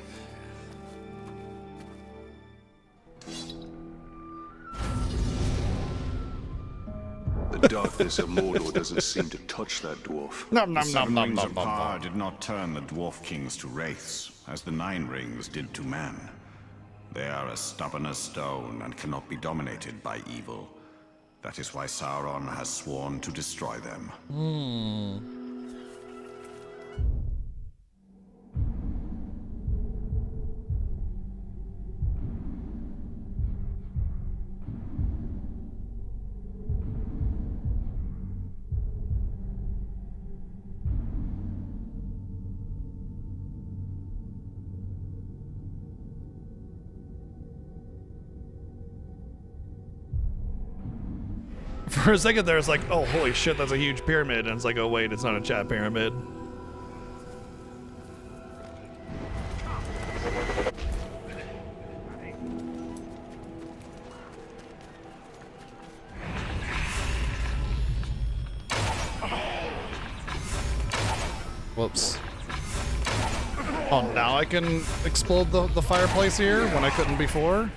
The darkness of Mordor doesn't seem to touch that dwarf. Nom nom The nom seven nom rings nom of nom. power did not turn the dwarf kings to wraiths, as the 9 rings did to man. They are as stubborn as stone and cannot be dominated by evil. That is why Sauron has sworn to destroy them. For a second there, it's like, oh, holy shit, that's a huge pyramid. And it's like, oh, wait, it's not a chat pyramid. Whoops. Oh, now I can explode the fireplace here when I couldn't before?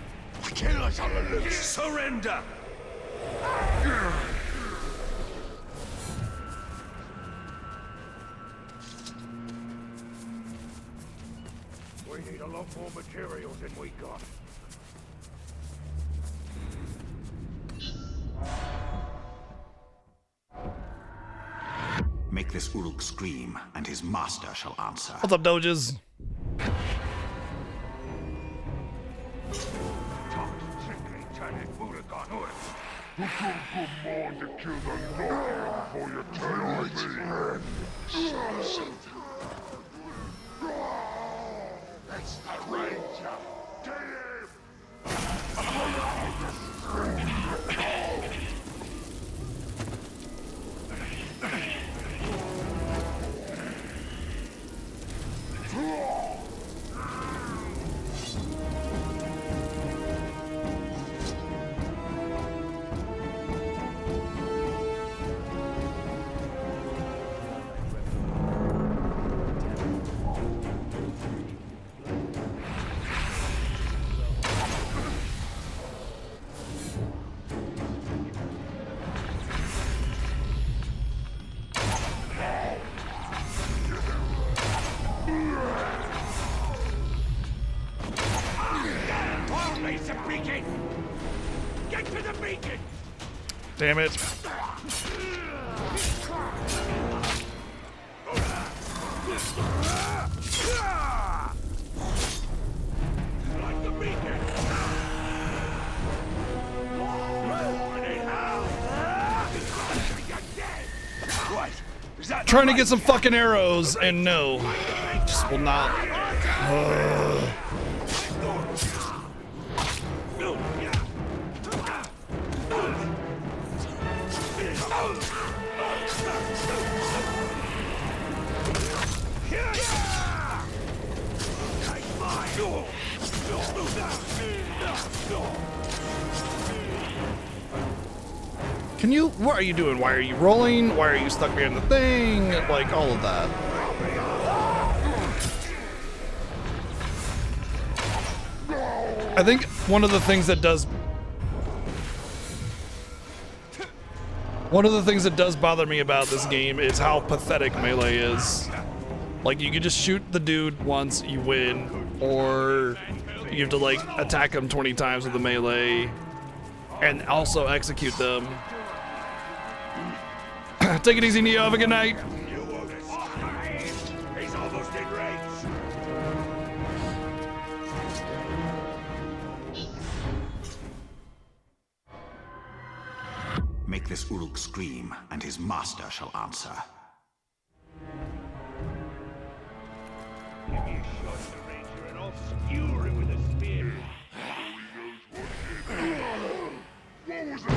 Kill us on the loose. Surrender. We need a lot more materials than we got. Make this Uruk scream, and his master shall answer. What's up, Doges? That's the ranger. Get him! Get to the beacon! Damn it. Like the beacon! Trying to get some fucking arrows, and no. Just will not. Can you, what are you doing? Why are you rolling? Why are you stuck behind the thing? Like, all of that. I think one of the things that does bother me about this game is how pathetic melee is. Like, you can just shoot the dude once, you win, or you have to, like, attack him 20 times with the melee and also execute them. Take it easy, Neo. Have a good night. He's almost in range. Make this Uruk scream, and his master shall answer. Give me a shot, the ranger, and I'll skewer him with a spear. What was it?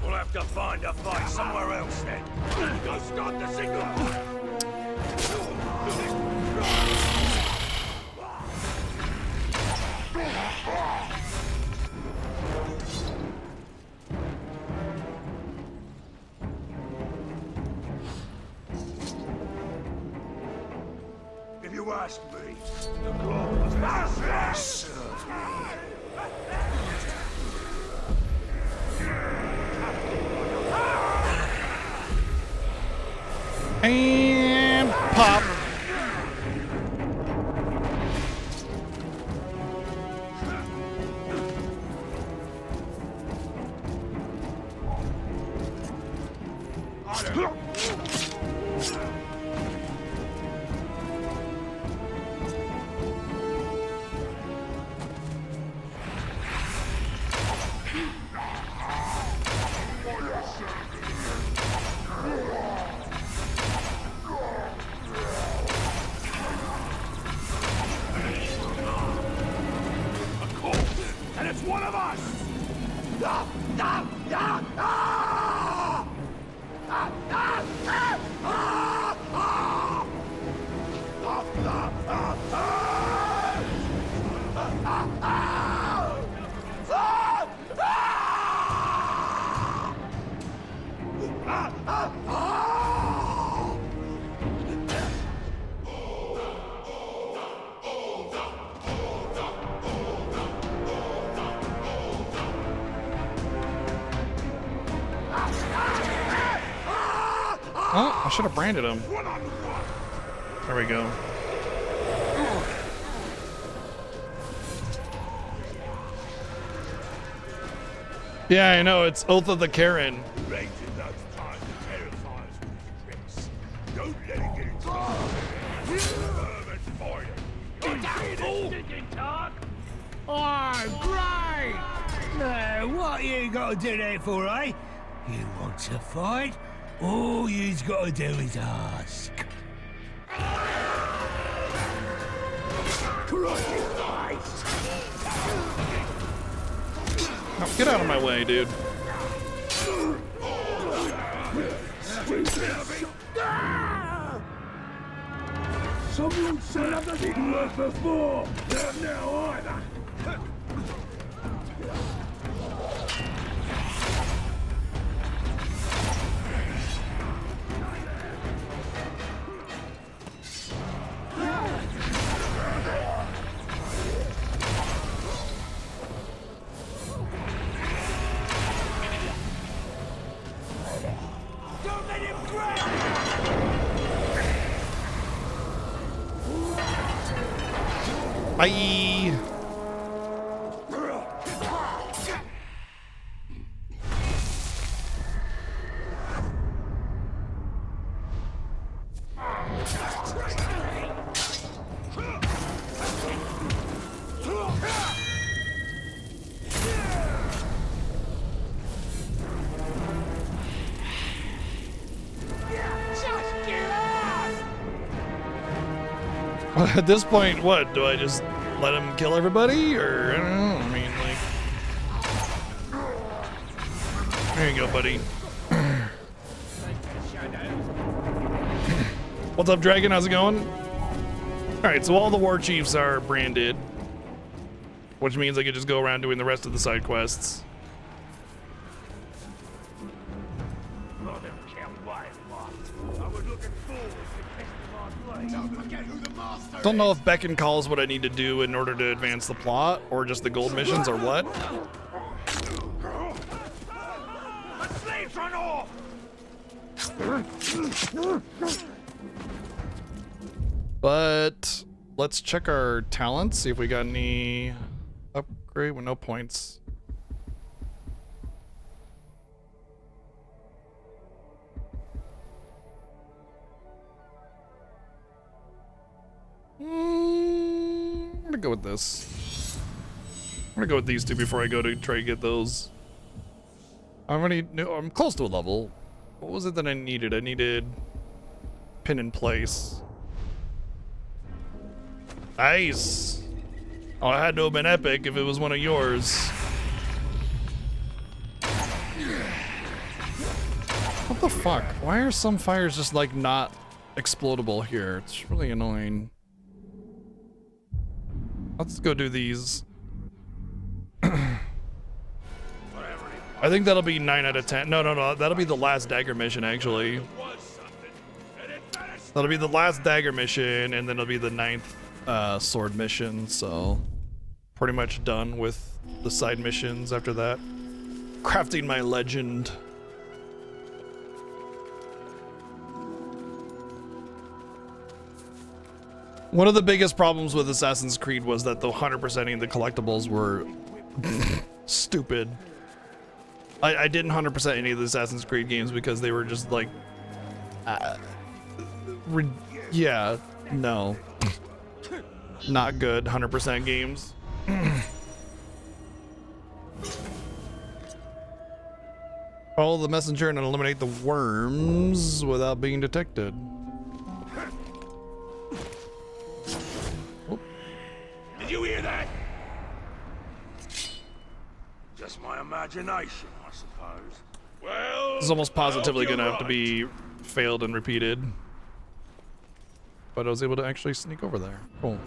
We'll have to find a fight somewhere else then. Go start the signal. If you ask me, the clock was master. And pop. And it's one of us! Oh, I should have branded him. There we go. Yeah, I know. It's Oath of the Karen. Ranger knows time to terrify us with his tricks. Don't let it get into Oh, great! What you got to do that for, eh? You want to fight? All you's got to do is ask. No, get out of my way, dude. Someone said that didn't work before. Not now either. Don't let him grab! Bye. At this point, what? Do I just let him kill everybody? Or, I don't know. I mean, like... There you go, buddy. What's up, Dragon? How's it going? Alright, so all the war chiefs are branded. Which means I could just go around doing the rest of the side quests. I was looking forward to testing Don't know if beckon call is what I need to do in order to advance the plot, or just the gold missions, or what. The slaves run off! But let's check our talents, see if we got any upgrade with no points. I'm gonna go with this. I'm gonna go with these two before I go to try to get those. I'm close to a level. What was it that I needed? I needed pin in place. Nice. Oh, it had to have been epic if it was one of yours. What the fuck? Why are some fires just like not explodable here? It's really annoying. Let's go do these. I think that'll be 9 out of 10. No. That'll be the last dagger mission, actually. That'll be the last dagger mission, and then it'll be the 9th sword mission. So, pretty much done with the side missions after that. Crafting my legend. One of the biggest problems with Assassin's Creed was that the 100%ing the collectibles were stupid. I didn't 100% any of the Assassin's Creed games because they were just like, yeah, no, not good 100% games. Follow the messenger and eliminate the worms without being detected. Did you hear that? Just my imagination, I suppose. Well, This is almost positively gonna have to be failed and repeated. But I was able to actually sneak over there. Cool.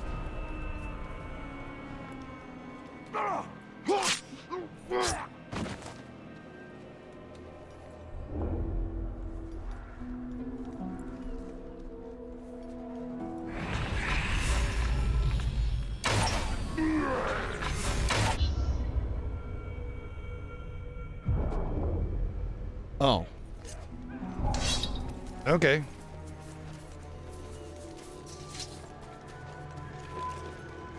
Oh. Okay.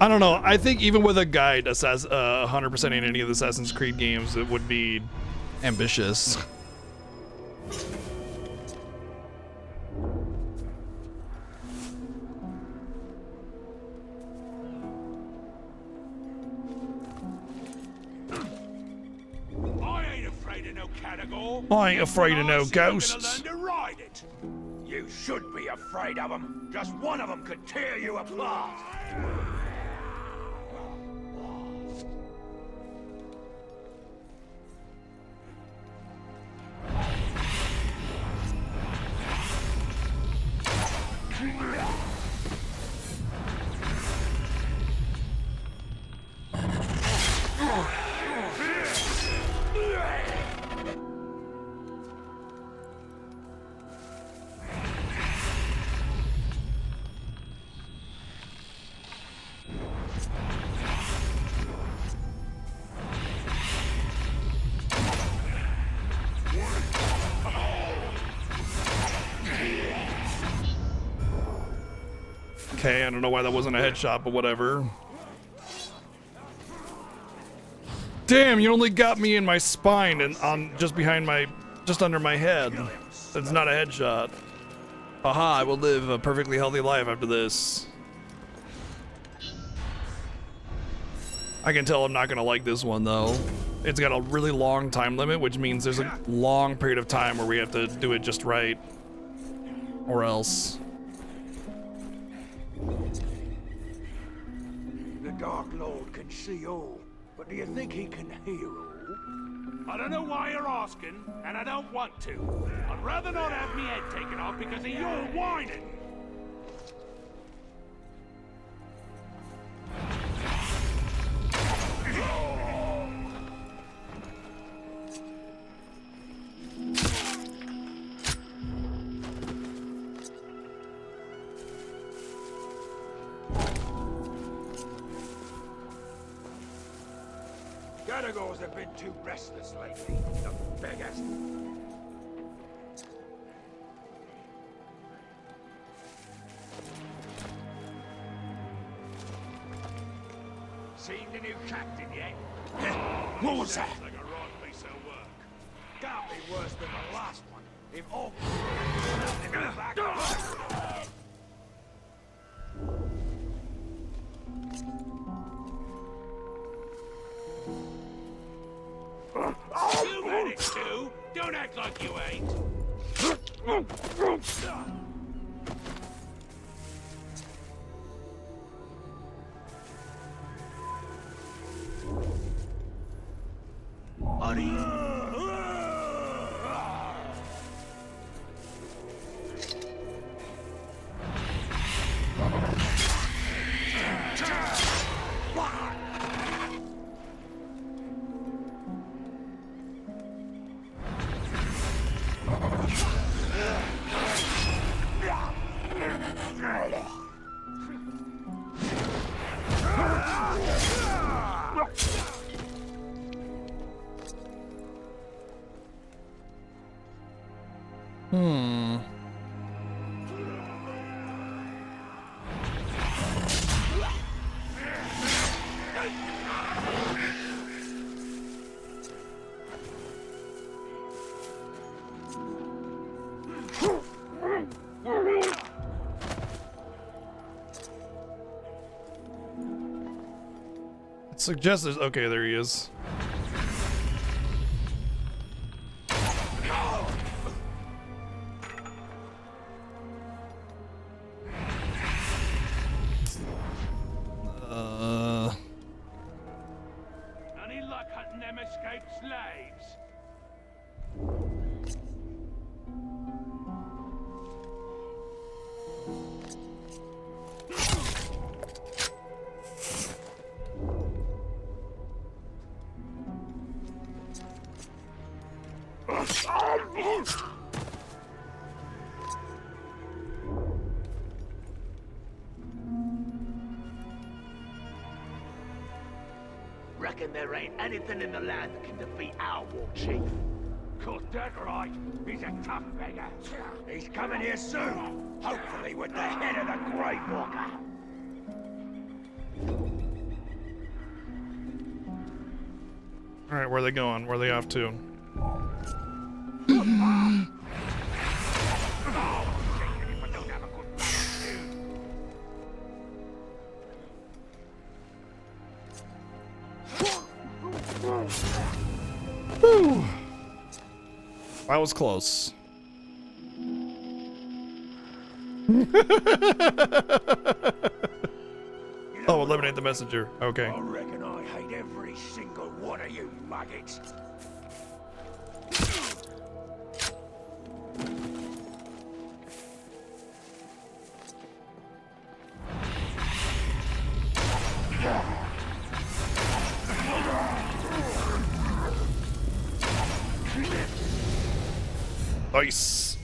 I don't know. I think even with a guide, 100% in any of the Assassin's Creed games, it would be ambitious. I ain't afraid of no ghosts. To ride it. You should be afraid of them. Just one of them could tear you apart. Okay, I don't know why that wasn't a headshot, but whatever. Damn, you only got me in my spine and on just behind my, just under my head. That's not a headshot. Aha, I will live a perfectly healthy life after this. I can tell I'm not gonna like this one though. It's got a really long time limit, which means there's a long period of time where we have to do it just right. Or else. The Dark Lord can see all, but do you think he can hear all? I don't know why you're asking, and I don't want to. I'd rather not have me head taken off because of your whining. Aragorns have been too restless lately, the beggars. Seen the new captain yet? What was that? Like a right piece of work. Can't be worse than the last one. If all in the back. You had it too. Don't act like you ain't. Suggests there's okay, there he is. Any luck hunting them escaped slaves? Reckon there ain't anything in the land that can defeat our war chief. Cause that right, he's a tough beggar. He's coming here soon, hopefully with the head of the Grey Walker. All right, where are they going? Where are they off to? Whew. That was close. Oh, eliminate the messenger. Okay. I reckon I hate every single one of you maggots. Nice.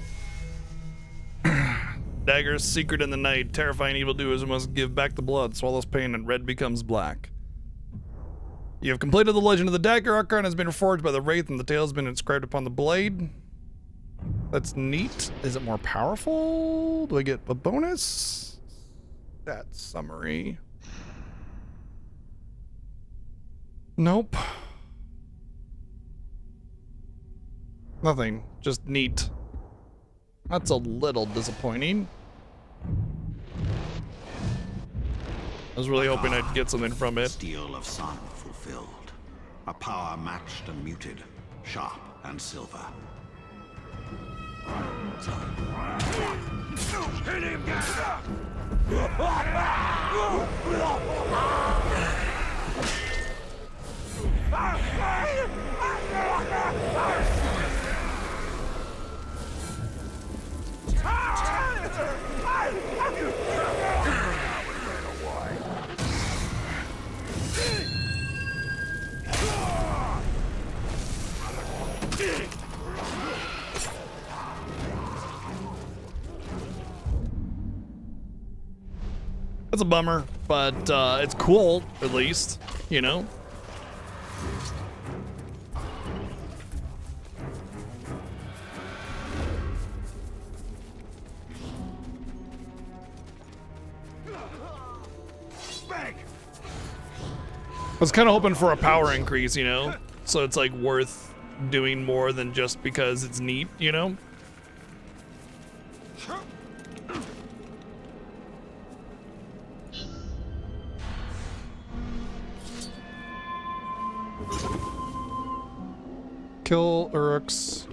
Daggers, secret in the night. Terrifying evildoers must give back the blood, swallows pain, and red becomes black. You have completed the legend of the dagger. Archon has been forged by the wraith, and the tale has been inscribed upon the blade. That's neat. Is it more powerful? Do I get a bonus? That summary. Nope. Nothing. Just neat. That's a little disappointing. I was really hoping I'd get something from it. Steel of sun fulfilled. A power matched and muted. Sharp and silver. Hit him down! That's a bummer, but it's cool, at least, you know? I was kind of hoping for a power increase, you know? So it's like worth doing more than just because it's neat, you know? Kill Uruks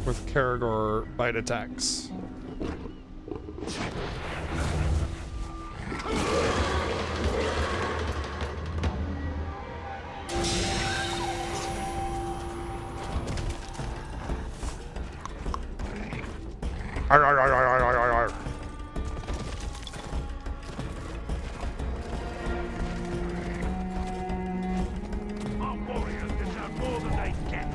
with Karagor bite attacks. Our warriors deserve more than they get.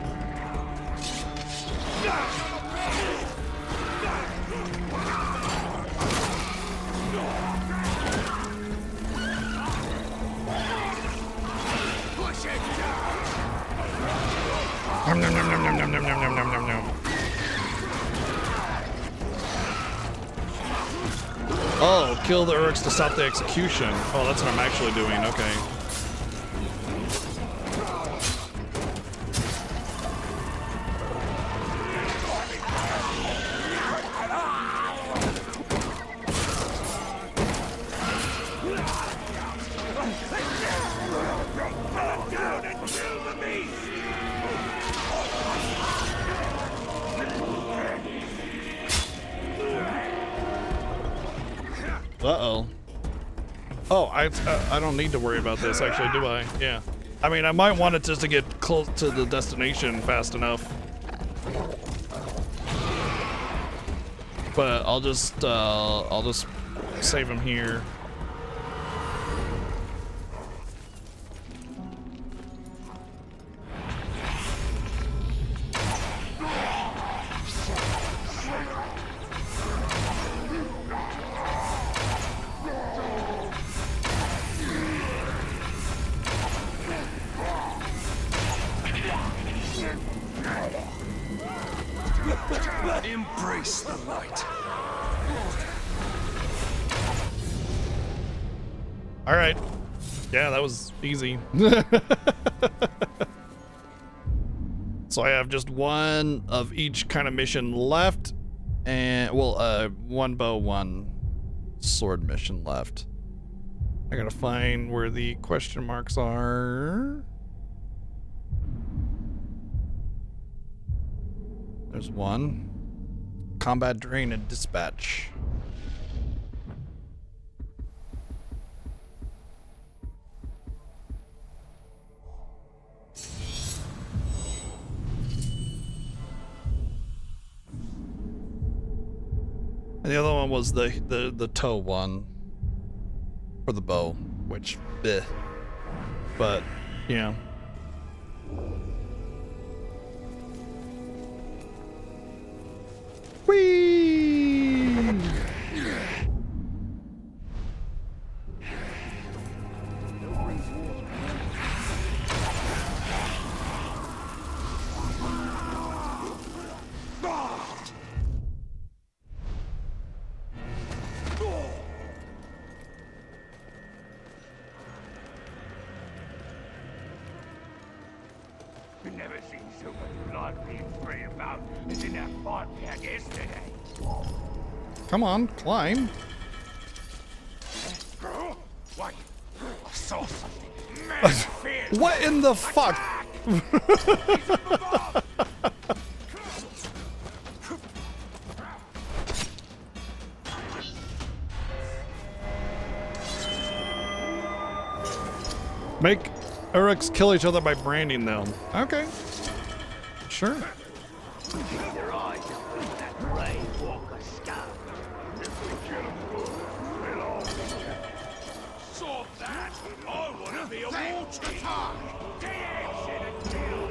Nom, nom, nom, nom, nom, nom, nom, nom, nom, nom, nom. Oh, kill the Uruks to stop the execution. Oh, that's what I'm actually doing. Okay. Uh-oh. Oh, I don't need to worry about this, actually, do I? Yeah. I mean, I might want it just to get close to the destination fast enough. But I'll just save him here. Embrace the light. All right. Yeah, that was easy. So I have just one of each kind of mission left, and well, one bow, one sword mission left. I gotta find where the question marks are. There's one. Combat drain and dispatch. And the other one was the toe one for the bow, which bleh. But yeah. Whee! We've never seen so much blood being sprayed about as in that fight we had yesterday. Come on, climb. Wait, I saw something. Man, fierce. What in the fuck? Make Uruks kill each other by branding them. Okay. Sure. Their eyes are that gray walker scum. If we kill them good, we'll all be dead. Saw that? I want to be a war chief. Dancing and kill.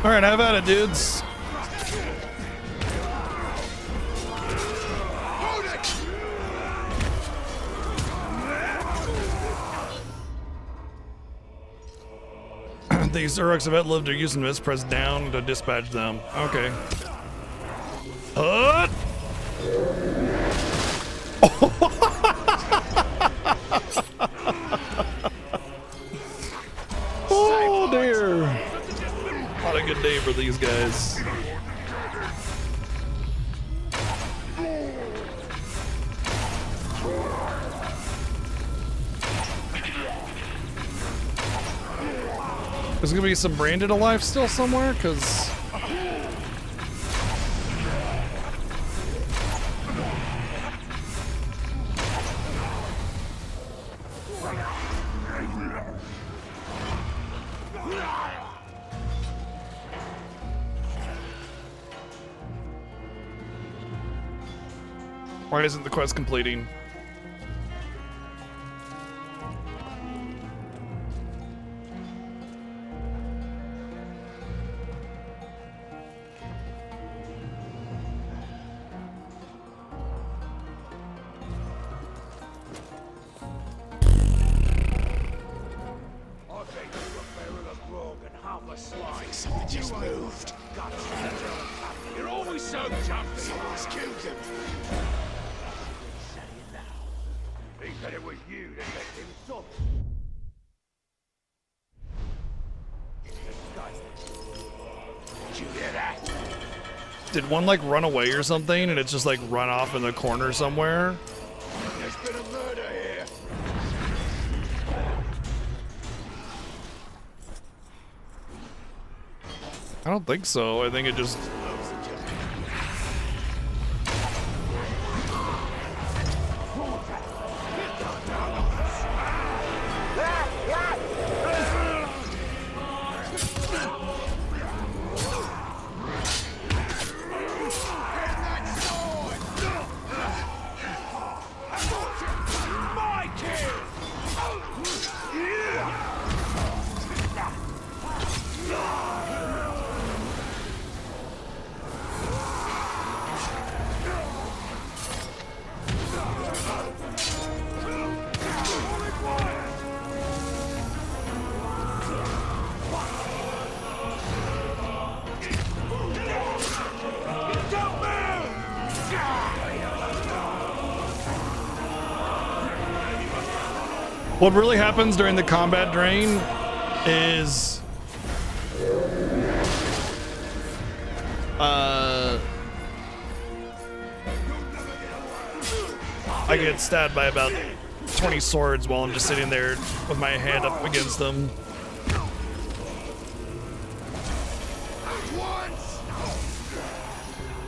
All right, have at it, dudes. These Uruks have outlived their use and miss. Press down to dispatch them. Okay. Oh dear. Not a good day for these guys. There's gonna be some branded alive still somewhere, cause why isn't the quest completing? Something just moved. You're always so jumpy. Someone's killed him. He said it was you that left him soft. Did you hear that? Did one like run away or something and it's just like run off in the corner somewhere? There's been a murder here. I don't think so. I think it just... What really happens during the combat drain is I get stabbed by about 20 swords while I'm just sitting there with my hand up against them.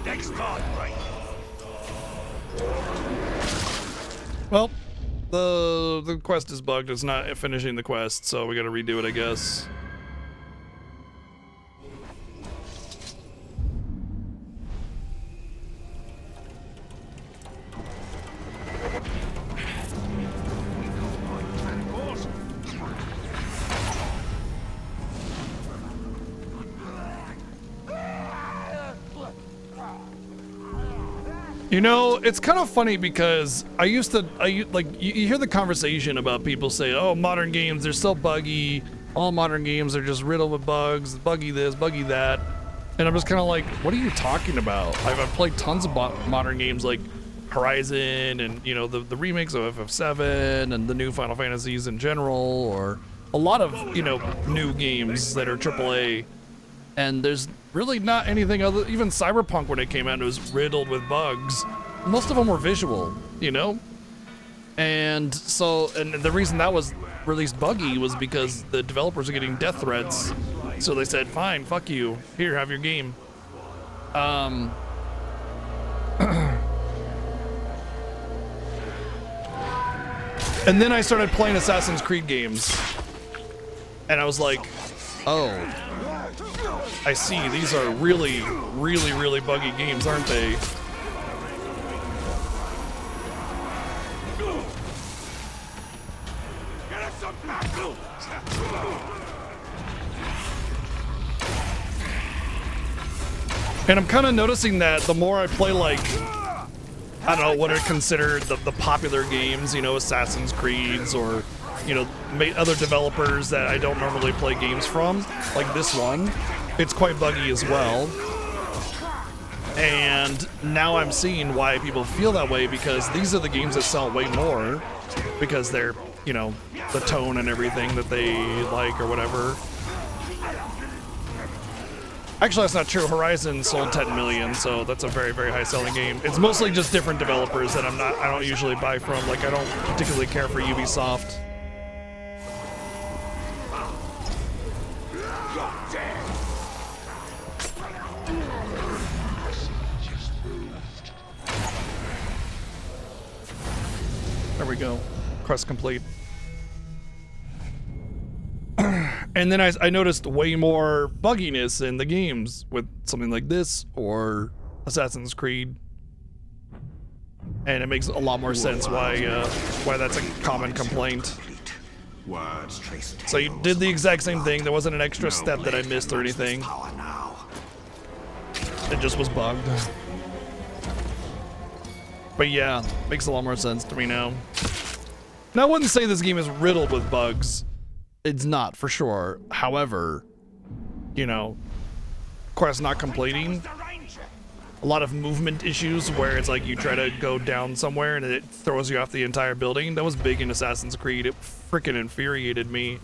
Next card break. Well, the quest is bugged. It's not finishing the quest, so we gotta redo it, I guess. You know, it's kind of funny because you hear the conversation about people say, oh, modern games, they're so buggy. All modern games are just riddled with bugs, buggy this, buggy that. And I'm just kind of like, what are you talking about? I've played tons of modern games like Horizon and, you know, the remakes of FF7 and the new Final Fantasies in general, or a lot of, you know, new games that are AAA. And there's really not anything other, even Cyberpunk when it came out, it was riddled with bugs. Most of them were visual, you know? And so, and the reason that was released buggy was because the developers are getting death threats. So they said, fine, fuck you, here, have your game. And then I started playing Assassin's Creed games. And I was like, oh, I see, these are really, really, really buggy games, aren't they? And I'm kind of noticing that the more I play, like, I don't know, what are considered the popular games, you know, Assassin's Creeds or, you know, other developers that I don't normally play games from, like this one, it's quite buggy as well. And now I'm seeing why people feel that way, because these are the games that sell way more because they're, you know, the tone and everything that they like or whatever. Actually, that's not true. Horizon sold 10 million, so that's a very, very high selling game. It's mostly just different developers that I don't usually buy from. Like, I don't particularly care for Ubisoft. There we go. Quest complete. And then I noticed way more bugginess in the games with something like this or Assassin's Creed. And it makes a lot more sense why that's a common complaint. So you did the exact same thing. There wasn't an extra step that I missed or anything. It just was bugged. But yeah, makes a lot more sense to me now. Now, I wouldn't say this game is riddled with bugs. It's not, for sure. However, you know, quest not completing. A lot of movement issues where it's like you try to go down somewhere and it throws you off the entire building. That was big in Assassin's Creed. It freaking infuriated me.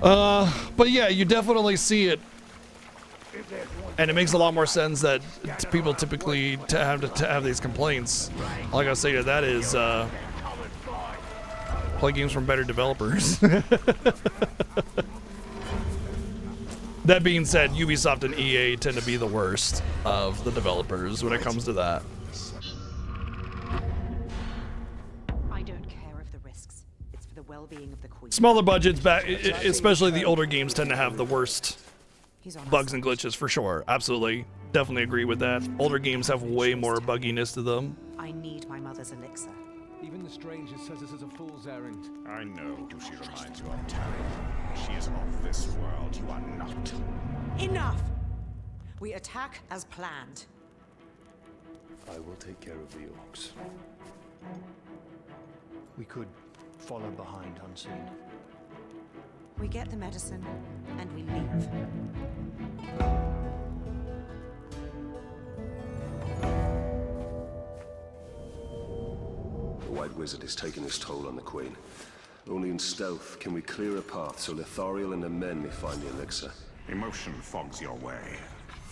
But yeah, you definitely see it. And it makes a lot more sense that people typically to have these complaints. All I gotta say to that is, play games from better developers. That being said, Ubisoft and EA tend to be the worst of the developers when it comes to that. I don't care of the risks. It's for the well-being of the Queen. Smaller budgets, especially the older games, tend to have the worst bugs and glitches for sure. Absolutely. Definitely agree with that. Older games have way more bugginess to them. I need my mother's elixir. Even the stranger says this is a fool's errand. I know who she reminds you of, Terry. She is of this world. You are not. Enough! We attack as planned. I will take care of the orcs. We could follow behind unseen. We get the medicine, and we leave. The White Wizard has taken his toll on the Queen. Only in stealth can we clear a path so Lithariel and her men may find the elixir. Emotion fogs your way.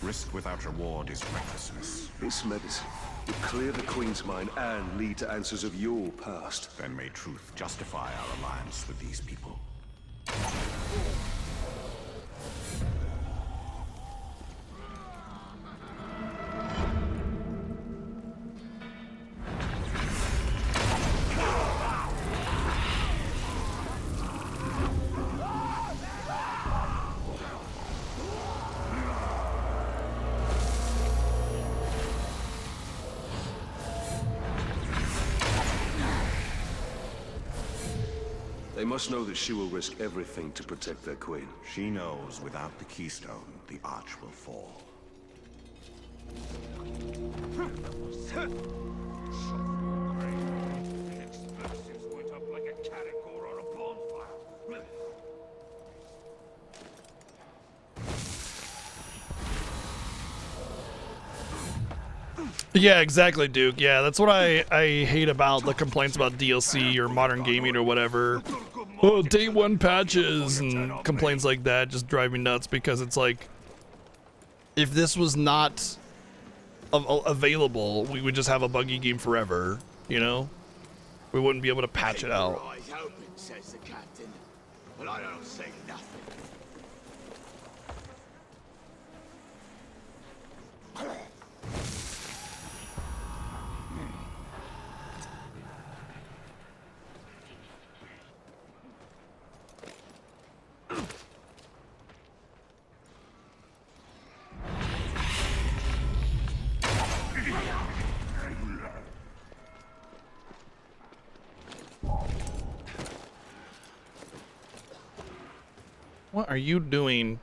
Risk without reward is recklessness. This medicine will clear the Queen's mind and lead to answers of your past. Then may truth justify our alliance with these people. They must know that she will risk everything to protect their queen. She knows without the keystone, the arch will fall. Explosives went up like a caragor on a bonfire. Yeah, exactly, Duke. Yeah, that's what I hate about the complaints about DLC or modern gaming or whatever. Oh, day one patches and complaints like that just drive me nuts, because it's like, if this was not available, we would just have a buggy game forever, you know? We wouldn't be able to patch it out. Eyes open, says the captain. But I don't say nothing. What are you doing?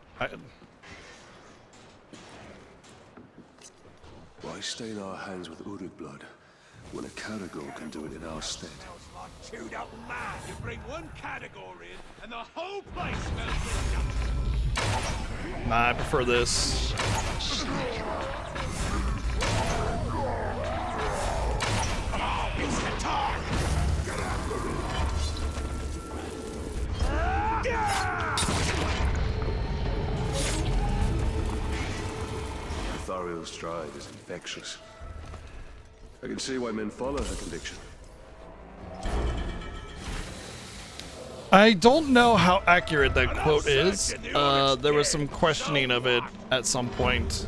Why stain our hands with Uruk blood when a Caragor can do it in our stead? Like chewed up man. You bring one category in, and the whole place smells Nah, I prefer this. it's the time. Thariel's drive is infectious. I can see why men follow her conviction. I don't know how accurate that quote is. There was some questioning of it at some point,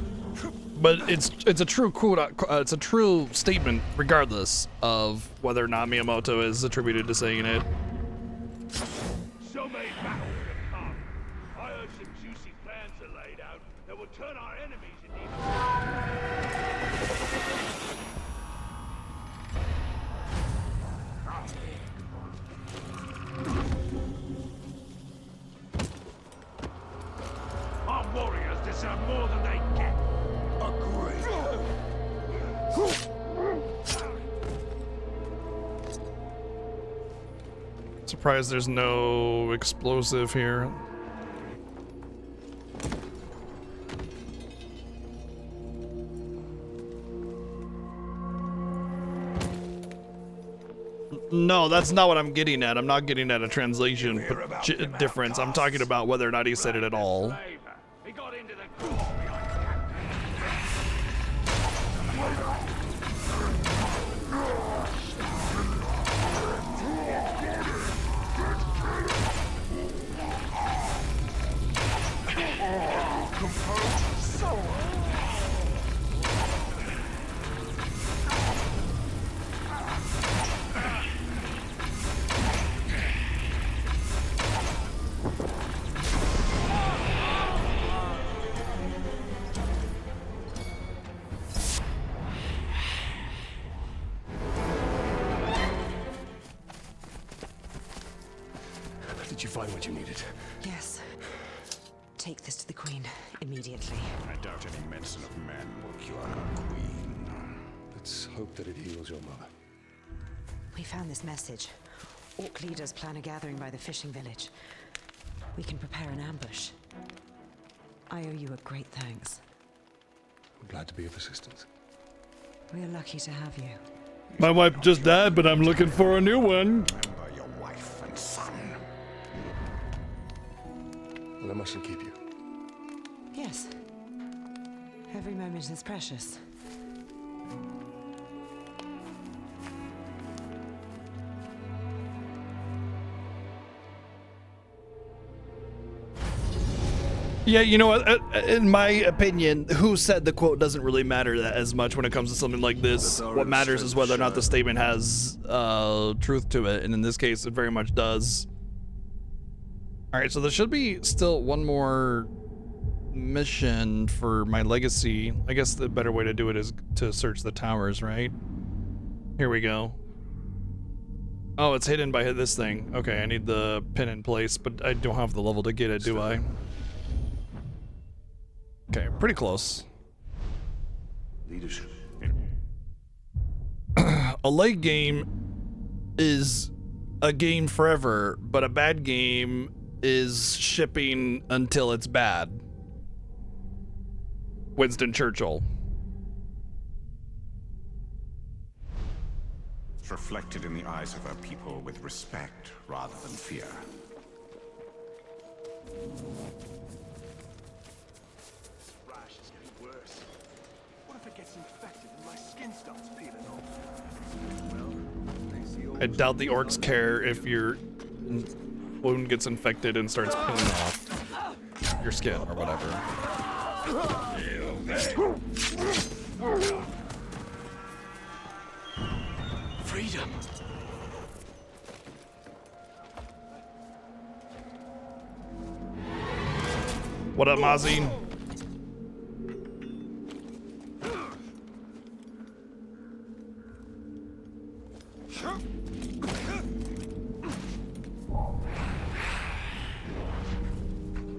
but it's a true quote. It's a true statement, regardless of whether or not Miyamoto is attributed to saying it. So many battles have come. I heard some juicy plans are laid out that will turn our enemies into our warriors deserve more than they get. Agreed. Surprised there's no explosive here. No, that's not what I'm getting at. I'm not getting at a translation difference. I'm talking about whether or not he said it at all. He got into the core Did you find what you needed? Yes. Take this to the Queen immediately. I doubt any medicine of men will cure our queen. Let's hope that it heals your mother. We found this message. Orc leaders plan a gathering by the fishing village. We can prepare an ambush. I owe you a great thanks. I'm glad to be of assistance. We're lucky to have you. My wife just died, but I'm looking for a new one. Remember your wife and son. Well, I mustn't keep you. Yes. Every moment is precious. Yeah, you know what? In my opinion, who said the quote doesn't really matter that as much when it comes to something like this. What matters is whether or not the statement has truth to it, and in this case, it very much does. All right, so there should be still one more mission for my legacy. I guess the better way to do it is to search the towers, right? Here we go. Oh, it's hidden by this thing. Okay, I need the pin in place, but I don't have the level to get it, do I? Okay, pretty close. Leadership. A late game is a game forever, but a bad game is shipping until it's bad. Winston Churchill. It's reflected in the eyes of our people with respect rather than fear. I doubt the orcs care if your wound gets infected and starts peeling off your skin or whatever. Freedom. What up, Mozzie?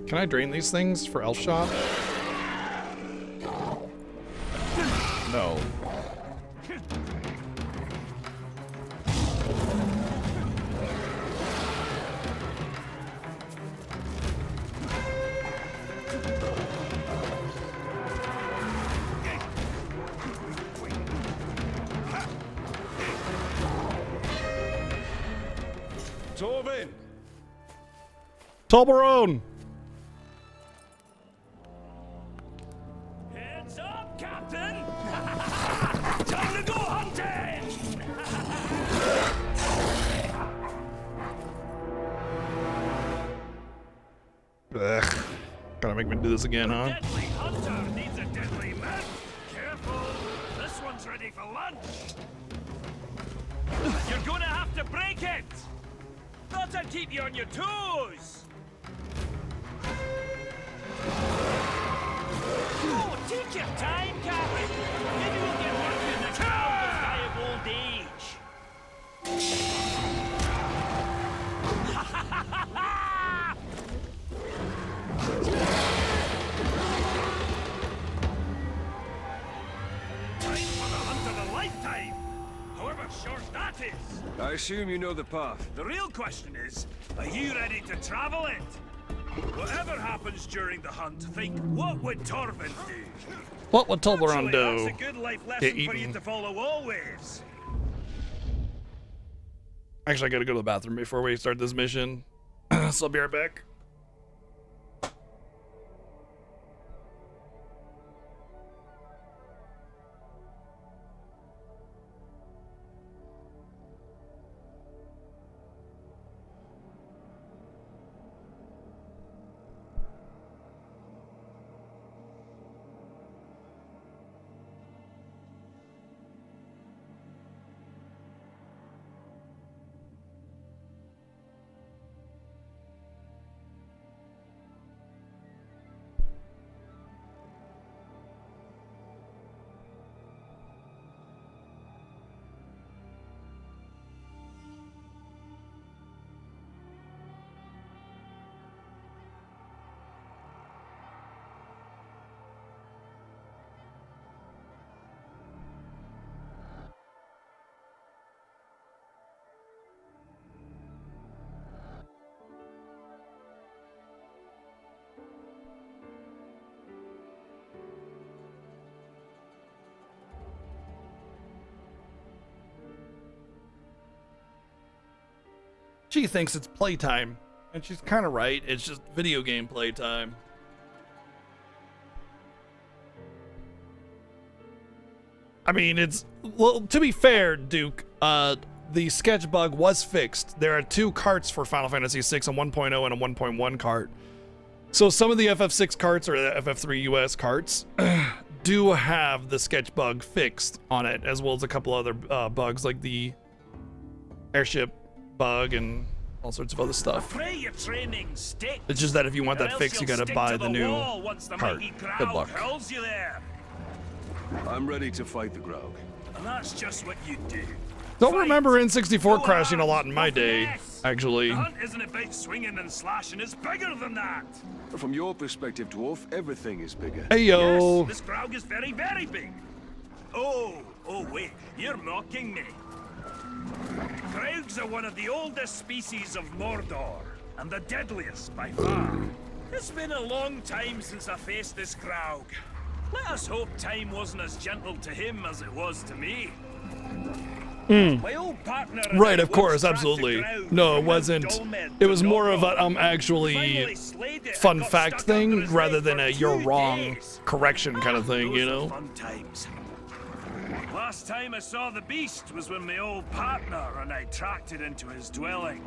Can I drain these things for elf shot? No. Toblerone! Heads up, Captain! Time to go hunting! Ugh. Gotta make me do this again, huh? Deadly hunter needs a deadly man. Careful, this one's ready for lunch. You're gonna have to break it. Thought I'd keep you on your toes. Oh, take your time, Captain. Maybe we'll get lucky and the cow will die of old age. Time for the hunt of a lifetime. However short that is. I assume you know the path. The real question is, are you ready to travel it? Whatever happens during the hunt, think, what would Torvin do? What would Toblerone Actually, do? that's a good life Get lesson for you eaten. to follow always. Actually, I gotta go to the bathroom before we start this mission. So I'll be right back. She thinks it's playtime, and she's kind of right. It's just video game playtime. I mean, it's, well, to be fair, Duke, the sketch bug was fixed. There are 2 carts for Final Fantasy VI, a 1.0 and a 1.1 cart. So some of the FF6 carts or the FF3 US carts do have the sketch bug fixed on it, as well as a couple other bugs like the airship bug and all sorts of other stuff. It's just that if you want that fixed, you gotta buy the new cart. Good luck. I'm ready to fight the Graug. And that's just what you do. Don't remember N64 crashing a lot in my day, actually. The hunt isn't about swinging and slashing, it's bigger than that. From your perspective, Dwarf, everything is bigger. Hey, yo. Yes, this Graug is very, very big. Oh, wait, you're mocking me. Graugs are one of the oldest species of Mordor, and the deadliest by far. It's been a long time since I faced this Graug. Let us hope time wasn't as gentle to him as it was to me. My old partner and Right, I of course, once tracked absolutely. the Graug No, it from wasn't. Dulmed It to was more of Mordor. a actually Finally slayed it fun and got fact stuck under thing his rather leg than for a you're 2 wrong days. correction kind of thing, Those you were know? fun times. Last time I saw the beast was when my old partner and I tracked it into his dwelling.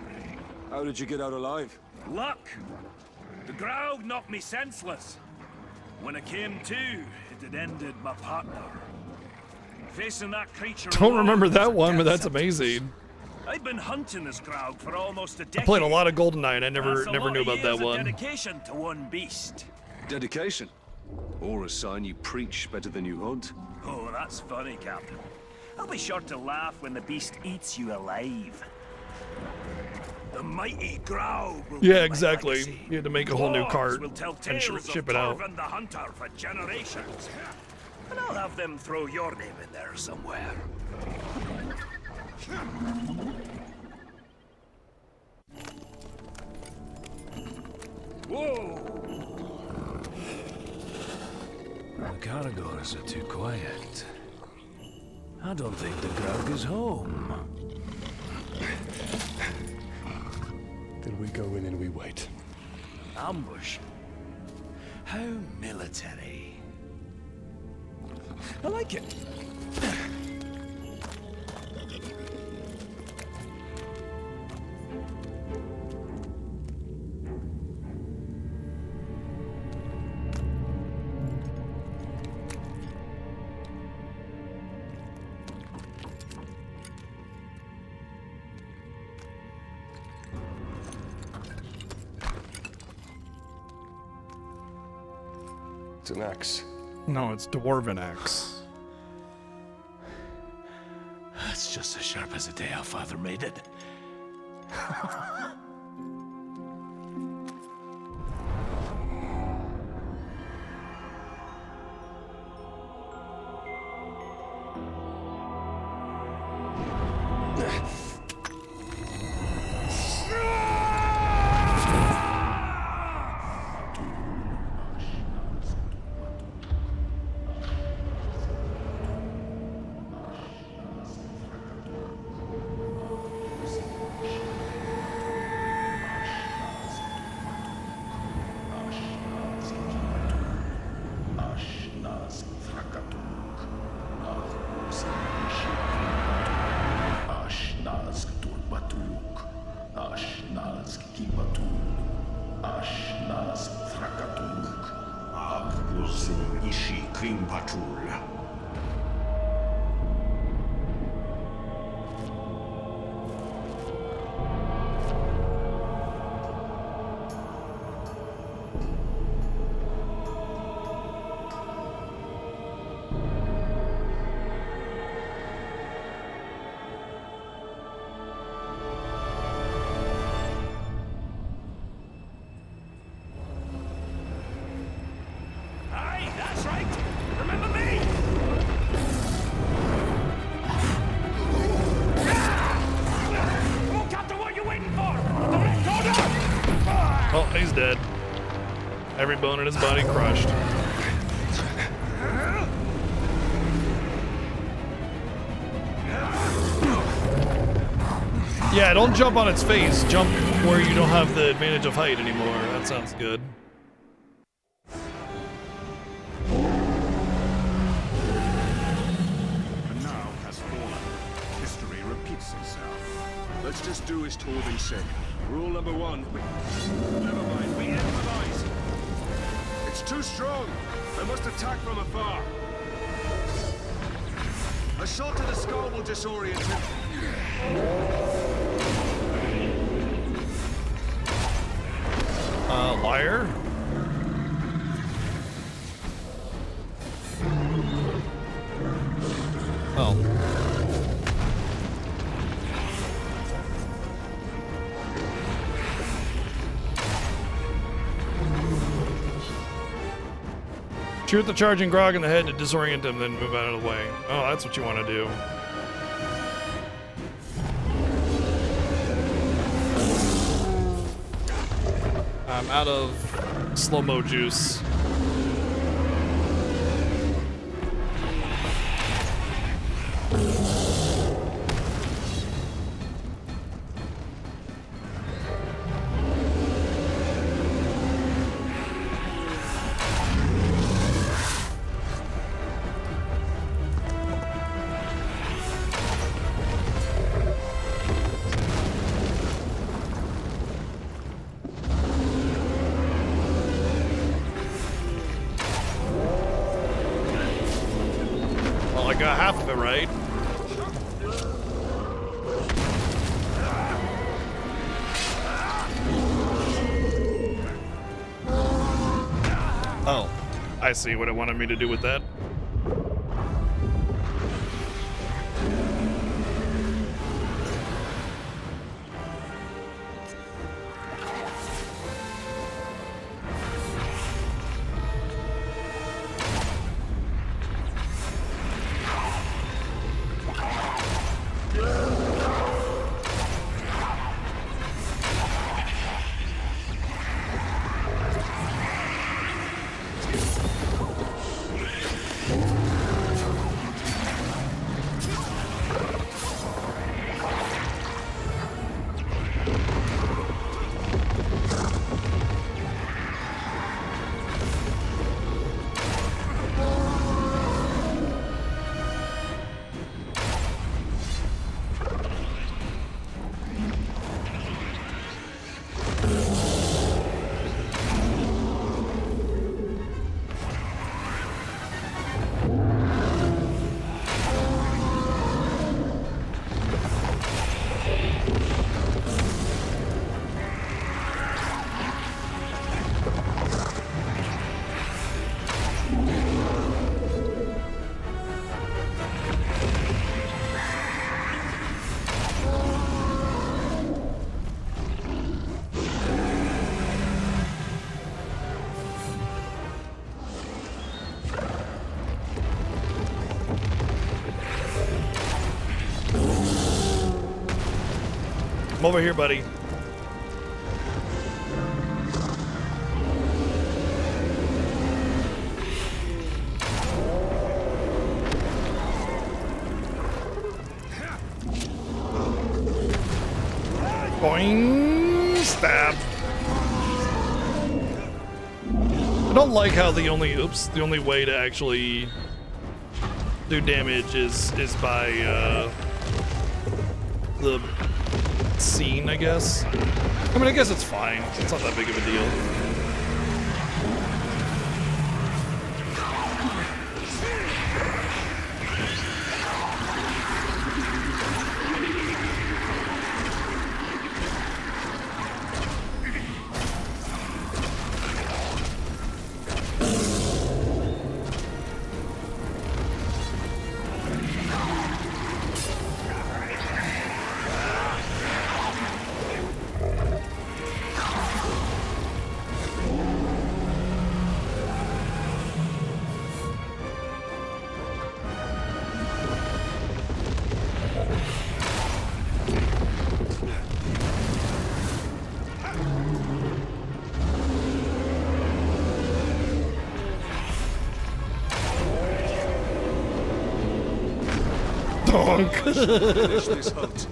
How did you get out alive? Luck. The Graug knocked me senseless. When I came to, it had ended my partner. Facing that creature Don't alone remember was that a one, but death that's sentence. amazing. I've been hunting this Graug for almost a I decade. played a lot of GoldenEye and I never That's a lot knew of about that years of one. Dedication to one beast. Dedication? Or a sign you preach better than you hunt? Oh, that's funny, Captain. I'll be sure to laugh when the beast eats you alive. The mighty Graug will Yeah, be my exactly. legacy. You had to make a whole new Dwarves cart will tell and tales ship of it out. Torvin the Hunter for generations. And I'll have them throw your name in there somewhere. Whoa! The Caragors are too quiet. I don't think the Graug is home. Then we go in and we wait. Ambush. How military. I like it. It's an axe. No, it's dwarven axe. It's just as sharp as the day our father made it. Oh, he's dead. Every bone in his body crushed. Yeah, don't jump on its face. Jump where you don't have the advantage of height anymore. That sounds good. And now has fallen. History repeats itself. Let's just do as Torvin said. Rule number one. Never mind, we improvise. It's too strong. I must attack from afar. A shot to the skull will disorient him. Liar? Oh. Shoot the charging Grog in the head to disorient him, then move out of the way. Oh, that's what you want to do. I'm out of slow-mo juice. Got half of it right. Oh, I see what it wanted me to do with that. over here, buddy. Boing! Stab. I don't like how the only way to actually do damage is by the scene, I guess. I mean, I guess it's fine. It's not that big of a deal. Donk. Finish this hunt.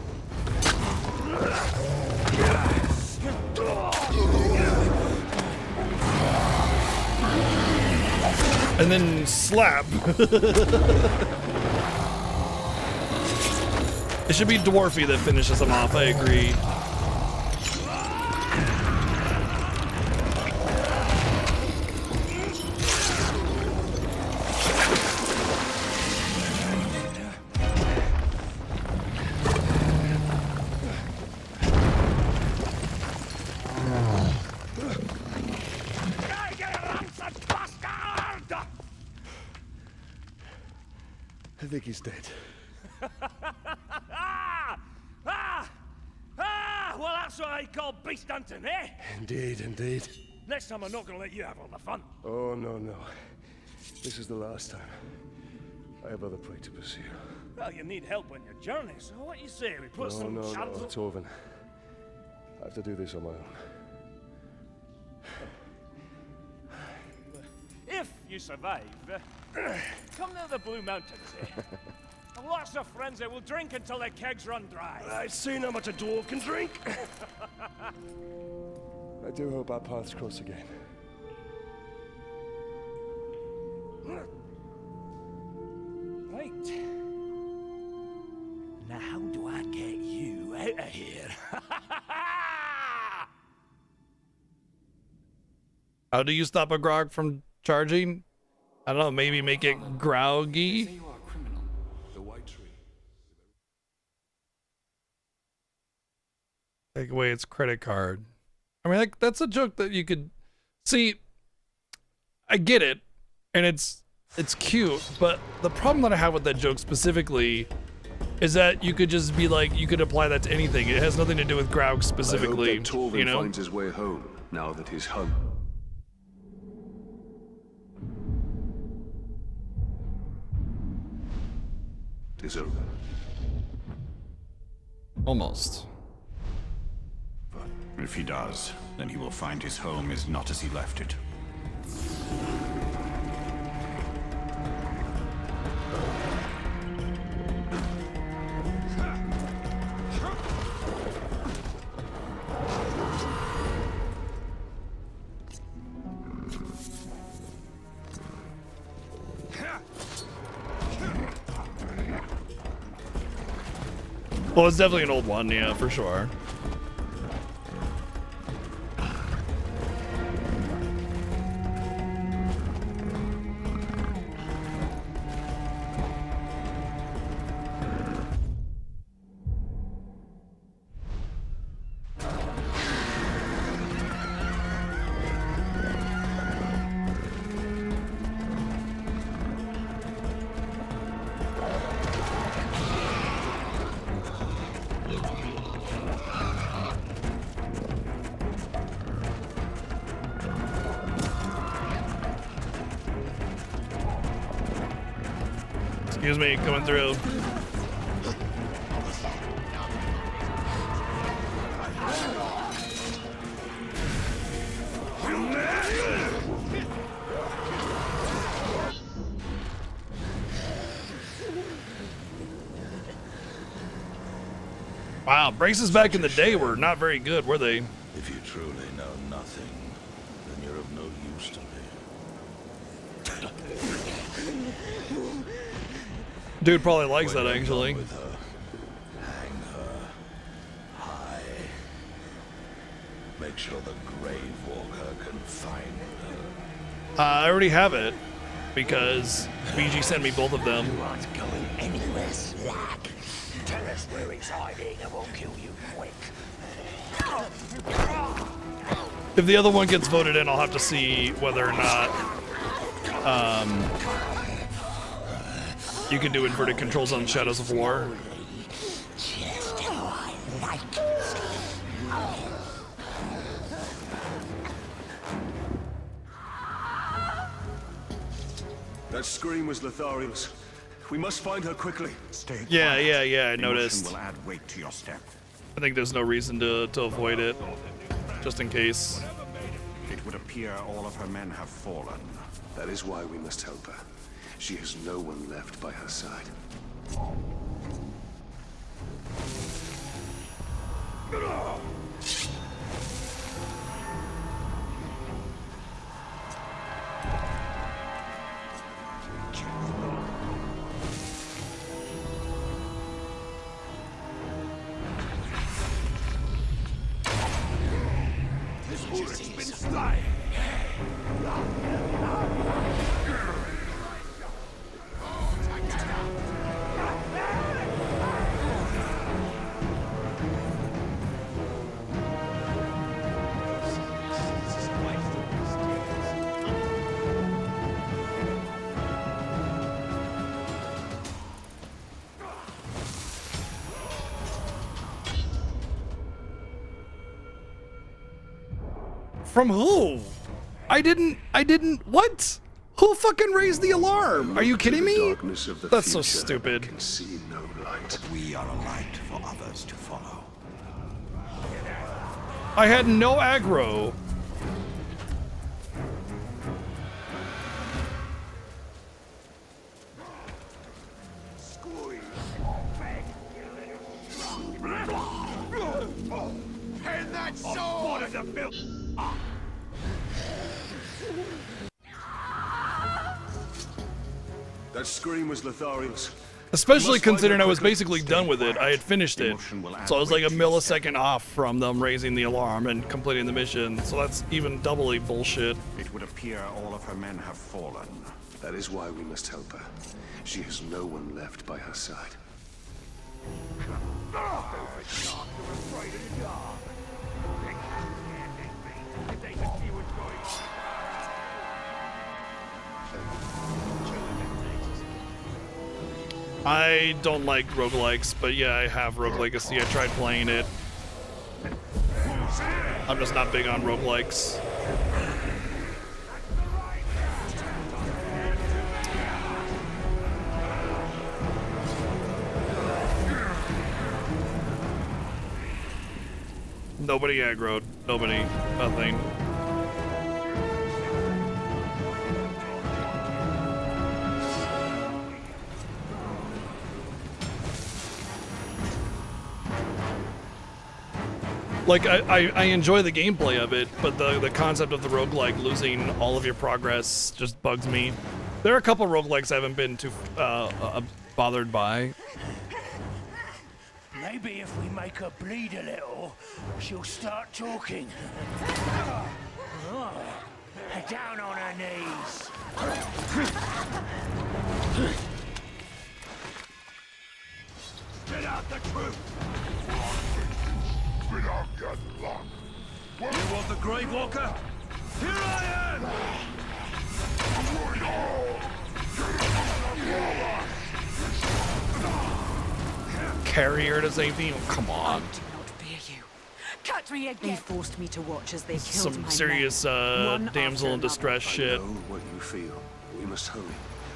And then slap. It should be Dwarfy that finishes him off, I agree. I think he's dead. Well, that's what I call beast hunting, eh? Indeed, indeed. Next time I'm not gonna let you have all the fun. Oh, no, no. This is the last time. I have other prey to pursue. Well, you need help on your journey, so what do you say? We put some No, shadows... Torvin. I have to do this on my own. If you survive, come to the Blue Mountains, eh? Lots of friends that will drink until their kegs run dry. I've seen how much a dwarf can drink. I do hope our paths cross again. Right. Now how do I get you out of here? How do you stop a grog from charging? I don't know, maybe make it groggy? Take away its credit card. I mean, like, that's a joke that you could see. I get it, and it's cute, but the problem that I have with that joke specifically is that you could just be like, you could apply that to anything. It has nothing to do with Graug specifically. I hope that Torvin you know? finds his way home now that his hunt is over. Almost. If he does, then he will find his home is not as he left it. Well, it's definitely an old one, yeah, for sure. Excuse me, coming through. Wow, braces back in the day were not very good, were they? If you truly know nothing, then you're of no use to me. Dude probably likes that, actually. With her, hang her high. Make sure the Grave Walker can find her. I already have it because BG sent me both of them. You aren't going anywhere, Slack. Tell us where he's hiding and we'll kill you quick. If the other one gets voted in, I'll have to see whether or not you can do inverted controls on Shadows of War. Just how I like it. That scream was Lothariel's. We must find her quickly. Stay Yeah, quiet. yeah, yeah, I Emotion noticed. will add weight to your step. I think there's no reason to avoid it, just in case. It would appear all of her men have fallen. That is why we must help her. She has no one left by her side. This horse has been slain. From who? I didn't, what? Who fucking raised the alarm? Are you kidding me? That's so stupid. Can see no light. We are a light for others to follow. I had no aggro. Hand that sword! That scream was Lothariel's. Especially considering I was basically done with it. I had finished it. So I was like a millisecond off from them raising the alarm and completing the mission. So that's even doubly bullshit. It would appear all of her men have fallen. That is why we must help her. She has no one left by her side. I don't like roguelikes, but yeah, I have Rogue Legacy. I tried playing it. I'm just not big on roguelikes. Nobody aggroed. Nobody. Nothing. Like, I enjoy the gameplay of it, but the concept of the roguelike, losing all of your progress, just bugs me. There are a couple roguelikes I haven't been too bothered by. Maybe if we make her bleed a little, she'll start talking. Oh, down on her knees. Get out the truth! Without your luck. You want the Grave Walker? Here I am! Carrier to safety? Oh, come on. Cut me again. They forced me to watch as they killed Some my serious men. damsel in distress shit. I know what you feel. We must hurry.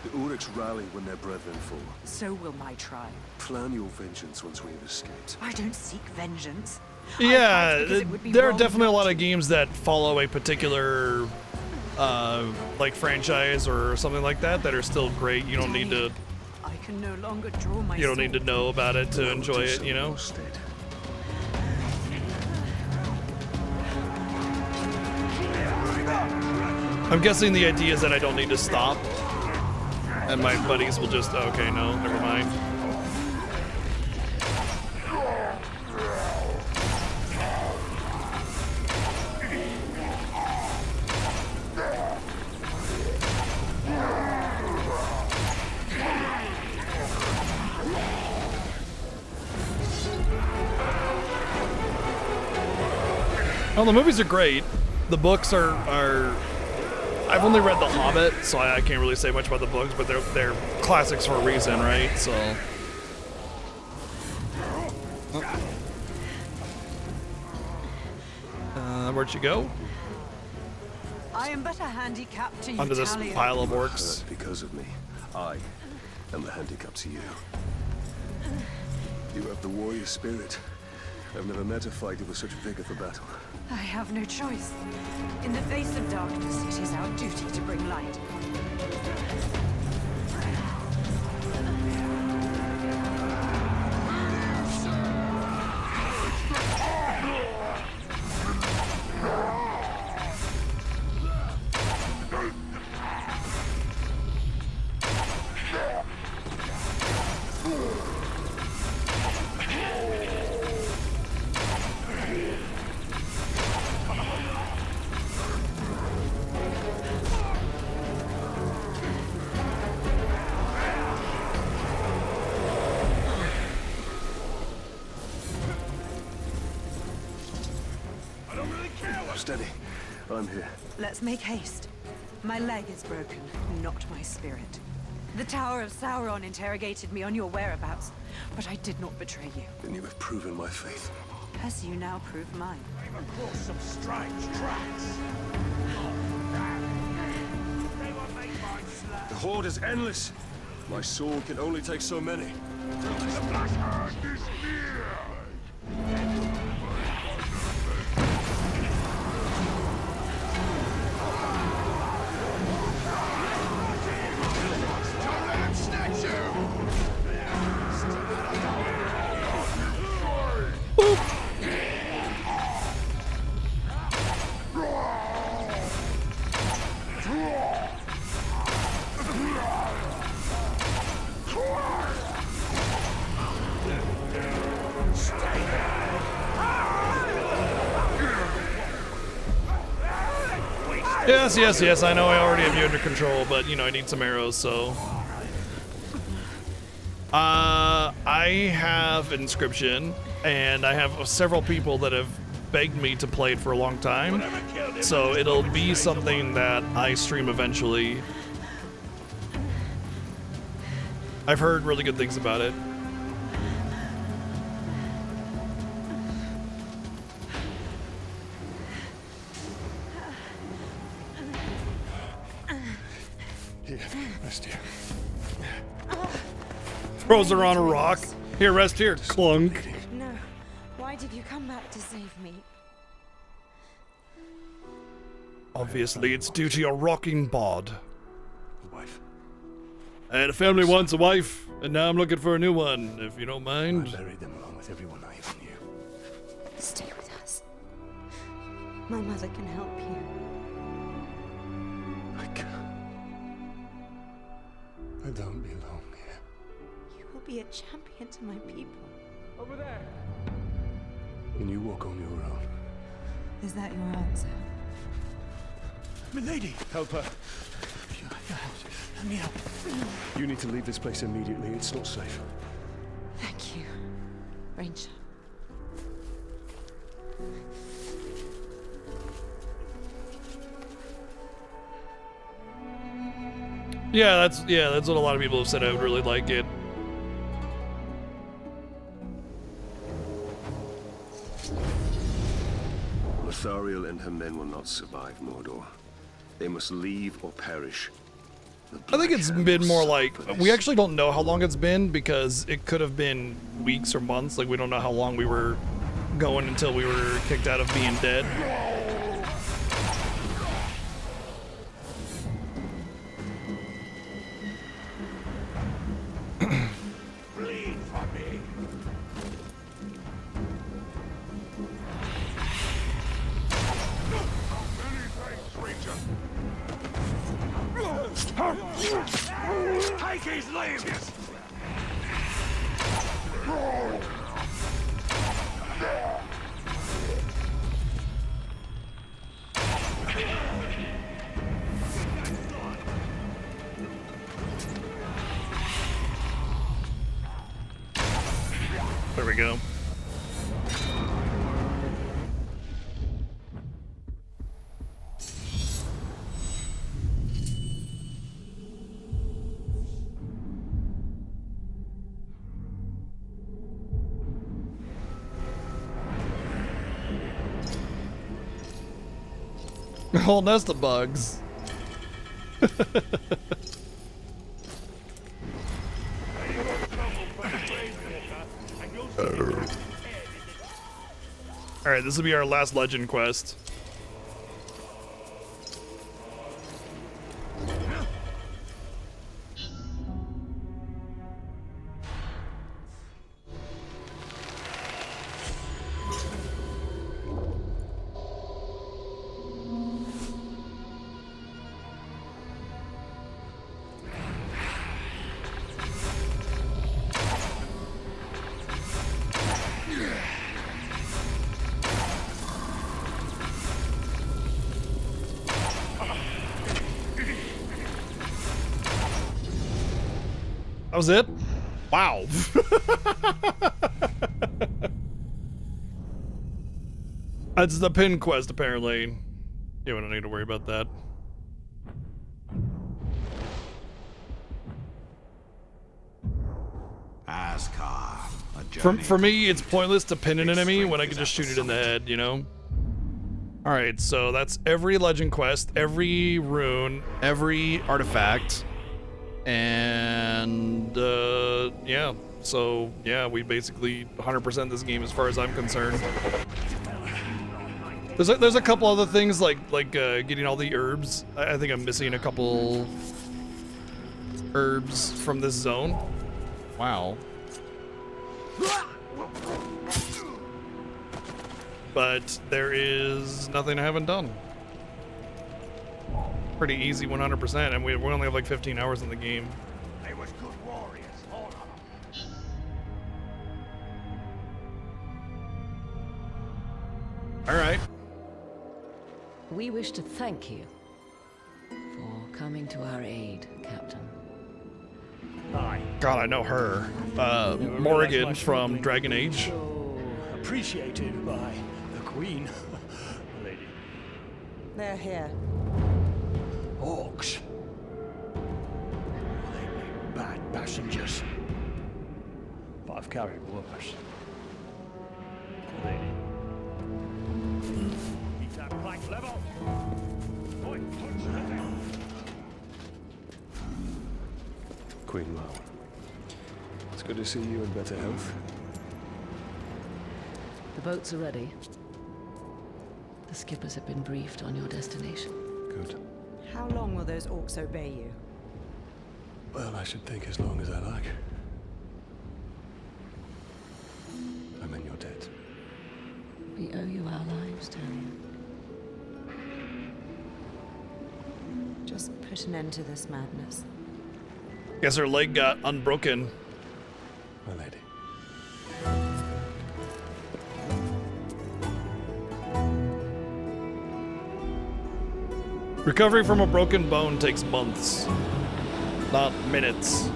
The Uruks rally when their brethren fall. So will my tribe. Plan your vengeance once we have escaped. I don't seek vengeance. Yeah, there are definitely a lot of games that follow a particular like franchise or something like that that are still great. You don't need to I can no longer draw my know about it to enjoy it, you know? I'm guessing the idea is that I don't need to stop. And my buddies will just, okay, no, never mind. Well, the movies are great. The books are I've only read The Hobbit, so I can't really say much about the books, but they're classics for a reason, right? So. Where'd you go? I am but a handicap to you, Under this Talia. pile of orcs. Because of me, I am the handicap to you. You have the warrior spirit. I've never met a fighter with such vigor for battle. I have no choice. In the face of darkness, it is our duty to bring light. Steady. I'm here. Let's make haste. My leg is broken, not my spirit. The Tower of Sauron interrogated me on your whereabouts, but I did not betray you. And you have proven my faith. As you now prove mine. Came across some strange tracks. They were made by slaves. The horde is endless. My sword can only take so many. The Black Hand is near. Yes, I know I already have you under control, but, you know, I need some arrows, so. I have Inscription, and I have several people that have begged me to play it for a long time, so it'll be something that I stream eventually. I've heard really good things about it. Rest here. Throws her on a rock. Here, rest here. Clunk. No. Why did you come back to save me? Obviously, it's due to your rocking bod. Wife. I had a family once, a wife, and now I'm looking for a new one, if you don't mind. I buried them along with everyone I ever knew. Stay with us. My mother can help you. I can't. I don't belong here. You will be a champion to my people. Over there. Can you walk on your own? Is that your answer? Milady! Help her. Let me help. You need to leave this place immediately. It's not safe. Thank you, Ranger. Yeah, that's what a lot of people have said. I would really like it. Lothariel and her men will not survive Mordor. They must leave or perish. I think it's been more like, we actually don't know how long it's been because it could have been weeks or months. Like, we don't know how long we were going until we were kicked out of being dead. Bleed for me. Many thanks, Ranger. Take his limbs! There we go. A whole nest of bugs. Alright, this will be our last legend quest. That was it? Wow. That's the pin quest, apparently. Yeah, we don't need to worry about that. For me, it's pointless to pin an enemy when I can just shoot it in the head, you know? Alright, so that's every legend quest, every rune, every artifact. And yeah, so yeah, we basically 100% this game as far as I'm concerned. There's a couple other things like getting all the herbs. I think I'm missing a couple herbs from this zone. Wow. But there is nothing I haven't done. Pretty easy 100%, and we only have like 15 hours in the game. They was good warriors, all of them. All right. We wish to thank you for coming to our aid, Captain. Hi. God, I know her. Morrigan from Dragon Age. So appreciated by the Queen, lady. They're here. Orcs. They make bad passengers. But I've carried worse. Lady. Keep that plank level. Oi, touch nothing. Queen Mao. It's good to see you in better health. The boats are ready. The skippers have been briefed on your destination. Good. How long will those orcs obey you? Well, I should think as long as I like. I'm in your debt. We owe you our lives, Talion. Just put an end to this madness. Guess her leg got unbroken. My lady. Recovery from a broken bone takes months, not minutes.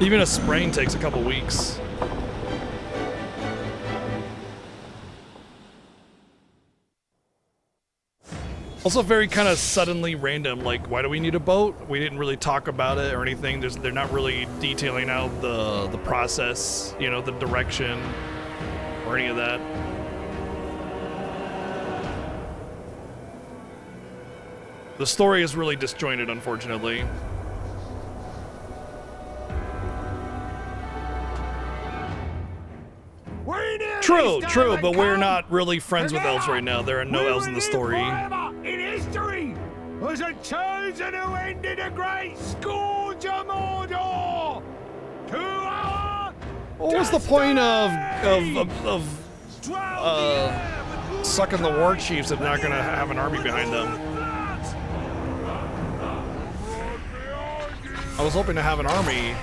Even a sprain takes a couple weeks. Also very kind of suddenly random, like why do we need a boat? We didn't really talk about it or anything. They're not really detailing out the process, you know, the direction or any of that. The story is really disjointed, unfortunately. True, but we're not really friends with elves right now. There are no elves in the story. In history was a chosen who ended a great scourge of Mordor. To our What was the point of sucking the war chiefs if they're not gonna have an army behind them. I was hoping to have an army.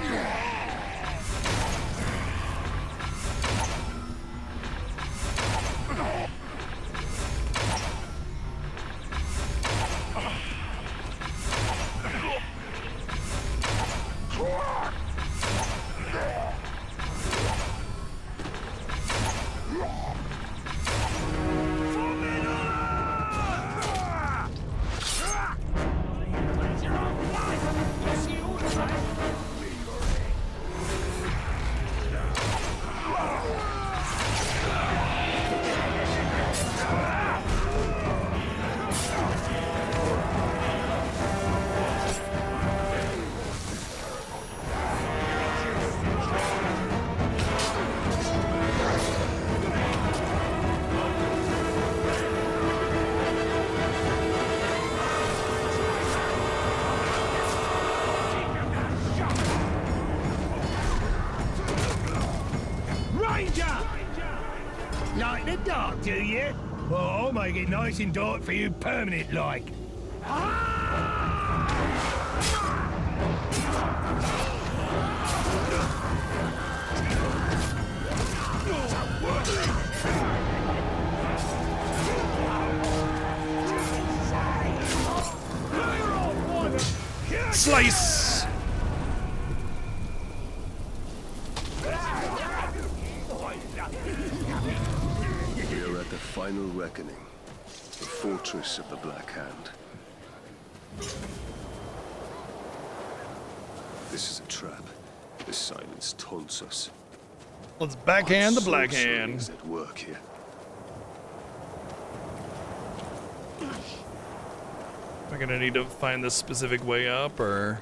Like the dark, do you? Well, I'll make it nice and dark for you permanent like. Slice! We are at the final reckoning. The fortress of the Black Hand. This is a trap. This silence taunts us. Let's backhand the Black Sorcery Hand. is at work here. Am I gonna need to find this specific way up, or?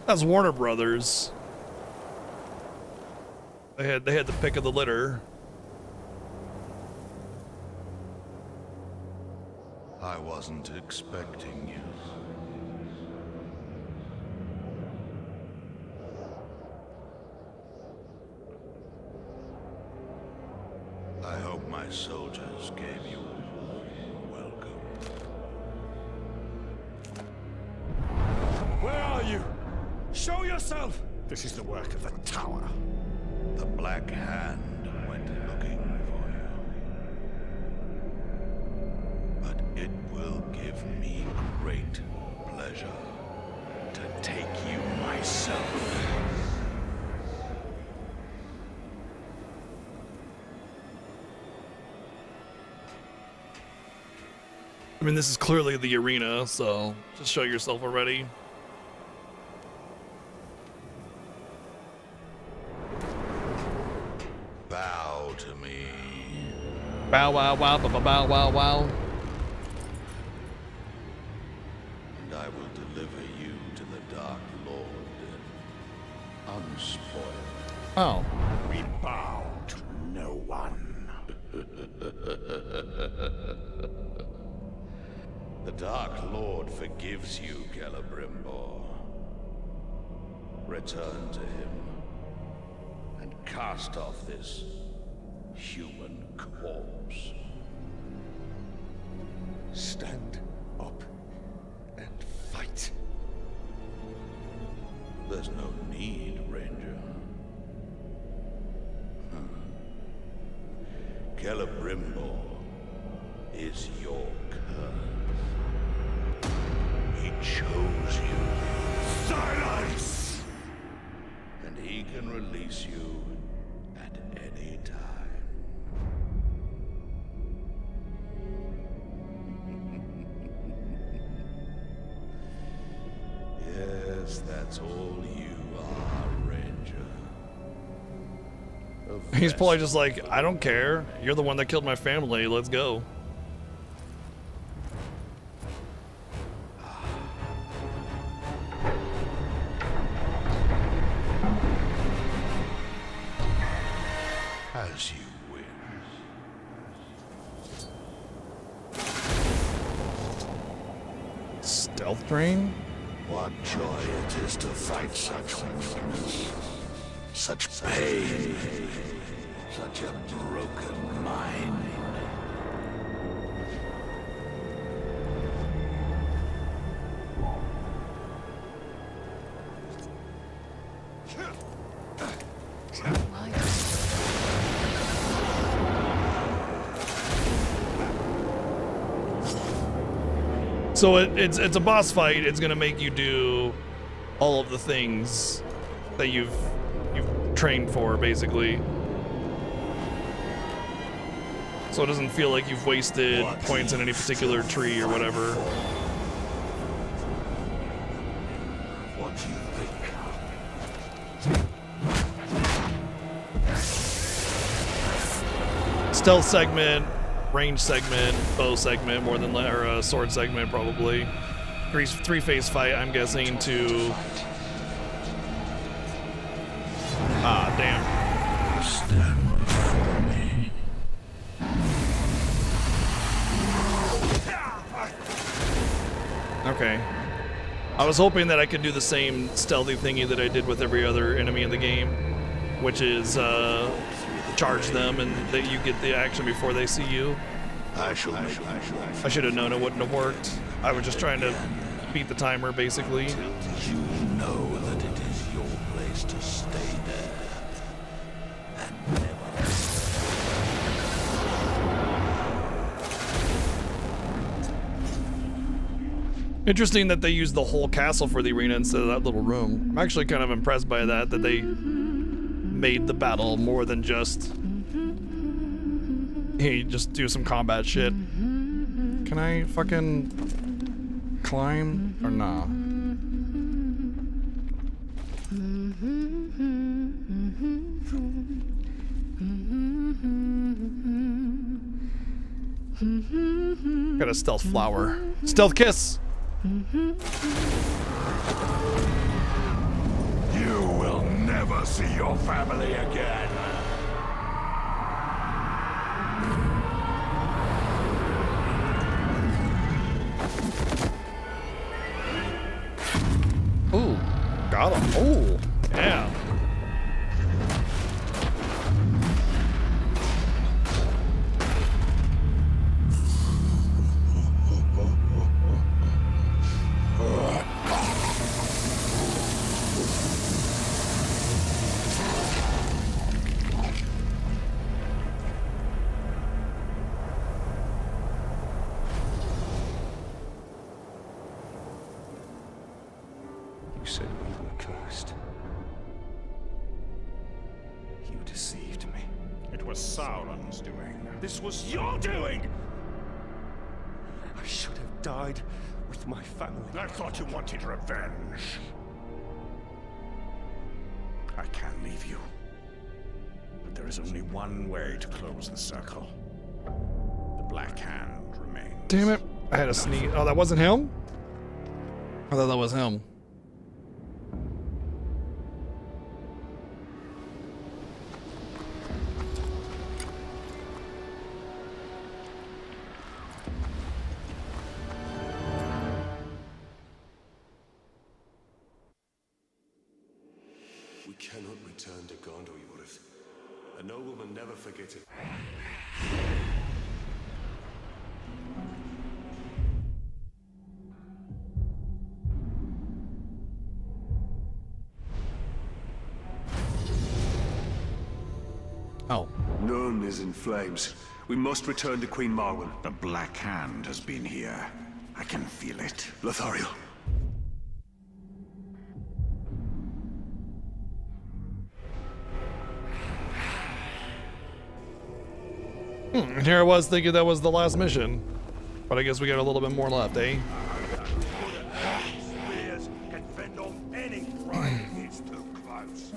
That's Warner Brothers. They had the pick of the litter. I wasn't expecting you. I hope my soldiers gave you a welcome. Where are you? Show yourself! This is the work of the Tower. The Black Hand went looking for you. But it will give me great pleasure to take you myself. I mean, this is clearly the arena, so just show yourself already. Bow to me. Bow wow wow bow bow wow wow. And I will deliver you to the Dark Lord, unspoiled. Oh. We bow to no one. The Dark Lord forgives you, Celebrimbor. Return to him and cast off this human corpse. Stand up and fight. There's no need, Ranger. Celebrimbor is your curse. He chose you. Silence! And he can release you at any time. Yes, that's all you are, Ranger. He's probably just like, I don't care. You're the one that killed my family. Let's go. As you wish. Stealth. Stealth drain? What joy it is to fight such weakness, such pain, such a broken mind. So it's a boss fight. It's gonna make you do all of the things that you've trained for, basically. So it doesn't feel like you've wasted points in any particular tree or whatever. What do you think? Stealth segment, range segment, bow segment, more than or sword segment probably. Three-phase fight, I'm guessing, to. Ah, damn. Stand before me. Okay. I was hoping that I could do the same stealthy thingy that I did with every other enemy in the game, which is charge them and that you get the action before they see you. I should have known it wouldn't have worked. I was just trying to beat the timer, basically. You know that it is your place to stay there and never. Interesting that they used the whole castle for the arena instead of that little room. I'm actually kind of impressed by that they made the battle more than just, hey, just do some combat shit. Can I fucking climb or nah? Got a stealth flower. Stealth kiss! You will never see your family again. Ooh, got him. Ooh, yeah. You said we were cursed. You deceived me. It was Sauron's doing. This was your doing! I should have died with my family. I thought you wanted revenge. I can leave you. But there is only one way to close the circle. The Black Hand remains. Damn it. I had a sneeze. Oh, that wasn't him? I thought that was him. We cannot return to Gondor, Yorith. A nobleman never forgets it. Oh. Nurn is in flames. We must return to Queen Marwen. The Black Hand has been here. I can feel it. Lothario. And here I was thinking that was the last mission. But I guess we got a little bit more left, eh? Spears can fend off any prey if it's too close.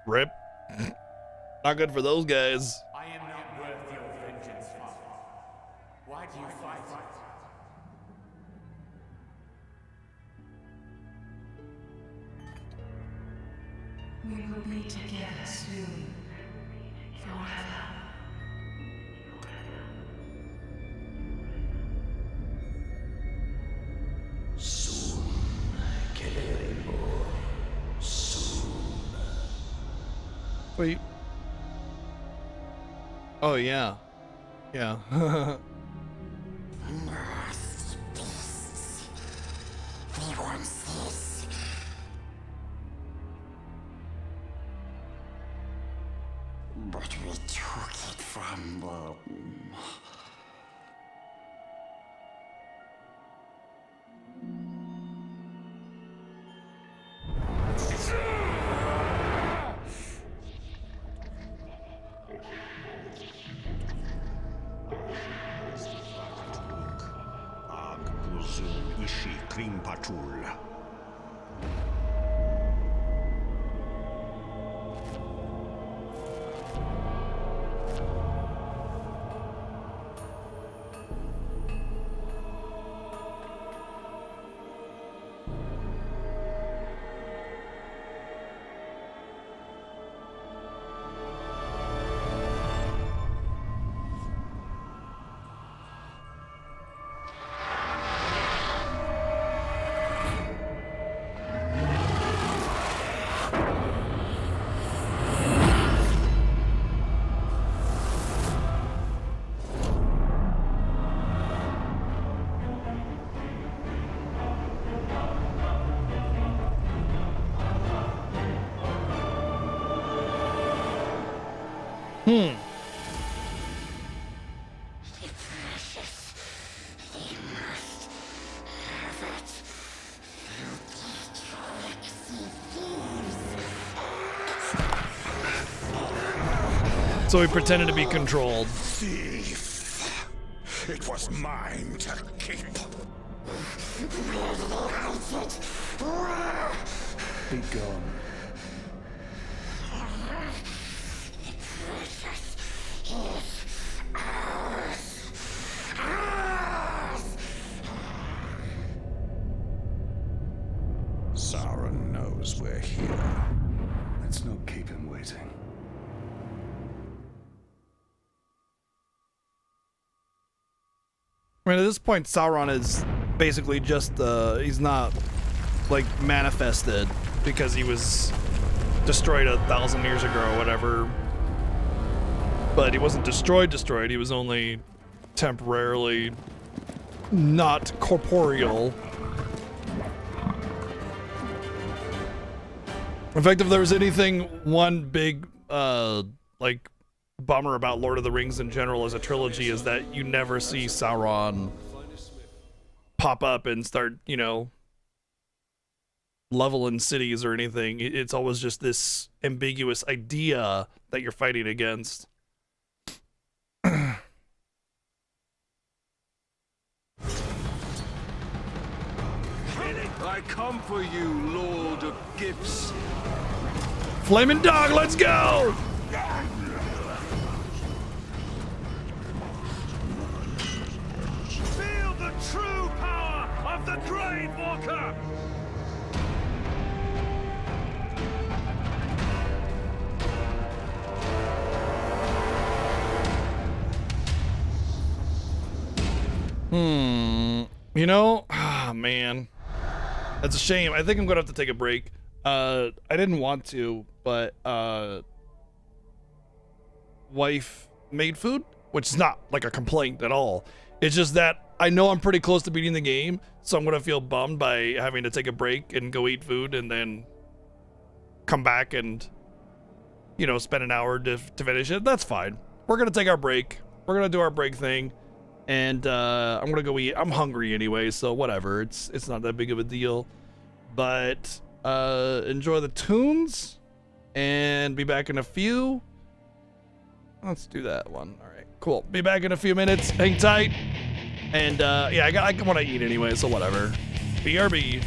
Rip. Not good for those guys. I am not worth your vengeance, Father. Why do you fight? We will be together soon. Forever. Soon, Kelly boy. Soon. Wait. Oh yeah. Yeah. But we took it from them. Ag Buzun Ishi Krim Patul. So he pretended to be controlled. Thief! It was mine to keep. Be gone. Sauron knows we're here. Let's not keep him waiting. I mean, at this point, Sauron is basically just, he's not, like, manifested because he was destroyed 1,000 years ago or whatever. But he wasn't destroyed, he was only temporarily not corporeal. In fact, if there was anything, one big, like, bummer about Lord of the Rings in general as a trilogy is that you never see Sauron pop up and start, you know, leveling cities or anything. It's always just this ambiguous idea that you're fighting against. I come for you, Lord of Gifts. Flaming dog, let's go! Feel the true power of the Grave Walker! You know, man, that's a shame. I think I'm gonna have to take a break. I didn't want to, but wife made food, which is not like a complaint at all. It's just that I know I'm pretty close to beating the game, so I'm gonna feel bummed by having to take a break and go eat food and then come back and, you know, spend an hour to finish it. That's fine. We're gonna take our break. We're gonna do our break thing. And I'm gonna go eat. I'm hungry anyway, so whatever. It's not that big of a deal. But enjoy the tunes and be back in a few. Let's do that one. All right, cool. Be back in a few minutes. Hang tight. And yeah, I want to eat anyway, so whatever. BRB.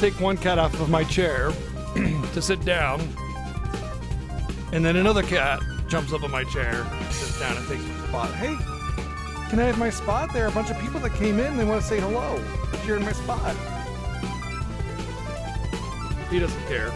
take one cat off of my chair to sit down, and then another cat jumps up on my chair, sits down, and takes my spot. Hey, can I have my spot? There are a bunch of people that came in. They want to say hello. You're in my spot. He doesn't care.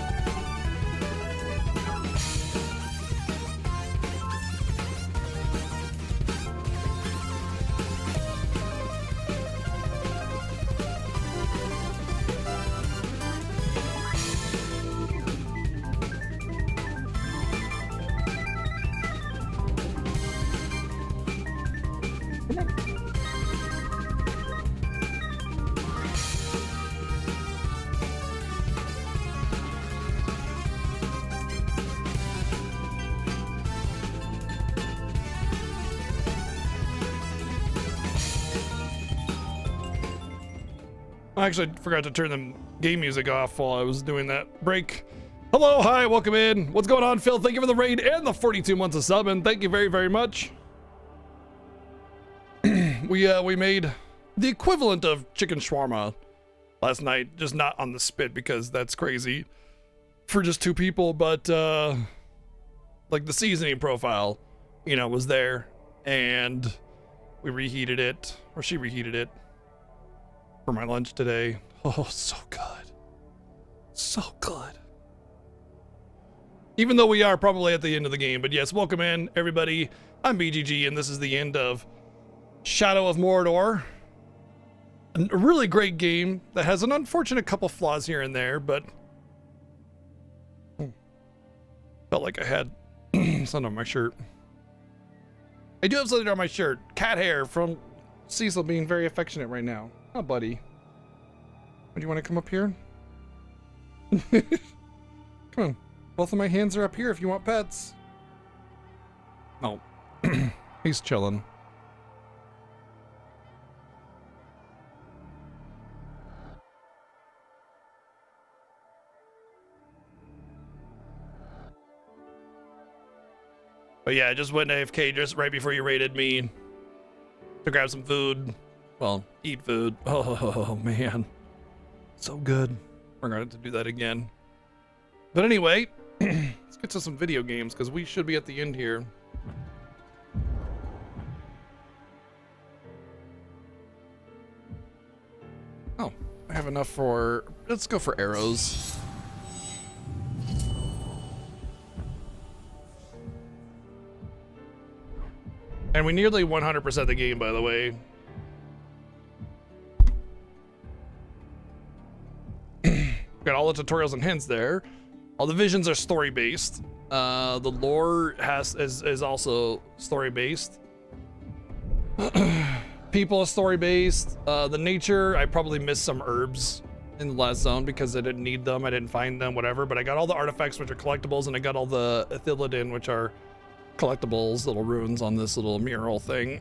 I actually forgot to turn the game music off while I was doing that break. Hello, hi, welcome in. What's going on, Phil? Thank you for the raid and the 42 months of subbing. Thank you very, very much. We made the equivalent of chicken shawarma last night, just not on the spit because that's crazy for just 2 people, but like the seasoning profile, you know, was there, and we reheated it, or she reheated it for my lunch today. Oh, so good. So good. Even though we are probably at the end of the game, but yes, welcome in, everybody. I'm BGG, and this is the end of Shadow of Mordor. A really great game that has an unfortunate couple flaws here and there, but felt like I had something on my shirt. I do have something on my shirt. Cat hair from Cecil being very affectionate right now. Oh, buddy. Do you want to come up here? Come on. Both of my hands are up here if you want pets. Oh. He's chilling. But yeah, I just went AFK just right before you raided me to grab some food. Well, eat food. Oh, man. So good. We're going to do that again. But anyway, let's get to some video games because we should be at the end here. Oh, I have enough for... Let's go for arrows. And we nearly 100% the game, by the way. Got all the tutorials and hints there. All the visions are story based. The lore is also story based. People are story based. The nature, I probably missed some herbs in the last zone because I didn't need them. I didn't find them, whatever. But I got all the artifacts, which are collectibles, and I got all the Ithilodin, which are collectibles, little runes on this little mural thing.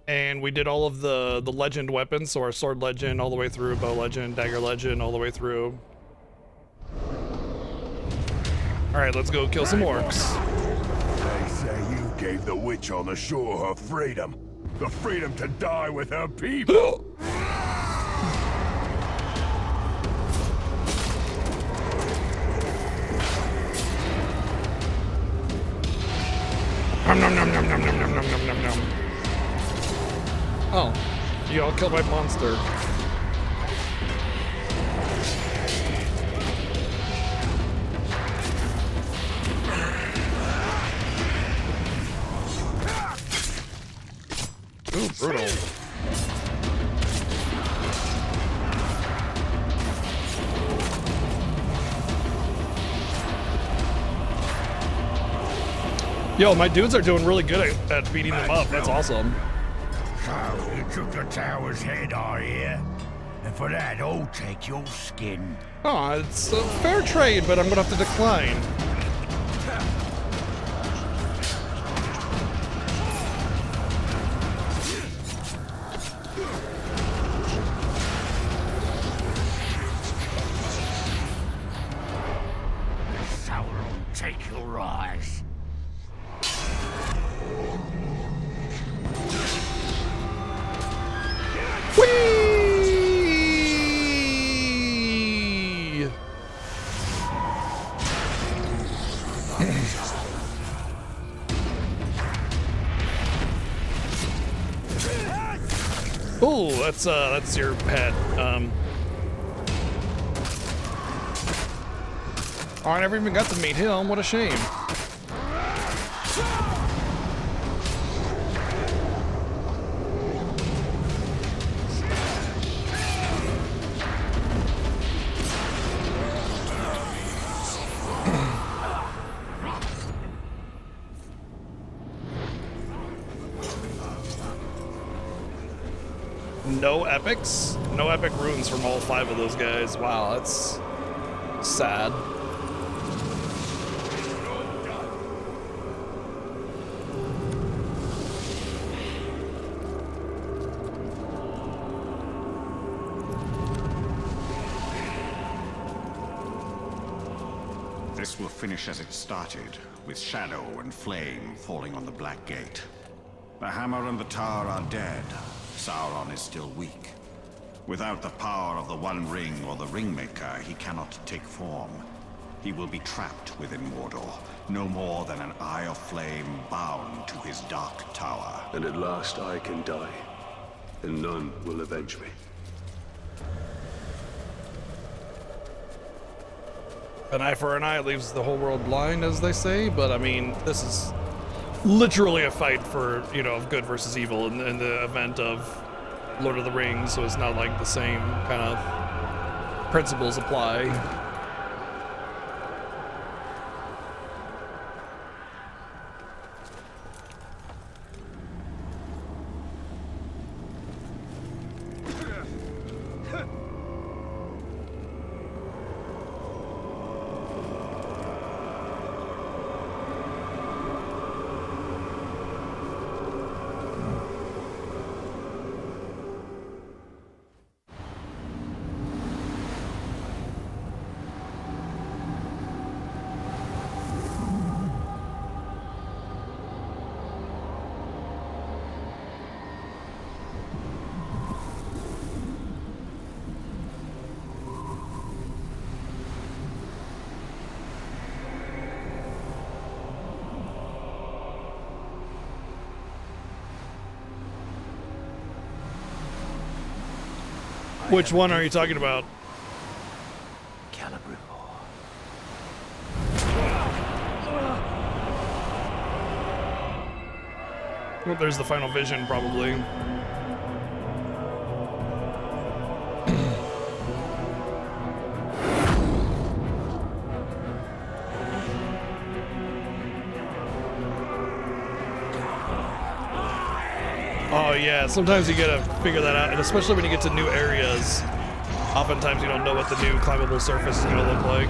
And we did all of the legend weapons, so our sword legend all the way through, bow legend, dagger legend all the way through. All right, let's go kill some orcs. They say you gave the witch on the shore her freedom. The freedom to die with her people. Nom nom nom nom nom nom nom nom nom nom nom. Oh, you all killed my monster. Ooh, brutal. Yo, my dudes are doing really good at beating them up. That's awesome. So, you took the tower's head, I hear. And for that, I'll take your skin. Oh, it's a fair trade, but I'm gonna have to decline. Sauron, take your rise. Whee! Oh, that's your pet. Oh, I never even got to meet him. What a shame. No epics? No epic runes from all 5 of those guys. Wow, that's sad. This will finish as it started, with shadow and flame falling on the Black Gate. The hammer and the tower are dead. Sauron is still weak. Without the power of the One Ring or the Ringmaker, he cannot take form. He will be trapped within Mordor, no more than an eye of flame bound to his dark tower. And at last I can die, and none will avenge me. An eye for an eye leaves the whole world blind, as they say, but I mean, this is literally a fight for, you know, good versus evil in the event of Lord of the Rings, so it's not like the same kind of principles apply. Which one are you talking about? Well, there's the final vision, probably. Oh yeah, sometimes you gotta figure that out, and especially when you get to new areas, oftentimes you don't know what the new climbable surface is gonna look like.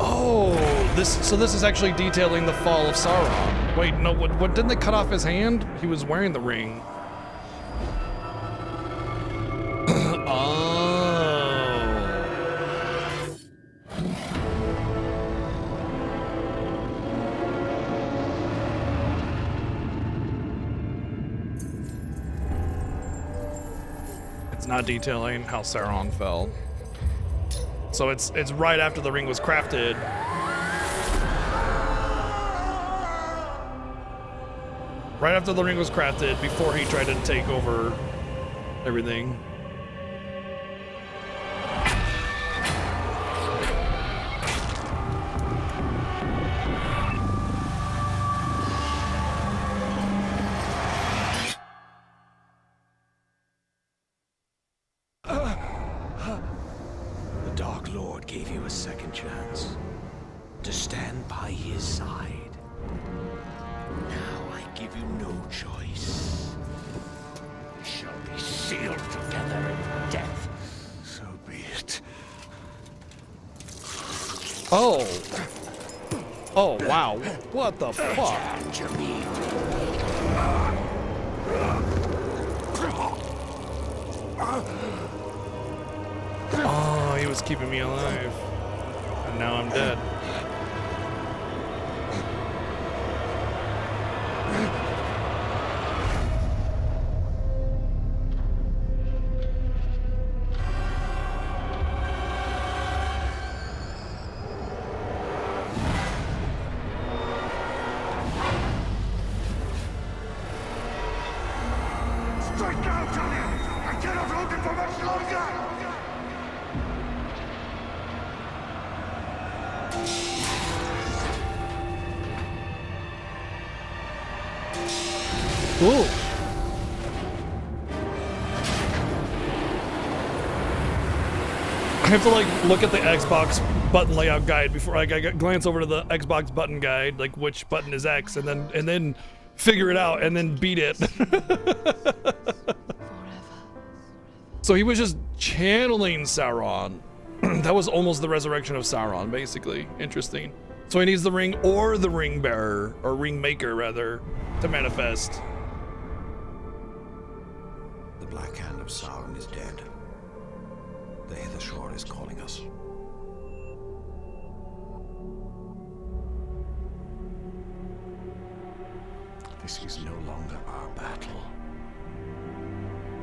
Oh, so this is actually detailing the fall of Sauron. Wait, no, what didn't they cut off his hand? He was wearing the ring. Not detailing how Sauron fell. So it's right after the ring was crafted. Right after the ring was crafted, before he tried to take over everything. Oh, wow. What the fuck? Oh, he was keeping me alive. And now I'm dead. Ooh. I have to like look at the Xbox button layout guide before I glance over to the Xbox button guide, like which button is X, and then figure it out and then beat it. So he was just channeling Sauron. That was almost the resurrection of Sauron, basically. Interesting. So he needs the ring or the ring bearer, or ring maker rather, to manifest. The Black Hand of Sauron is dead. The Hither Shore is calling us. This is no longer our battle.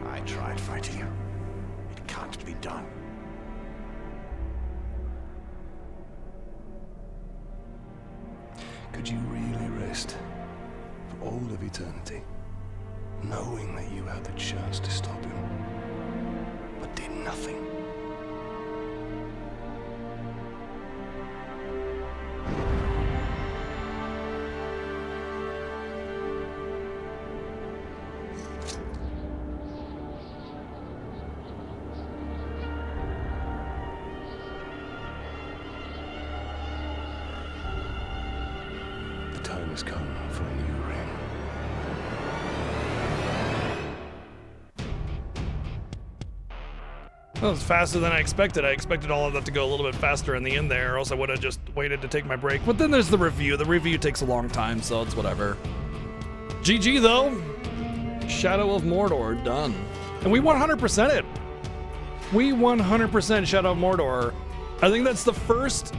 I tried fighting you. It can't be done. Could you really rest for all of eternity, knowing that you had the chance to stop him, but did nothing? The time has come for a new ring. That was faster than I expected. I expected all of that to go a little bit faster in the end there, or else I would have just waited to take my break. But then there's the review. The review takes a long time, so it's whatever. GG though. Shadow of Mordor, done. And we 100% it. We 100% Shadow of Mordor. I think that's the first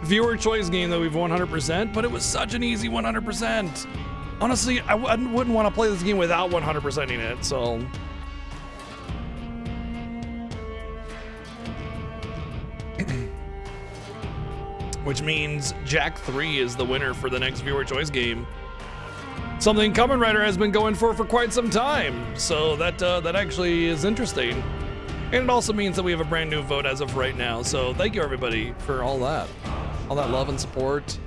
viewer choice game that we've 100%, but it was such an easy 100%. Honestly, I wouldn't want to play this game without 100%ing it, so. Which means Jack 3 is the winner for the next viewer choice game. Something Kamen Rider has been going for quite some time, so that actually is interesting. And it also means that we have a brand new vote as of right now, so thank you everybody for all that love and support.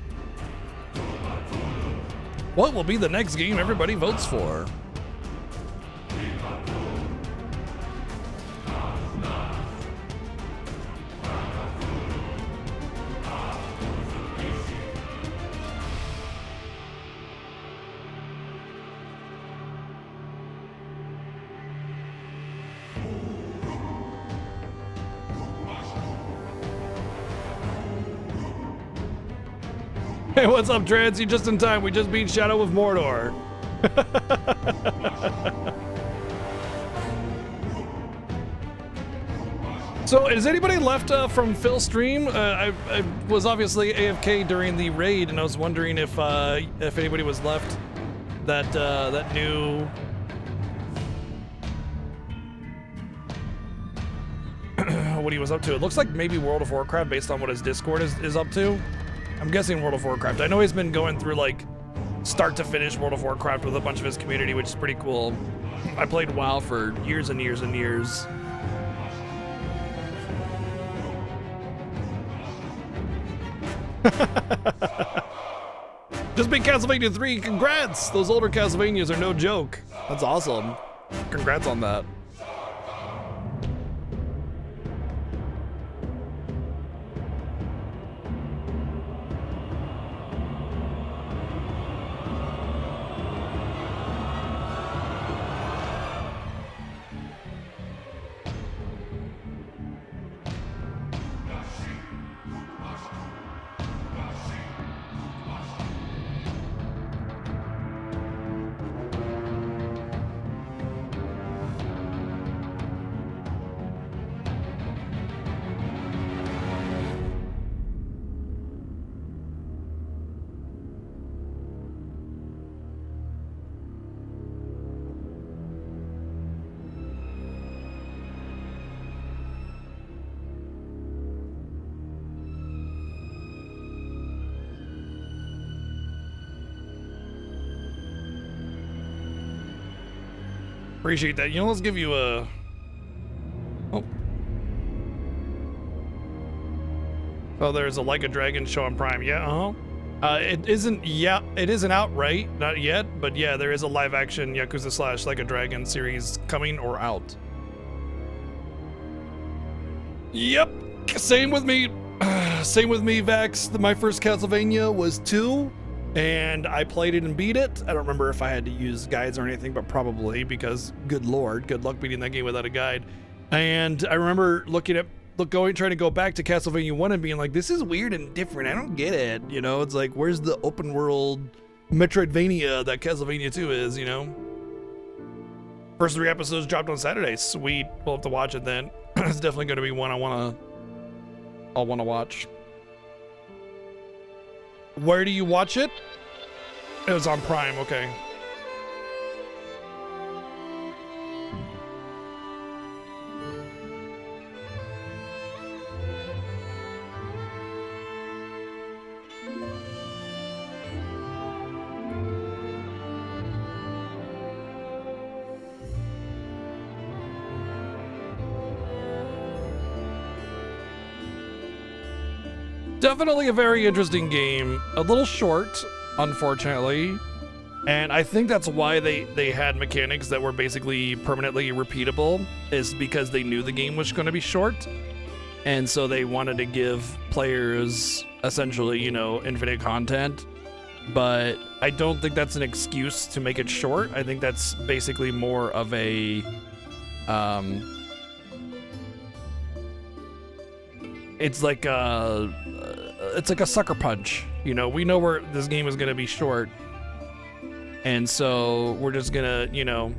What will be the next game everybody votes for? Hey, what's up, Trans? You just in time. We just beat Shadow of Mordor. So, is anybody left from Phil's stream? I was obviously AFK during the raid, and I was wondering if anybody was left that knew. What he was up to. It looks like maybe World of Warcraft, based on what his Discord is up to. I'm guessing World of Warcraft. I know he's been going through like start to finish World of Warcraft with a bunch of his community, which is pretty cool. I played WoW for years and years and years. Just beat Castlevania 3. Congrats! Those older Castlevanias are no joke. That's awesome. Congrats on that. Appreciate that. You know, let's give you a... Oh, there's a Like a Dragon show on Prime. Yeah, It isn't. Yeah, it isn't out right, not yet. But yeah, there is a live-action Yakuza / Like a Dragon series coming or out. Yep. Same with me. Same with me, Vax. My first Castlevania was 2, and I played it and beat it. I don't remember if I had to use guides or anything, but probably, because good lord, good luck beating that game without a guide. And I remember trying to go back to Castlevania 1 and being like, this is weird and different. I don't get it. You know, it's like, where's the open world Metroidvania that Castlevania 2 is, you know? First 3 episodes dropped on Saturday. Sweet. We'll have to watch it then. It's definitely going to be one I'll want to watch. Where do you watch it? It was on Prime. Okay. Definitely a very interesting game. A little short, unfortunately. And I think that's why they had mechanics that were basically permanently repeatable, is because they knew the game was going to be short. And so they wanted to give players essentially, you know, infinite content. But I don't think that's an excuse to make it short. I think that's basically more of a it's like a sucker punch. You know, we know where this game is going to be short, and so we're just gonna, you know,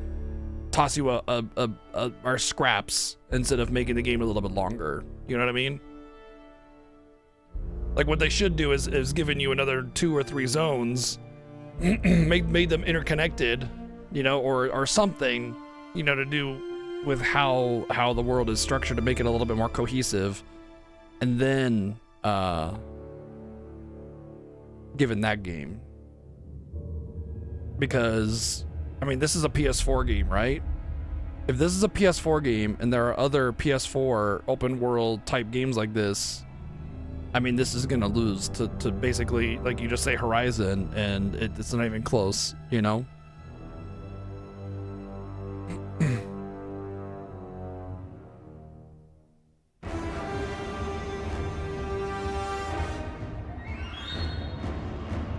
toss you our scraps instead of making the game a little bit longer. You know what I mean? Like, what they should do is giving you another 2 or 3 zones, made them interconnected, you know, or something, you know, to do with how the world is structured to make it a little bit more cohesive. And then given that game, because I mean, this is a PS4 game, right? If this is a PS4 game and there are other PS4 open world type games like this, I mean, this is gonna lose to basically, like you just say, Horizon, and it's not even close, you know?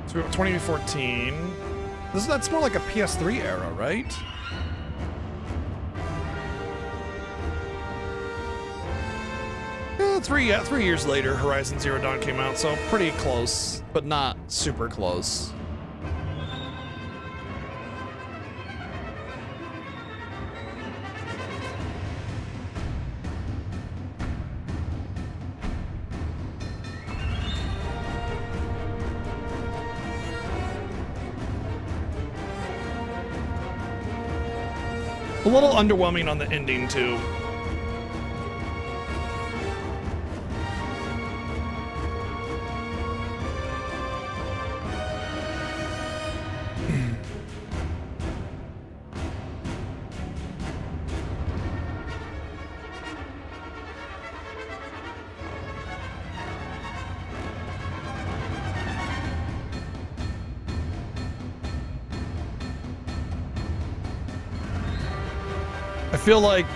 So 2014. That's more like a PS3 era, right? Yeah, 3 years later, Horizon Zero Dawn came out, so pretty close, but not super close. A little underwhelming on the ending, too. I feel like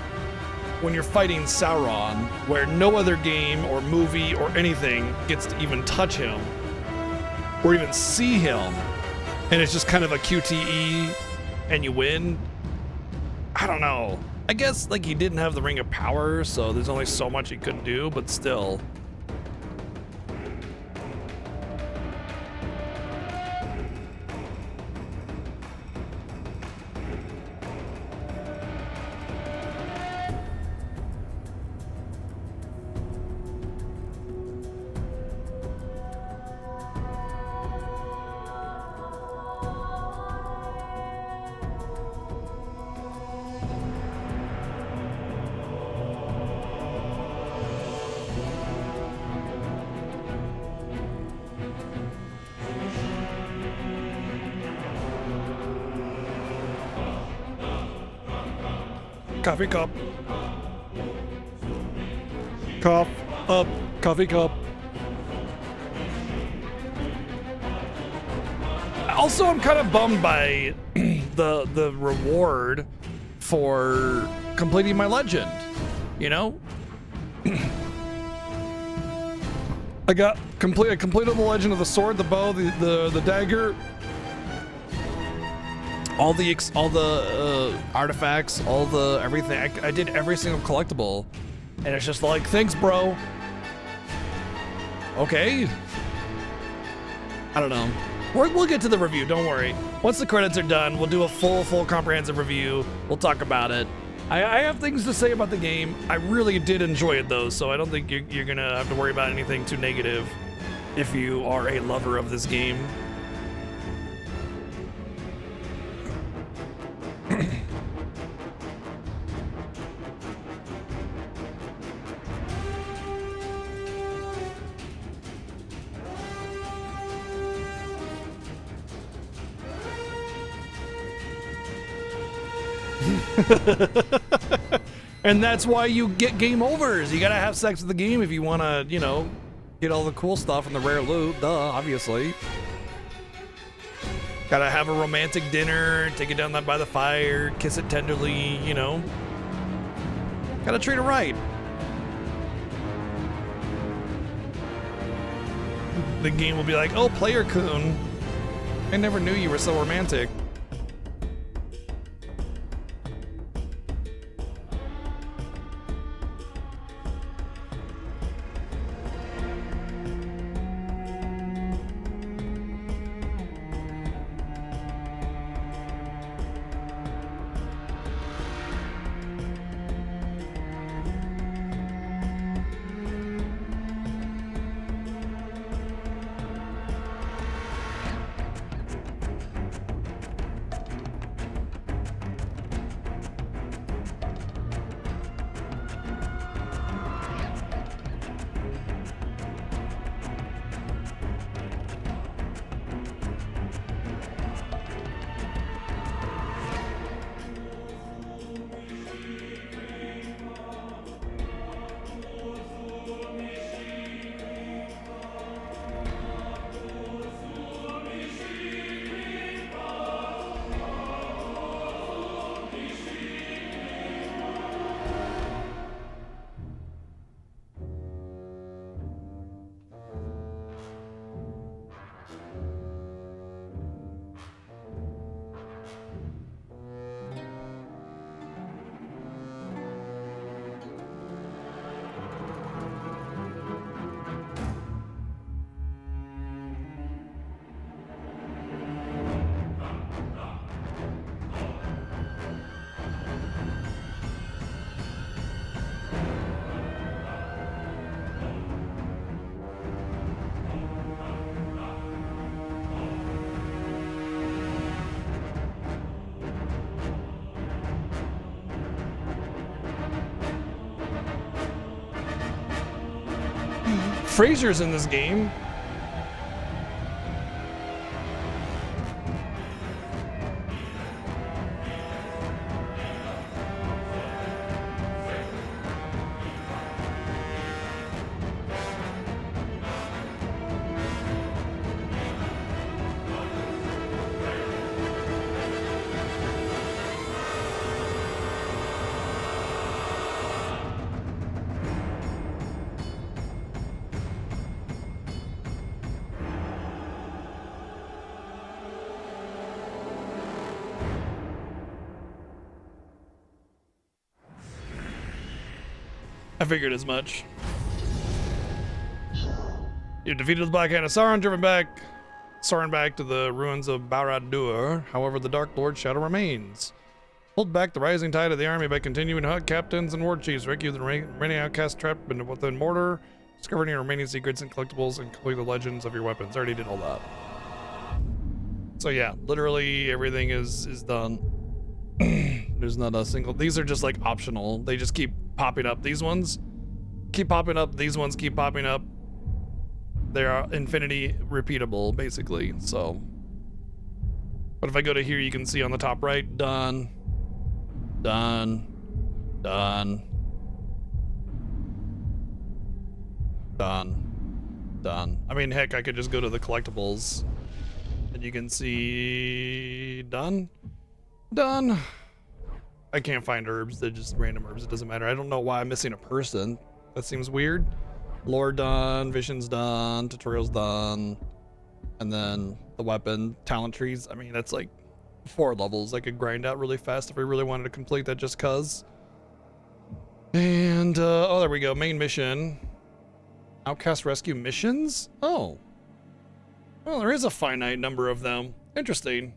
when you're fighting Sauron, where no other game or movie or anything gets to even touch him or even see him, and it's just kind of a QTE and you win, I don't know. I guess like he didn't have the Ring of Power, so there's only so much he could do, but still. Coffee cup. Cough up, coffee cup. Also, I'm kind of bummed by the reward for completing my legend. You know, I completed the legend of the sword, the bow, the dagger, all the artifacts, all the everything. I did every single collectible, and it's just like, thanks, bro. Okay. I don't know. We'll get to the review, don't worry. Once the credits are done, we'll do a full comprehensive review. We'll talk about it. I have things to say about the game. I really did enjoy it though, so I don't think you're gonna have to worry about anything too negative if you are a lover of this game. And that's why you get game overs. You gotta have sex with the game if you wanna, you know, get all the cool stuff and the rare loot. Duh, obviously. Gotta have a romantic dinner, take it down by the fire, kiss it tenderly, you know. Gotta treat it right. The game will be like, oh, player coon, I never knew you were so romantic. Fraser's in this game. I figured as much. You defeated the Black Hand of Sauron, driven Sauron back to the ruins of Barad-dûr. However, the Dark Lord's shadow remains. Hold back the rising tide of the army by continuing to hunt captains and war chiefs, rescue the remaining outcasts trapped within Mordor, discover any remaining secrets and collectibles, and complete the legends of your weapons. I already did all that. So yeah, literally everything is done. There's not a single, these are just like optional. They just keep popping up. These ones keep popping up. These ones keep popping up. They are infinity repeatable, basically. So, but if I go to here, you can see on the top right, done, done, done, done, done. I mean, heck, I could just go to the collectibles And you can see done. Done. I can't find herbs. They're just random herbs. It doesn't matter. I don't know why I'm missing a person. That seems weird. Lore done. Vision's done. Tutorial's done. And then the weapon, talent trees. I mean, that's like 4 levels I could grind out really fast if I really wanted to complete that just cuz. And, oh, there we go. Main mission. Outcast rescue missions? Oh. Well, there is a finite number of them. Interesting.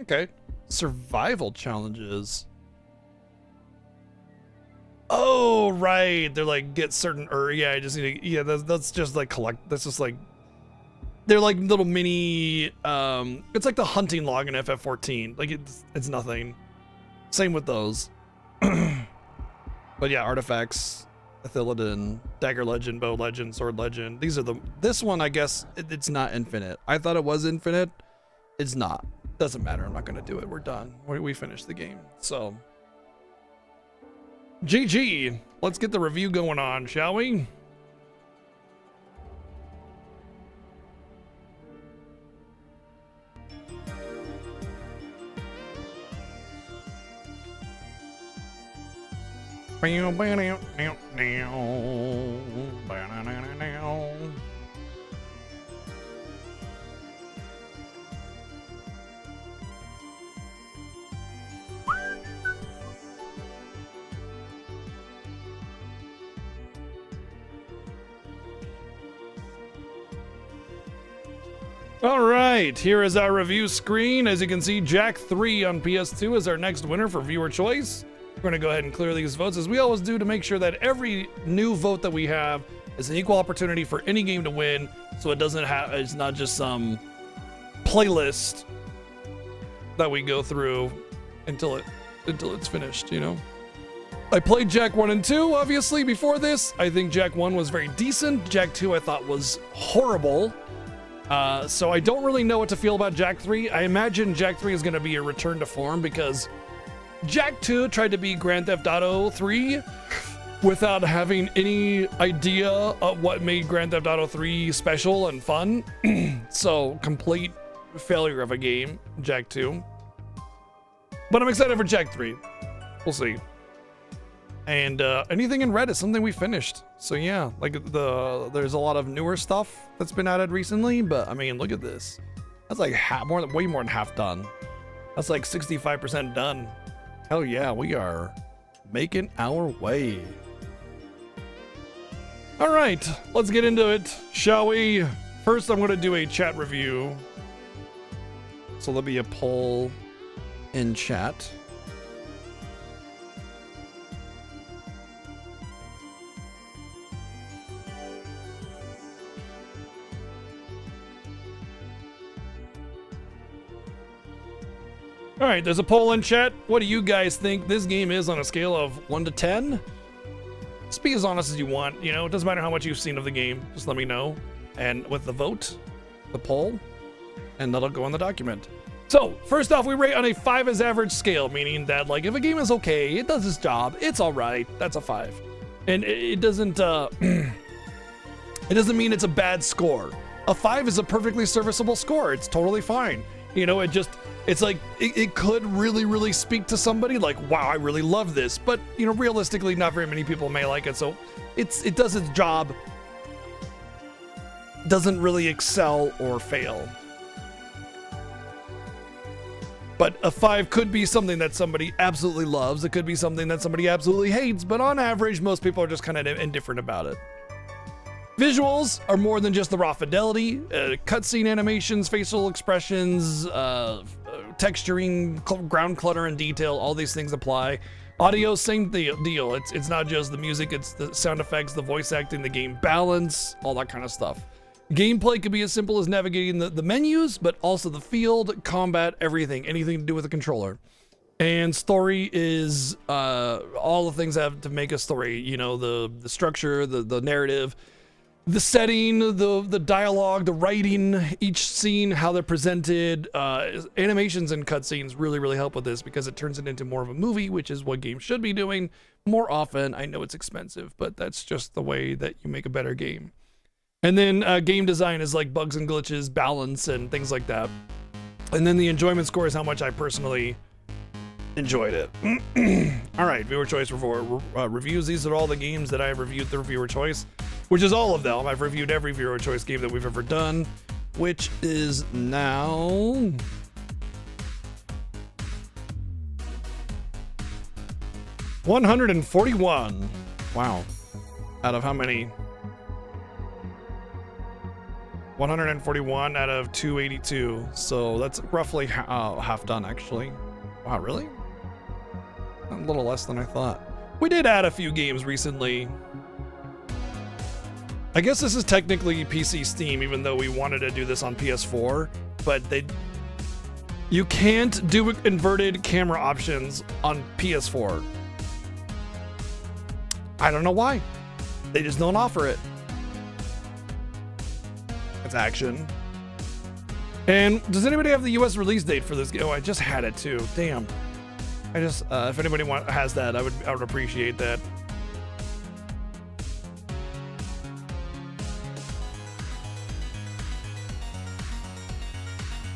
Okay. Survival challenges. Oh, right. They're like, get certain, yeah, I just need to, yeah, that's just like collect, that's just like, they're like little mini, it's like the hunting log in FF14. Like, it's nothing. Same with those. But yeah, artifacts, Athilodin, Dagger Legend, Bow Legend, Sword Legend. These are this one, I guess, it's not infinite. I thought it was infinite. It's not. Doesn't matter. I'm not going to do it. We're done. We finished the game. So, GG. Let's get the review going on, shall we? All right, here is our review screen. As you can see, Jack 3 on PS2 is our next winner for viewer choice. We're going to go ahead and clear these votes as we always do to make sure that every new vote that we have is an equal opportunity for any game to win, so it doesn't have, it's not just some playlist that we go through until it's finished, you know. I played Jack 1 and 2 obviously before this. I think Jack 1 was very decent. Jack 2 I thought was horrible. So I don't really know what to feel about Jack 3. I imagine Jack 3 is going to be a return to form because Jack 2 tried to be Grand Theft Auto 3 without having any idea of what made Grand Theft Auto 3 special and fun. So complete failure of a game, Jack 2. But I'm excited for Jack 3. We'll see. And anything in red is something we finished. So yeah, like there's a lot of newer stuff that's been added recently, but I mean, look at this. That's like way more than half done. That's like 65% done. Hell yeah, we are making our way. All right, let's get into it, shall we? First, I'm gonna do a chat review. So there'll be a poll in chat. All right, there's a poll in chat. What do you guys think this game is on a scale of 1 to 10? Just be as honest as you want. You know, it doesn't matter how much you've seen of the game. Just let me know. And with the vote, the poll, and that'll go on the document. So, first off, we rate on a 5 as average scale, meaning that, like, if a game is okay, it does its job, it's all right, that's a 5. And it doesn't, it doesn't mean it's a bad score. A 5 is a perfectly serviceable score. It's totally fine. You know, it's like, it could really speak to somebody like, wow, I really love this. But, you know, realistically, not very many people may like it. So it does its job. Doesn't really excel or fail. But a 5 could be something that somebody absolutely loves. It could be something that somebody absolutely hates. But on average, most people are just kind of indifferent about it. Visuals are more than just the raw fidelity. Cutscene animations, facial expressions, texturing, ground clutter and detail, all these things apply. Audio, same deal. It's not just the music, it's the sound effects, the voice acting, the game balance, all that kind of stuff. Gameplay could be as simple as navigating the menus, but also the field, combat, everything, anything to do with the controller. And story is all the things that have to make a story, you know, the structure, the narrative, the setting, the dialogue, the writing, each scene, how they're presented, animations and cutscenes really help with this because it turns it into more of a movie, which is what games should be doing more often. I know it's expensive, but that's just the way that you make a better game. And then game design is like bugs and glitches, balance, and things like that. And then the enjoyment score is how much I personally enjoyed it. All right, viewer choice reviews. These are all the games that I have reviewed through viewer choice, which is all of them. I've reviewed every viewer choice game that we've ever done, which is now 141. Wow. Out of how many? 141 out of 282. So that's roughly half done, actually. Wow, really? A little less than I thought. We did add a few games recently. I guess this is technically PC Steam, even though we wanted to do this on PS4, but you can't do inverted camera options on PS4. I don't know why. They just don't offer it. It's action. And does anybody have the US release date for this game? Oh, I just had it too. Damn. I just, if anybody has that, I would appreciate that.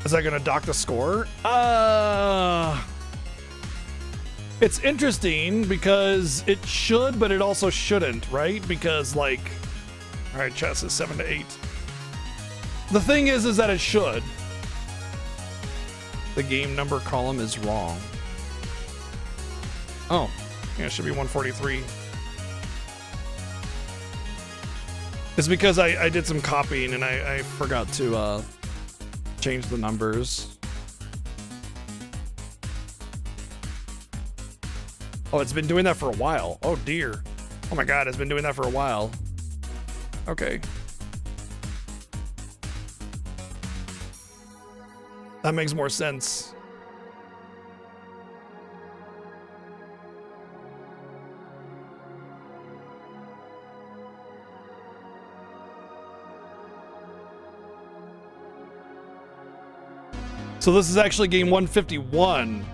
Is that gonna dock the score? It's interesting because it should, but it also shouldn't, right? Because like, all right, chess is 7 to 8. The thing is that it should. The game number column is wrong. Oh, yeah, it should be 143. It's because I did some copying and I forgot to change the numbers. Oh, it's been doing that for a while. Oh dear. Oh my god, it's been doing that for a while. Okay. That makes more sense. So this is actually game 151.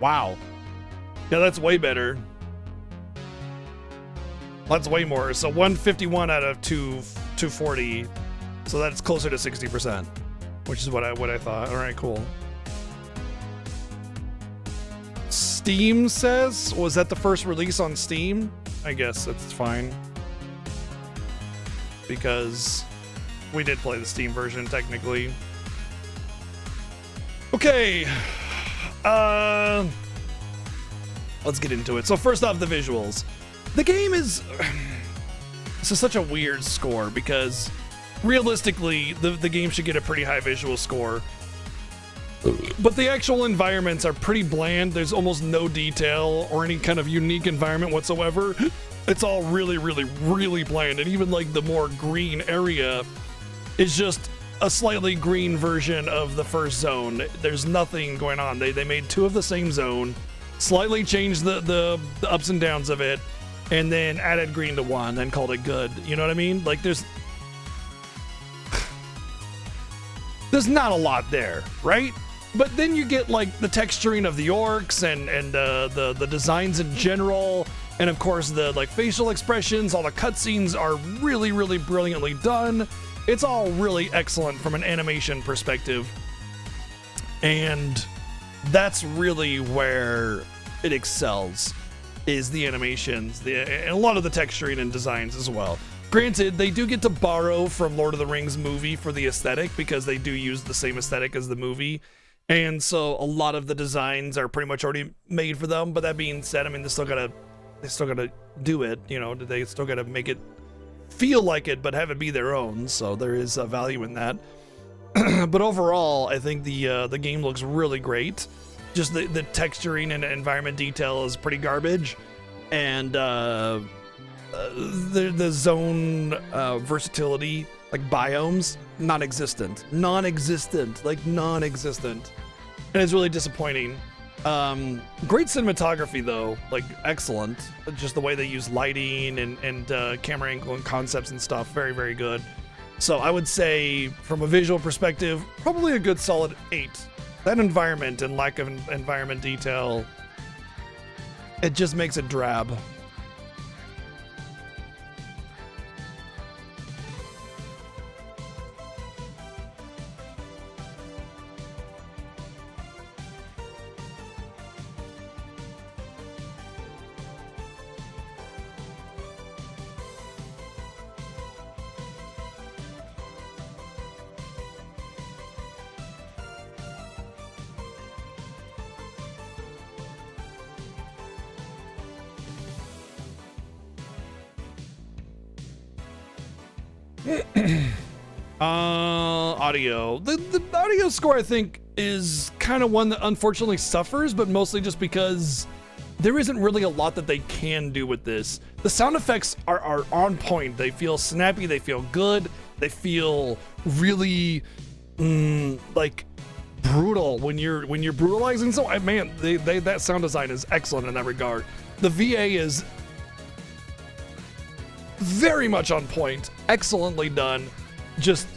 Wow. Yeah, that's way better. That's way more. So 151 out of 240. So that's closer to 60%, which is what I thought. All right, cool. Steam says, was that the first release on Steam? I guess that's fine. Because we did play the Steam version technically. Okay. Let's get into it. So first off, the visuals. The game is... This is such a weird score because realistically, the game should get a pretty high visual score. But the actual environments are pretty bland. There's almost no detail or any kind of unique environment whatsoever. It's all really, really, really bland. And even like the more green area is just a slightly green version of the first zone. There's nothing going on. They made two of the same zone, slightly changed the ups and downs of it, and then added green to one and called it good. You know what I mean? Like there's not a lot there, right? But then you get like the texturing of the orcs and the designs in general, and of course the like facial expressions. All the cutscenes are really, really brilliantly done. It's all really excellent from an animation perspective, and that's really where it excels, is the animations, and a lot of the texturing and designs as well. Granted, they do get to borrow from Lord of the Rings movie for the aesthetic because they do use the same aesthetic as the movie. And so a lot of the designs are pretty much already made for them. But that being said, I mean, they still gotta do it, you know, they still gotta make it feel like it, but have it be their own. So there is a value in that. But overall, I think the game looks really great. Just the texturing and environment detail is pretty garbage. And the zone versatility, like biomes, non-existent, like non-existent, and it's really disappointing. Great cinematography though, like excellent. Just the way they use lighting and camera angle and concepts and stuff, very, very good. So I would say from a visual perspective, probably a good solid 8. That environment and lack of environment detail, it just makes it drab. Audio. The audio score, I think, is kind of one that unfortunately suffers, but mostly just because there isn't really a lot that they can do with this. The sound effects are on point. They feel snappy. They feel good. They feel really like brutal when you're brutalizing. So man, that sound design is excellent in that regard. The VA is very much on point, excellently done, just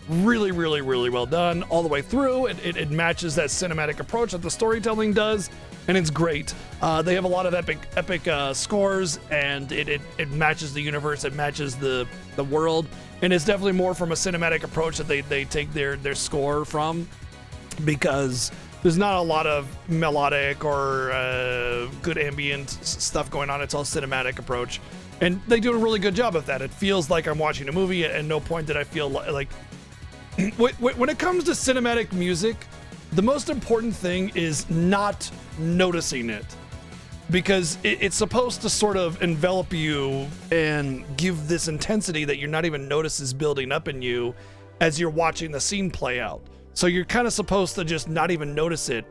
really well done all the way through. It matches that cinematic approach that the storytelling does, and it's great. They have a lot of epic scores, and it matches the universe, it matches the world, and it's definitely more from a cinematic approach that they take their score from, because there's not a lot of melodic or good ambient stuff going on. It's all cinematic approach, and they do a really good job of that. It feels like I'm watching a movie. At no point did I feel like when it comes to cinematic music, the most important thing is not noticing it, because it's supposed to sort of envelop you and give this intensity that you're not even notices building up in you as you're watching the scene play out. So you're kind of supposed to just not even notice it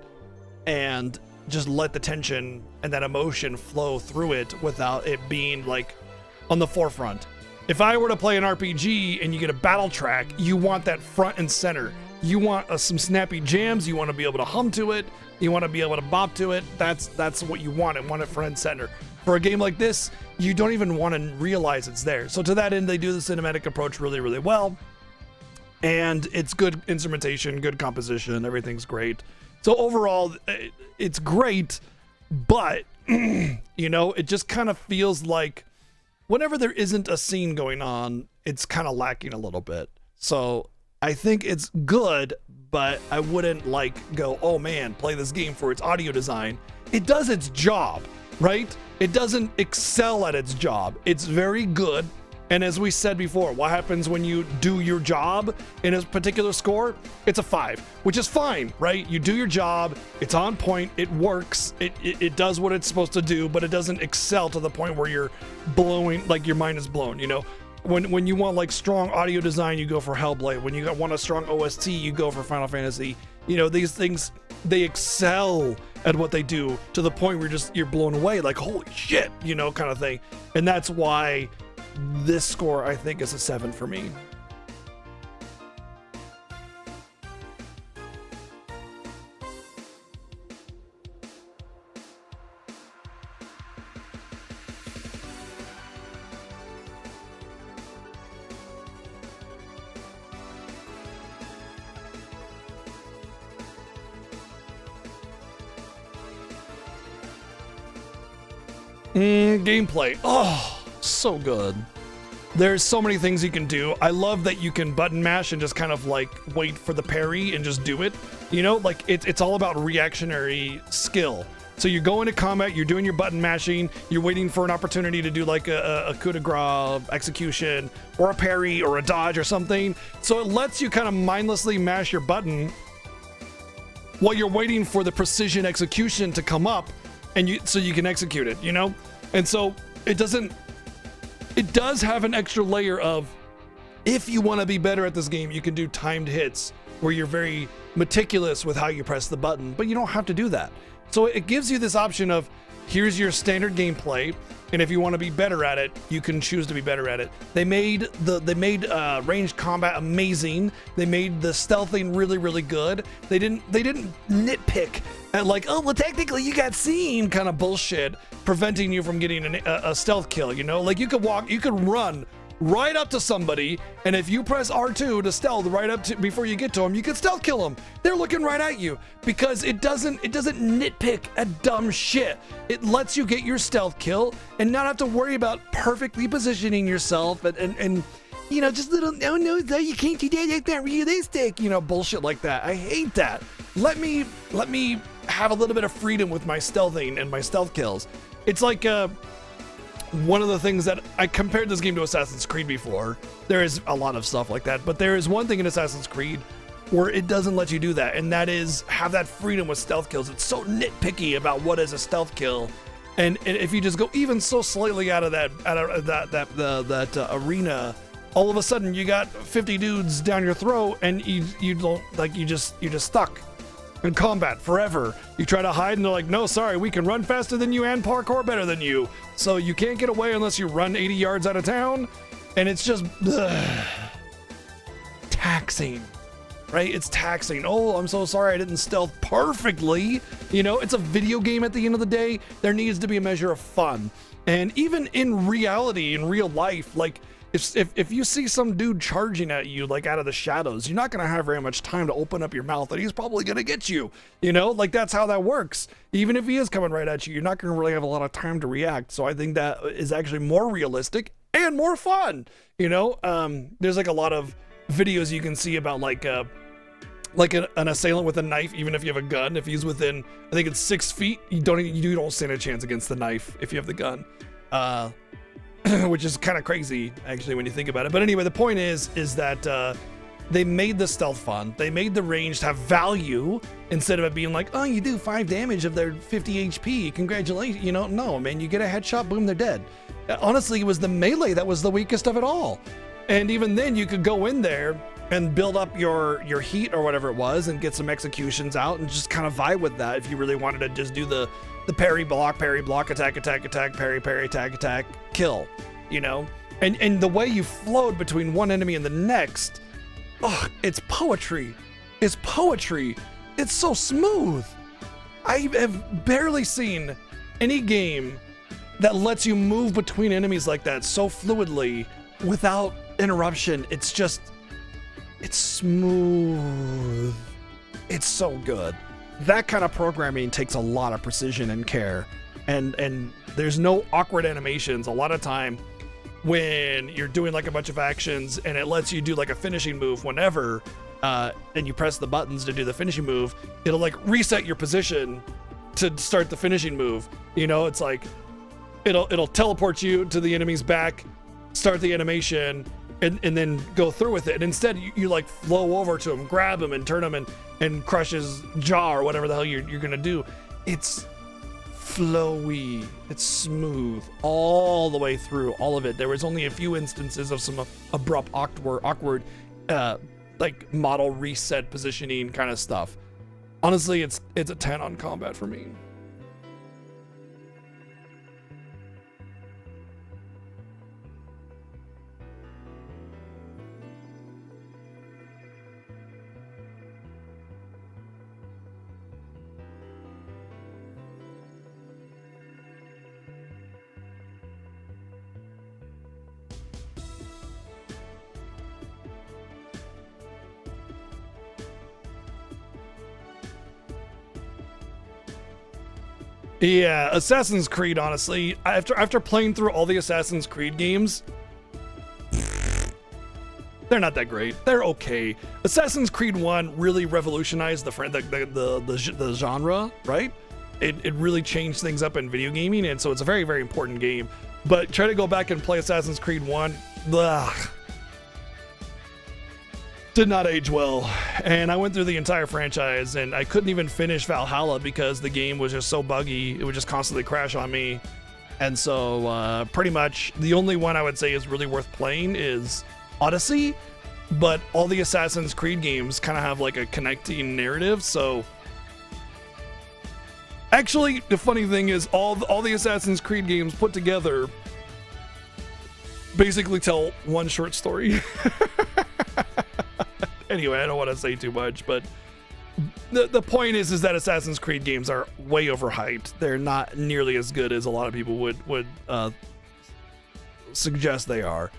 and just let the tension and that emotion flow through it without it being like on the forefront. If I were to play an RPG and you get a battle track, you want that front and center. You want some snappy jams. You want to be able to hum to it. You want to be able to bop to it. That's what you want. Want it front and center. For a game like this, you don't even want to realize it's there. So to that end, they do the cinematic approach really well. And it's good instrumentation, good composition, everything's great. So overall, it's great, but, you know, it just kind of feels like whenever there isn't a scene going on, it's kind of lacking a little bit. So I think it's good, but I wouldn't go, oh man, play this game for its audio design. It does its job, right? It doesn't excel at its job. It's very good. And as we said before, what happens when you do your job in a particular score? It's a 5, which is fine, right? You do your job, it's on point, it works, it does what it's supposed to do, but it doesn't excel to the point where you're blowing, like your mind is blown, you know? When you want like strong audio design, you go for Hellblade. When you want a strong OST, you go for Final Fantasy. You know, these things, they excel at what they do to the point where you're blown away, like, holy shit, you know, kind of thing. And that's why this score, I think, is a 7 for me. Gameplay. Oh, so good. There's so many things you can do. I love that you can button mash and just kind of like wait for the parry and just do it. You know, like it's all about reactionary skill. So you go into combat, you're doing your button mashing, you're waiting for an opportunity to do like a coup de grace execution or a parry or a dodge or something. So it lets you kind of mindlessly mash your button while you're waiting for the precision execution to come up, and so you can execute it, you know? And so it does have an extra layer of, if you want to be better at this game, you can do timed hits where you're very meticulous with how you press the button, but you don't have to do that. So it gives you this option of, here's your standard gameplay, and if you want to be better at it, you can choose to be better at it. They made ranged combat amazing. They made the stealthing really good. They didn't nitpick at like, oh well, technically you got seen kind of bullshit preventing you from getting a stealth kill. You know, like you could run right up to somebody, and if you press R2 to stealth right up to before you get to them, you can stealth kill them. They're looking right at you, because it doesn't nitpick at dumb shit. It lets you get your stealth kill and not have to worry about perfectly positioning yourself and you know, just little, no, you can't do that, that's not realistic, you know, bullshit like that. I hate that. Let me have a little bit of freedom with my stealthing and my stealth kills. It's like one of the things that I compared this game to Assassin's Creed before. There is a lot of stuff like that, but there is one thing in Assassin's Creed where it doesn't let you do that, and that is have that freedom with stealth kills. It's so nitpicky about what is a stealth kill, and if you just go even so slightly out of that arena, all of a sudden you got 50 dudes down your throat and you don't like you're just stuck in combat forever. You try to hide and they're like, no, sorry, we can run faster than you and parkour better than you, so you can't get away unless you run 80 yards out of town. And it's just taxing, right? It's taxing. Oh, I'm so sorry I didn't stealth perfectly. You know, it's a video game at the end of the day. There needs to be a measure of fun. And even in reality, in real life, like if you see some dude charging at you like out of the shadows, you're not going to have very much time to open up your mouth, and he's probably going to get you. You know, like that's how that works. Even if he is coming right at you, you're not going to really have a lot of time to react. So I think that is actually more realistic and more fun. You know, there's like a lot of videos you can see about like an assailant with a knife. Even if you have a gun, if he's within, I think it's 6 feet, you don't stand a chance against the knife if you have the gun. Which is kind of crazy, actually, when you think about it. But anyway, the point is that they made the stealth fun. They made the range have value instead of it being like, oh, you do 5 damage of their 50 HP. Congratulations. You know, no, man, you get a headshot, boom, they're dead. Honestly, it was the melee that was the weakest of it all. And even then, you could go in there and build up your heat or whatever it was and get some executions out and just kind of vibe with that if you really wanted to just do the parry, block, attack, parry, attack, kill, you know? And the way you flowed between one enemy and the next, oh, it's poetry. It's poetry. It's so smooth. I have barely seen any game that lets you move between enemies like that so fluidly without interruption. It's smooth. It's so good. That kind of programming takes a lot of precision and care, and there's no awkward animations. A lot of time when you're doing like a bunch of actions and it lets you do like a finishing move whenever, and you press the buttons to do the finishing move, it'll like reset your position to start the finishing move. You know, it's like it'll teleport you to the enemy's back, start the animation, and then go through with it. And instead you like flow over to him, grab him and turn him and crush his jaw or whatever the hell you're gonna do. It's flowy, it's smooth all the way through, all of it. There was only a few instances of some abrupt awkward like model reset positioning kind of stuff. Honestly, it's a 10 on combat for me. Yeah, Assassin's Creed, honestly, after playing through all the Assassin's Creed games, they're not that great. They're okay. Assassin's Creed 1 really revolutionized the genre, right? It really changed things up in video gaming, and so it's a very, very important game. But try to go back and play Assassin's Creed 1, ugh, did not age well. And I went through the entire franchise and I couldn't even finish Valhalla because the game was just so buggy. It would just constantly crash on me. And so pretty much the only one I would say is really worth playing is Odyssey, but all the Assassin's Creed games kind of have like a connecting narrative. So actually, the funny thing is all the Assassin's Creed games put together basically tell one short story. Anyway, I don't want to say too much, but the point is that Assassin's Creed games are way overhyped. They're not nearly as good as a lot of people would suggest they are,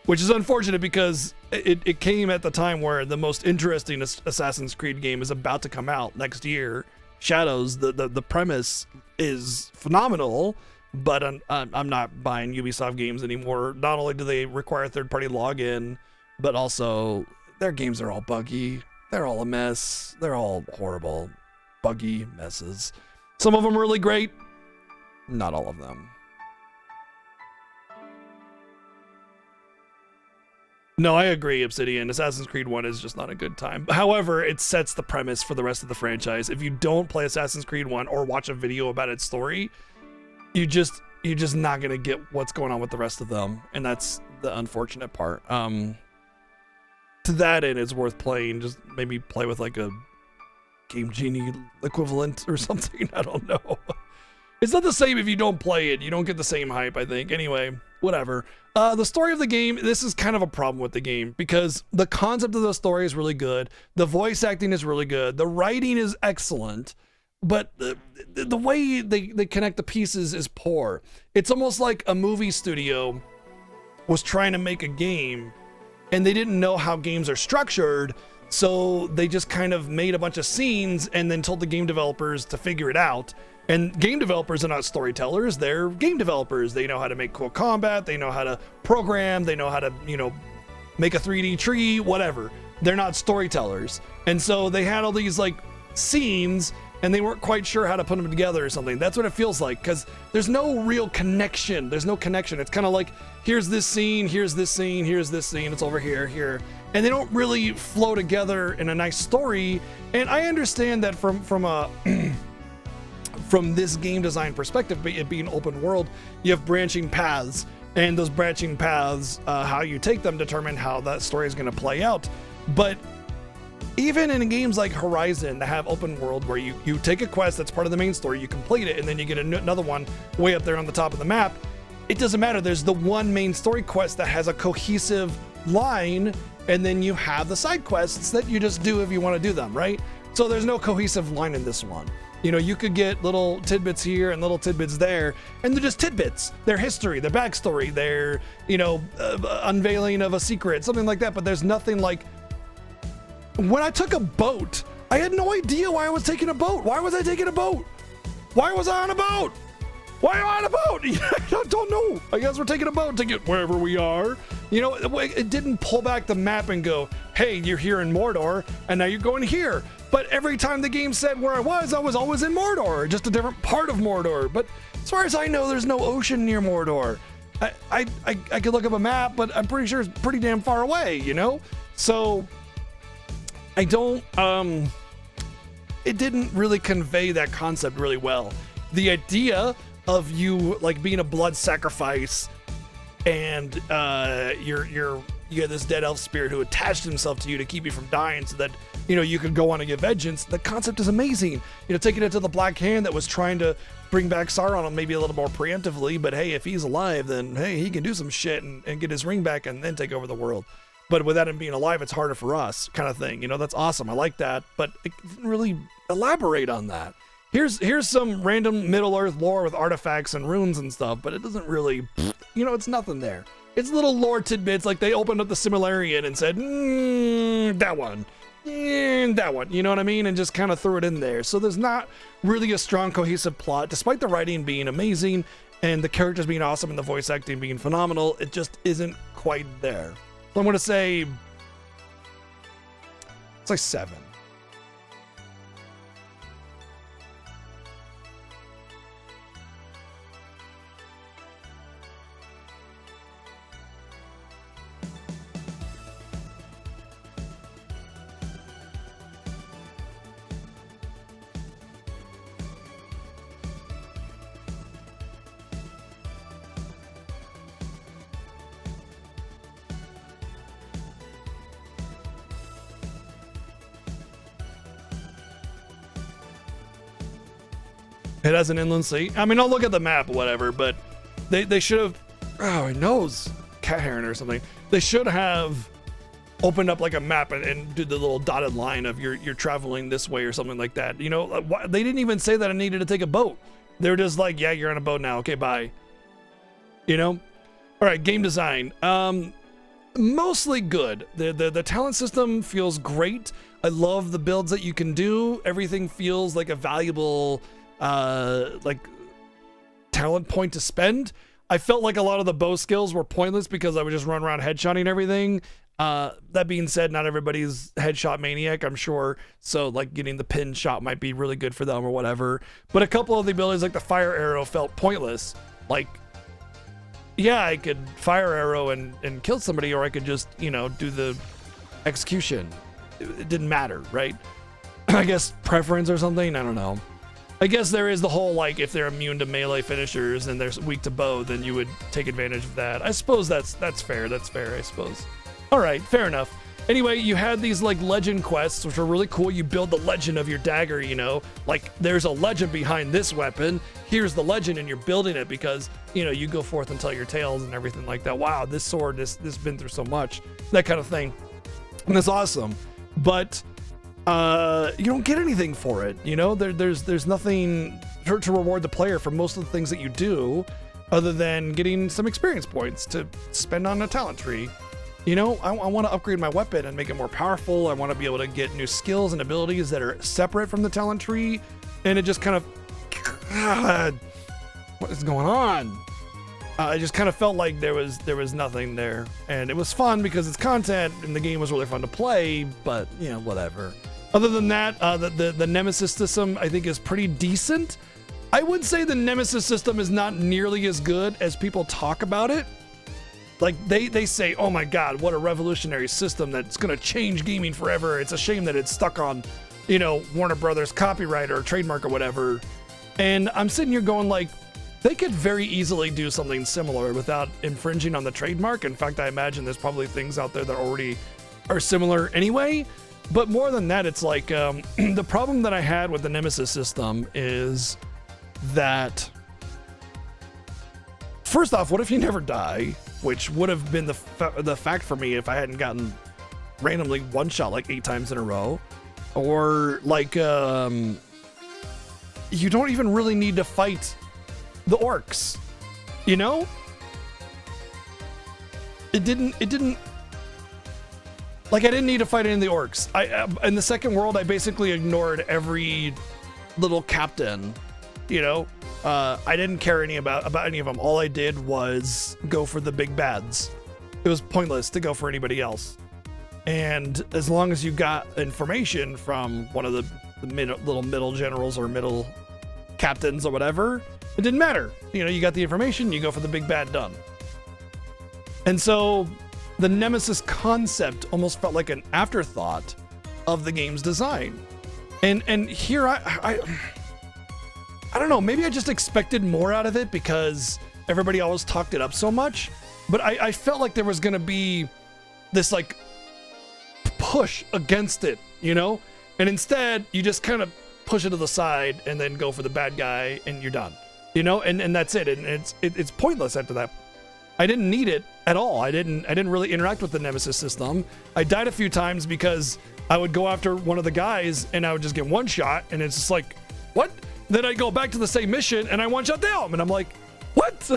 which is unfortunate because it came at the time where the most interesting Assassin's Creed game is about to come out next year. Shadows, the premise is phenomenal, but I'm not buying Ubisoft games anymore. Not only do they require third-party login, but also their games are all buggy. They're all a mess. They're all horrible, buggy messes. Some of them are really great, not all of them. No, I agree, Obsidian. Assassin's Creed 1 is just not a good time. However, it sets the premise for the rest of the franchise. If you don't play Assassin's Creed 1 or watch a video about its story, you're just not gonna get what's going on with the rest of them, and that's the unfortunate part. To that end, it's worth playing. Just maybe play with like a Game Genie equivalent or something. I don't know. It's not the same if you don't play it. You don't get the same hype, I think. Anyway, whatever. The story of the game, this is kind of a problem with the game because the concept of the story is really good. The voice acting is really good. The writing is excellent. But the way they connect the pieces is poor. It's almost like a movie studio was trying to make a game and they didn't know how games are structured. So they just kind of made a bunch of scenes and then told the game developers to figure it out. And game developers are not storytellers, they're game developers. They know how to make cool combat, they know how to program, they know how to, make a 3D tree, whatever. They're not storytellers. And so they had all these like scenes and they weren't quite sure how to put them together or something. That's what it feels like, because there's no real connection. There's no connection. It's kind of like, here's this scene, here's this scene, here's this scene, it's over here. And they don't really flow together in a nice story. And I understand that from a from this game design perspective, it being open world, you have branching paths, and those branching paths, how you take them determine how that story is going to play out. But even in games like Horizon that have open world where you take a quest that's part of the main story, you complete it, and then you get another one way up there on the top of the map, it doesn't matter. There's the one main story quest that has a cohesive line, and then you have the side quests that you just do if you want to do them, right? So there's no cohesive line in this one. You could get little tidbits here and little tidbits there, and they're just tidbits. Their history, their backstory, their, unveiling of a secret, something like that. But there's nothing like, when I took a boat, I had no idea why I was taking a boat. Why was I taking a boat? Why was I on a boat? Why am I on a boat? I don't know. I guess we're taking a boat to get wherever we are. It didn't pull back the map and go, hey, you're here in Mordor, and now you're going here. But every time the game said where I was always in Mordor, just a different part of Mordor. But as far as I know, there's no ocean near Mordor. I could look up a map, but I'm pretty sure it's pretty damn far away, So I don't, it didn't really convey that concept really well. The idea of you like being a blood sacrifice and you get this dead elf spirit who attached himself to you to keep you from dying so that you could go on and get vengeance. The concept is amazing. Taking it to the Black Hand that was trying to bring back Sauron maybe a little more preemptively, but hey, if he's alive, then hey, he can do some shit and get his ring back and then take over the world. But without him being alive, it's harder for us, kind of thing. That's awesome. I like that, but it didn't really elaborate on that. Here's some random Middle-earth lore with artifacts and runes and stuff, but it doesn't really, it's nothing there. It's little lore tidbits, like they opened up the Similarian and said, that one, and that one, you know what I mean? And just kind of threw it in there. So there's not really a strong, cohesive plot, despite the writing being amazing and the characters being awesome and the voice acting being phenomenal. It just isn't quite there. So I'm going to say, it's like 7. It has an inland sea. I mean, I'll look at the map or whatever, but they should have, my nose, cat heron or something. They should have opened up like a map and do the little dotted line of you're traveling this way or something like that. They didn't even say that I needed to take a boat. They're just like, yeah, you're on a boat now. Okay, bye. All right, game design. Mostly good. The talent system feels great. I love the builds that you can do. Everything feels like a valuable talent point to spend. I felt like a lot of the bow skills were pointless because I would just run around headshotting everything. That being said, not everybody's headshot maniac, I'm sure. So like getting the pin shot might be really good for them or whatever. But a couple of the abilities like the fire arrow felt pointless. Like, yeah, I could fire arrow and kill somebody, or I could just, do the execution. It didn't matter, right? I guess preference or something. I don't know. I guess there is the whole, like, if they're immune to melee finishers and they're weak to bow, then you would take advantage of that. I suppose that's fair. That's fair, I suppose. All right, fair enough. Anyway, you had these, like, legend quests, which are really cool. You build the legend of your dagger, you know? Like, there's a legend behind this weapon. Here's the legend, and you're building it because, you know, you go forth and tell your tales and everything like that. Wow, this sword, this been through so much. That kind of thing. And that's awesome. But you don't get anything for it, you know? There's nothing to reward the player for most of the things that you do other than getting some experience points to spend on a talent tree. You know, I want to upgrade my weapon and make it more powerful. I want to be able to get new skills and abilities that are separate from the talent tree. And it just kind of, God, what is going on? I just kind of felt like there was nothing there. And it was fun because it's content and the game was really fun to play, but, you know, whatever. Other than that, the Nemesis system, I think, is pretty decent. I would say the Nemesis system is not nearly as good as people talk about it. Like, they say, oh my God, what a revolutionary system that's going to change gaming forever. It's a shame that it's stuck on, you know, Warner Brothers copyright or trademark or whatever. And I'm sitting here going, like, they could very easily do something similar without infringing on the trademark. In fact, I imagine there's probably things out there that already are similar anyway. But more than that, it's like, the problem that I had with the Nemesis system is that, first off, what if you never die? Which would have been the fact for me if I hadn't gotten randomly one shot like 8 times in a row. Or like, you don't even really need to fight the orcs, you know? It didn't, like, I didn't need to fight any of the orcs. In the second world, I basically ignored every little captain, you know? I didn't care about any of them. All I did was go for the big bads. It was pointless to go for anybody else. And as long as you got information from one of the little middle generals or middle captains or whatever, it didn't matter. You know, you got the information, you go for the big bad, done. And so the Nemesis concept almost felt like an afterthought of the game's design. And here I don't know, maybe I just expected more out of it because everybody always talked it up so much, but I felt like there was going to be this, like, push against it, you know? And instead, you just kind of push it to the side and then go for the bad guy and you're done, you know? And that's it. And it's pointless after that. I didn't need it at all. I didn't really interact with the Nemesis system. I died a few times because I would go after one of the guys and I would just get one shot and it's just like, what? Then I go back to the same mission and I one shot them and I'm like, what?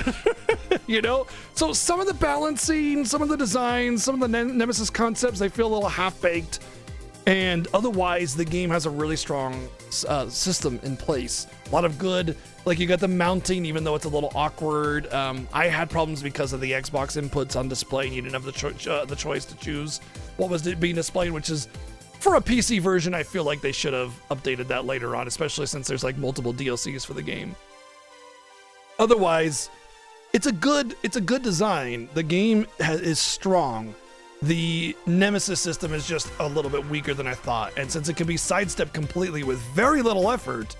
You know? So some of the balancing, some of the designs, some of the Nemesis concepts, they feel a little half-baked. And otherwise, the game has a really strong system in place. A lot of good, like, you got the mounting, even though it's a little awkward. I had problems because of the Xbox inputs on display and you didn't have the choice to choose what was being displayed, which is, for a PC version, I feel like they should have updated that later on, especially since there's, like, multiple DLCs for the game. Otherwise, it's a good design. The game is strong. The Nemesis system is just a little bit weaker than I thought. And since it can be sidestepped completely with very little effort,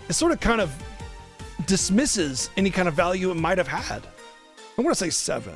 it sort of kind of dismisses any kind of value it might have had. I'm going to say 7.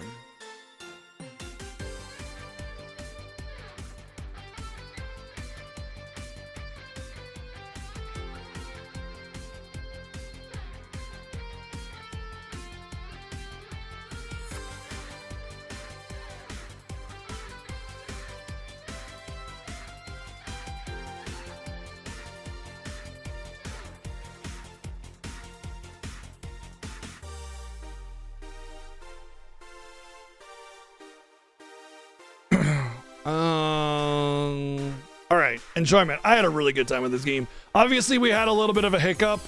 All right, enjoyment. I had a really good time with this game. Obviously, we had a little bit of a hiccup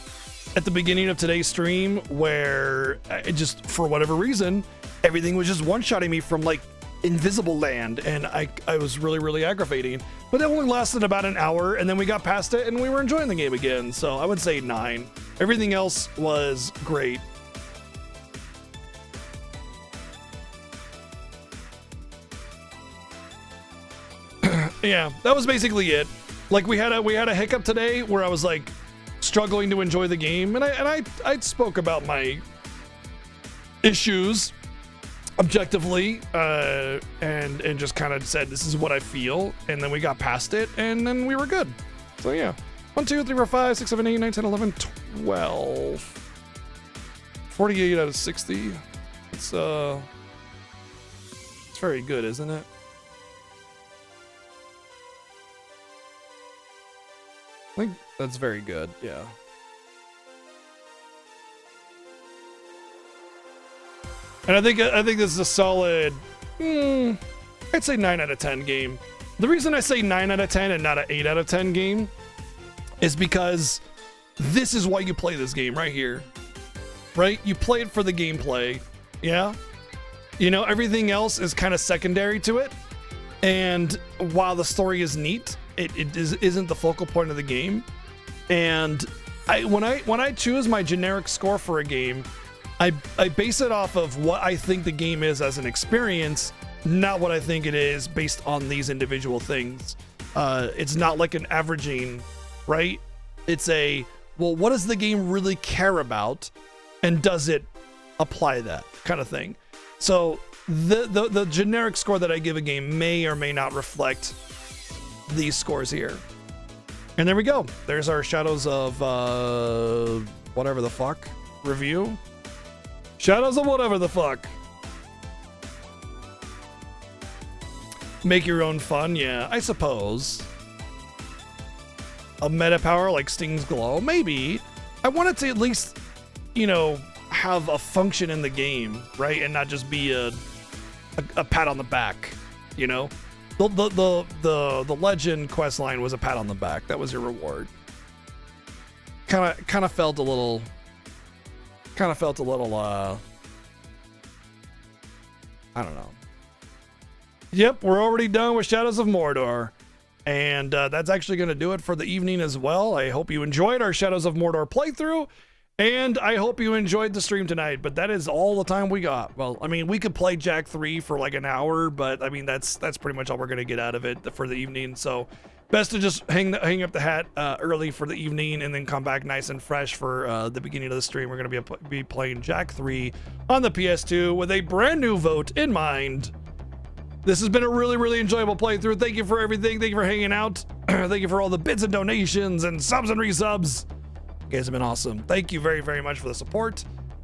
at the beginning of today's stream where it just, for whatever reason, everything was just one-shotting me from, like, invisible land, and I was really, really aggravating. But it only lasted about an hour, and then we got past it, and we were enjoying the game again. So I would say 9. Everything else was great. Yeah, that was basically it. Like, we had a hiccup today where I was like struggling to enjoy the game, and I spoke about my issues objectively, and just kind of said this is what I feel, and then we got past it, and then we were good. So yeah, 1, 2, 3, 4, 5, 6, 7, 8, 9, 10, 11, 12, 48 out of 60. It's very good, isn't it? I think that's very good. Yeah. And I think this is a solid, I'd say 9 out of 10 game. The reason I say 9 out of 10 and not an 8 out of 10 game is because this is why you play this game right here, right? You play it for the gameplay, yeah? You know, everything else is kind of secondary to it. And while the story is neat, it isn't the focal point of the game. And when I choose my generic score for a game, I base it off of what I think the game is as an experience, not what I think it is based on these individual things. It's not like an averaging, right? It's a, well, what does the game really care about, and does it apply that kind of thing? So the generic score that I give a game may or may not reflect these scores here. And there we go. There's our Shadows of whatever the fuck review. Shadows of whatever the fuck. Make your own fun, yeah, I suppose. A meta power like Sting's Glow, maybe. I want it to at least, you know, have a function in the game, right? And not just be a pat on the back, you know? The legend quest line was a pat on the back. That was your reward. Kind of felt a little I don't know. Yep, we're already done with Shadows of Mordor. And that's actually going to do it for the evening as well. I hope you enjoyed our Shadows of Mordor playthrough. And I hope you enjoyed the stream tonight, but that is all the time we got. Well, I mean, we could play Jak 3 for like an hour, but I mean, that's pretty much all we're going to get out of it for the evening. So best to just hang up the hat early for the evening and then come back nice and fresh for the beginning of the stream. We're going to be playing Jak 3 on the PS2 with a brand new vote in mind. This has been a really, really enjoyable playthrough. Thank you for everything. Thank you for hanging out. Thank you for all the bits and donations and subs and resubs. You guys have been awesome. Thank you very, very much for the support.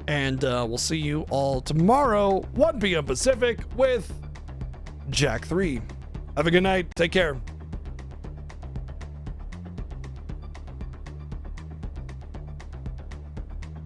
And we'll see you all tomorrow, 1 p.m. Pacific, with Jak 3. Have a good night. Take care.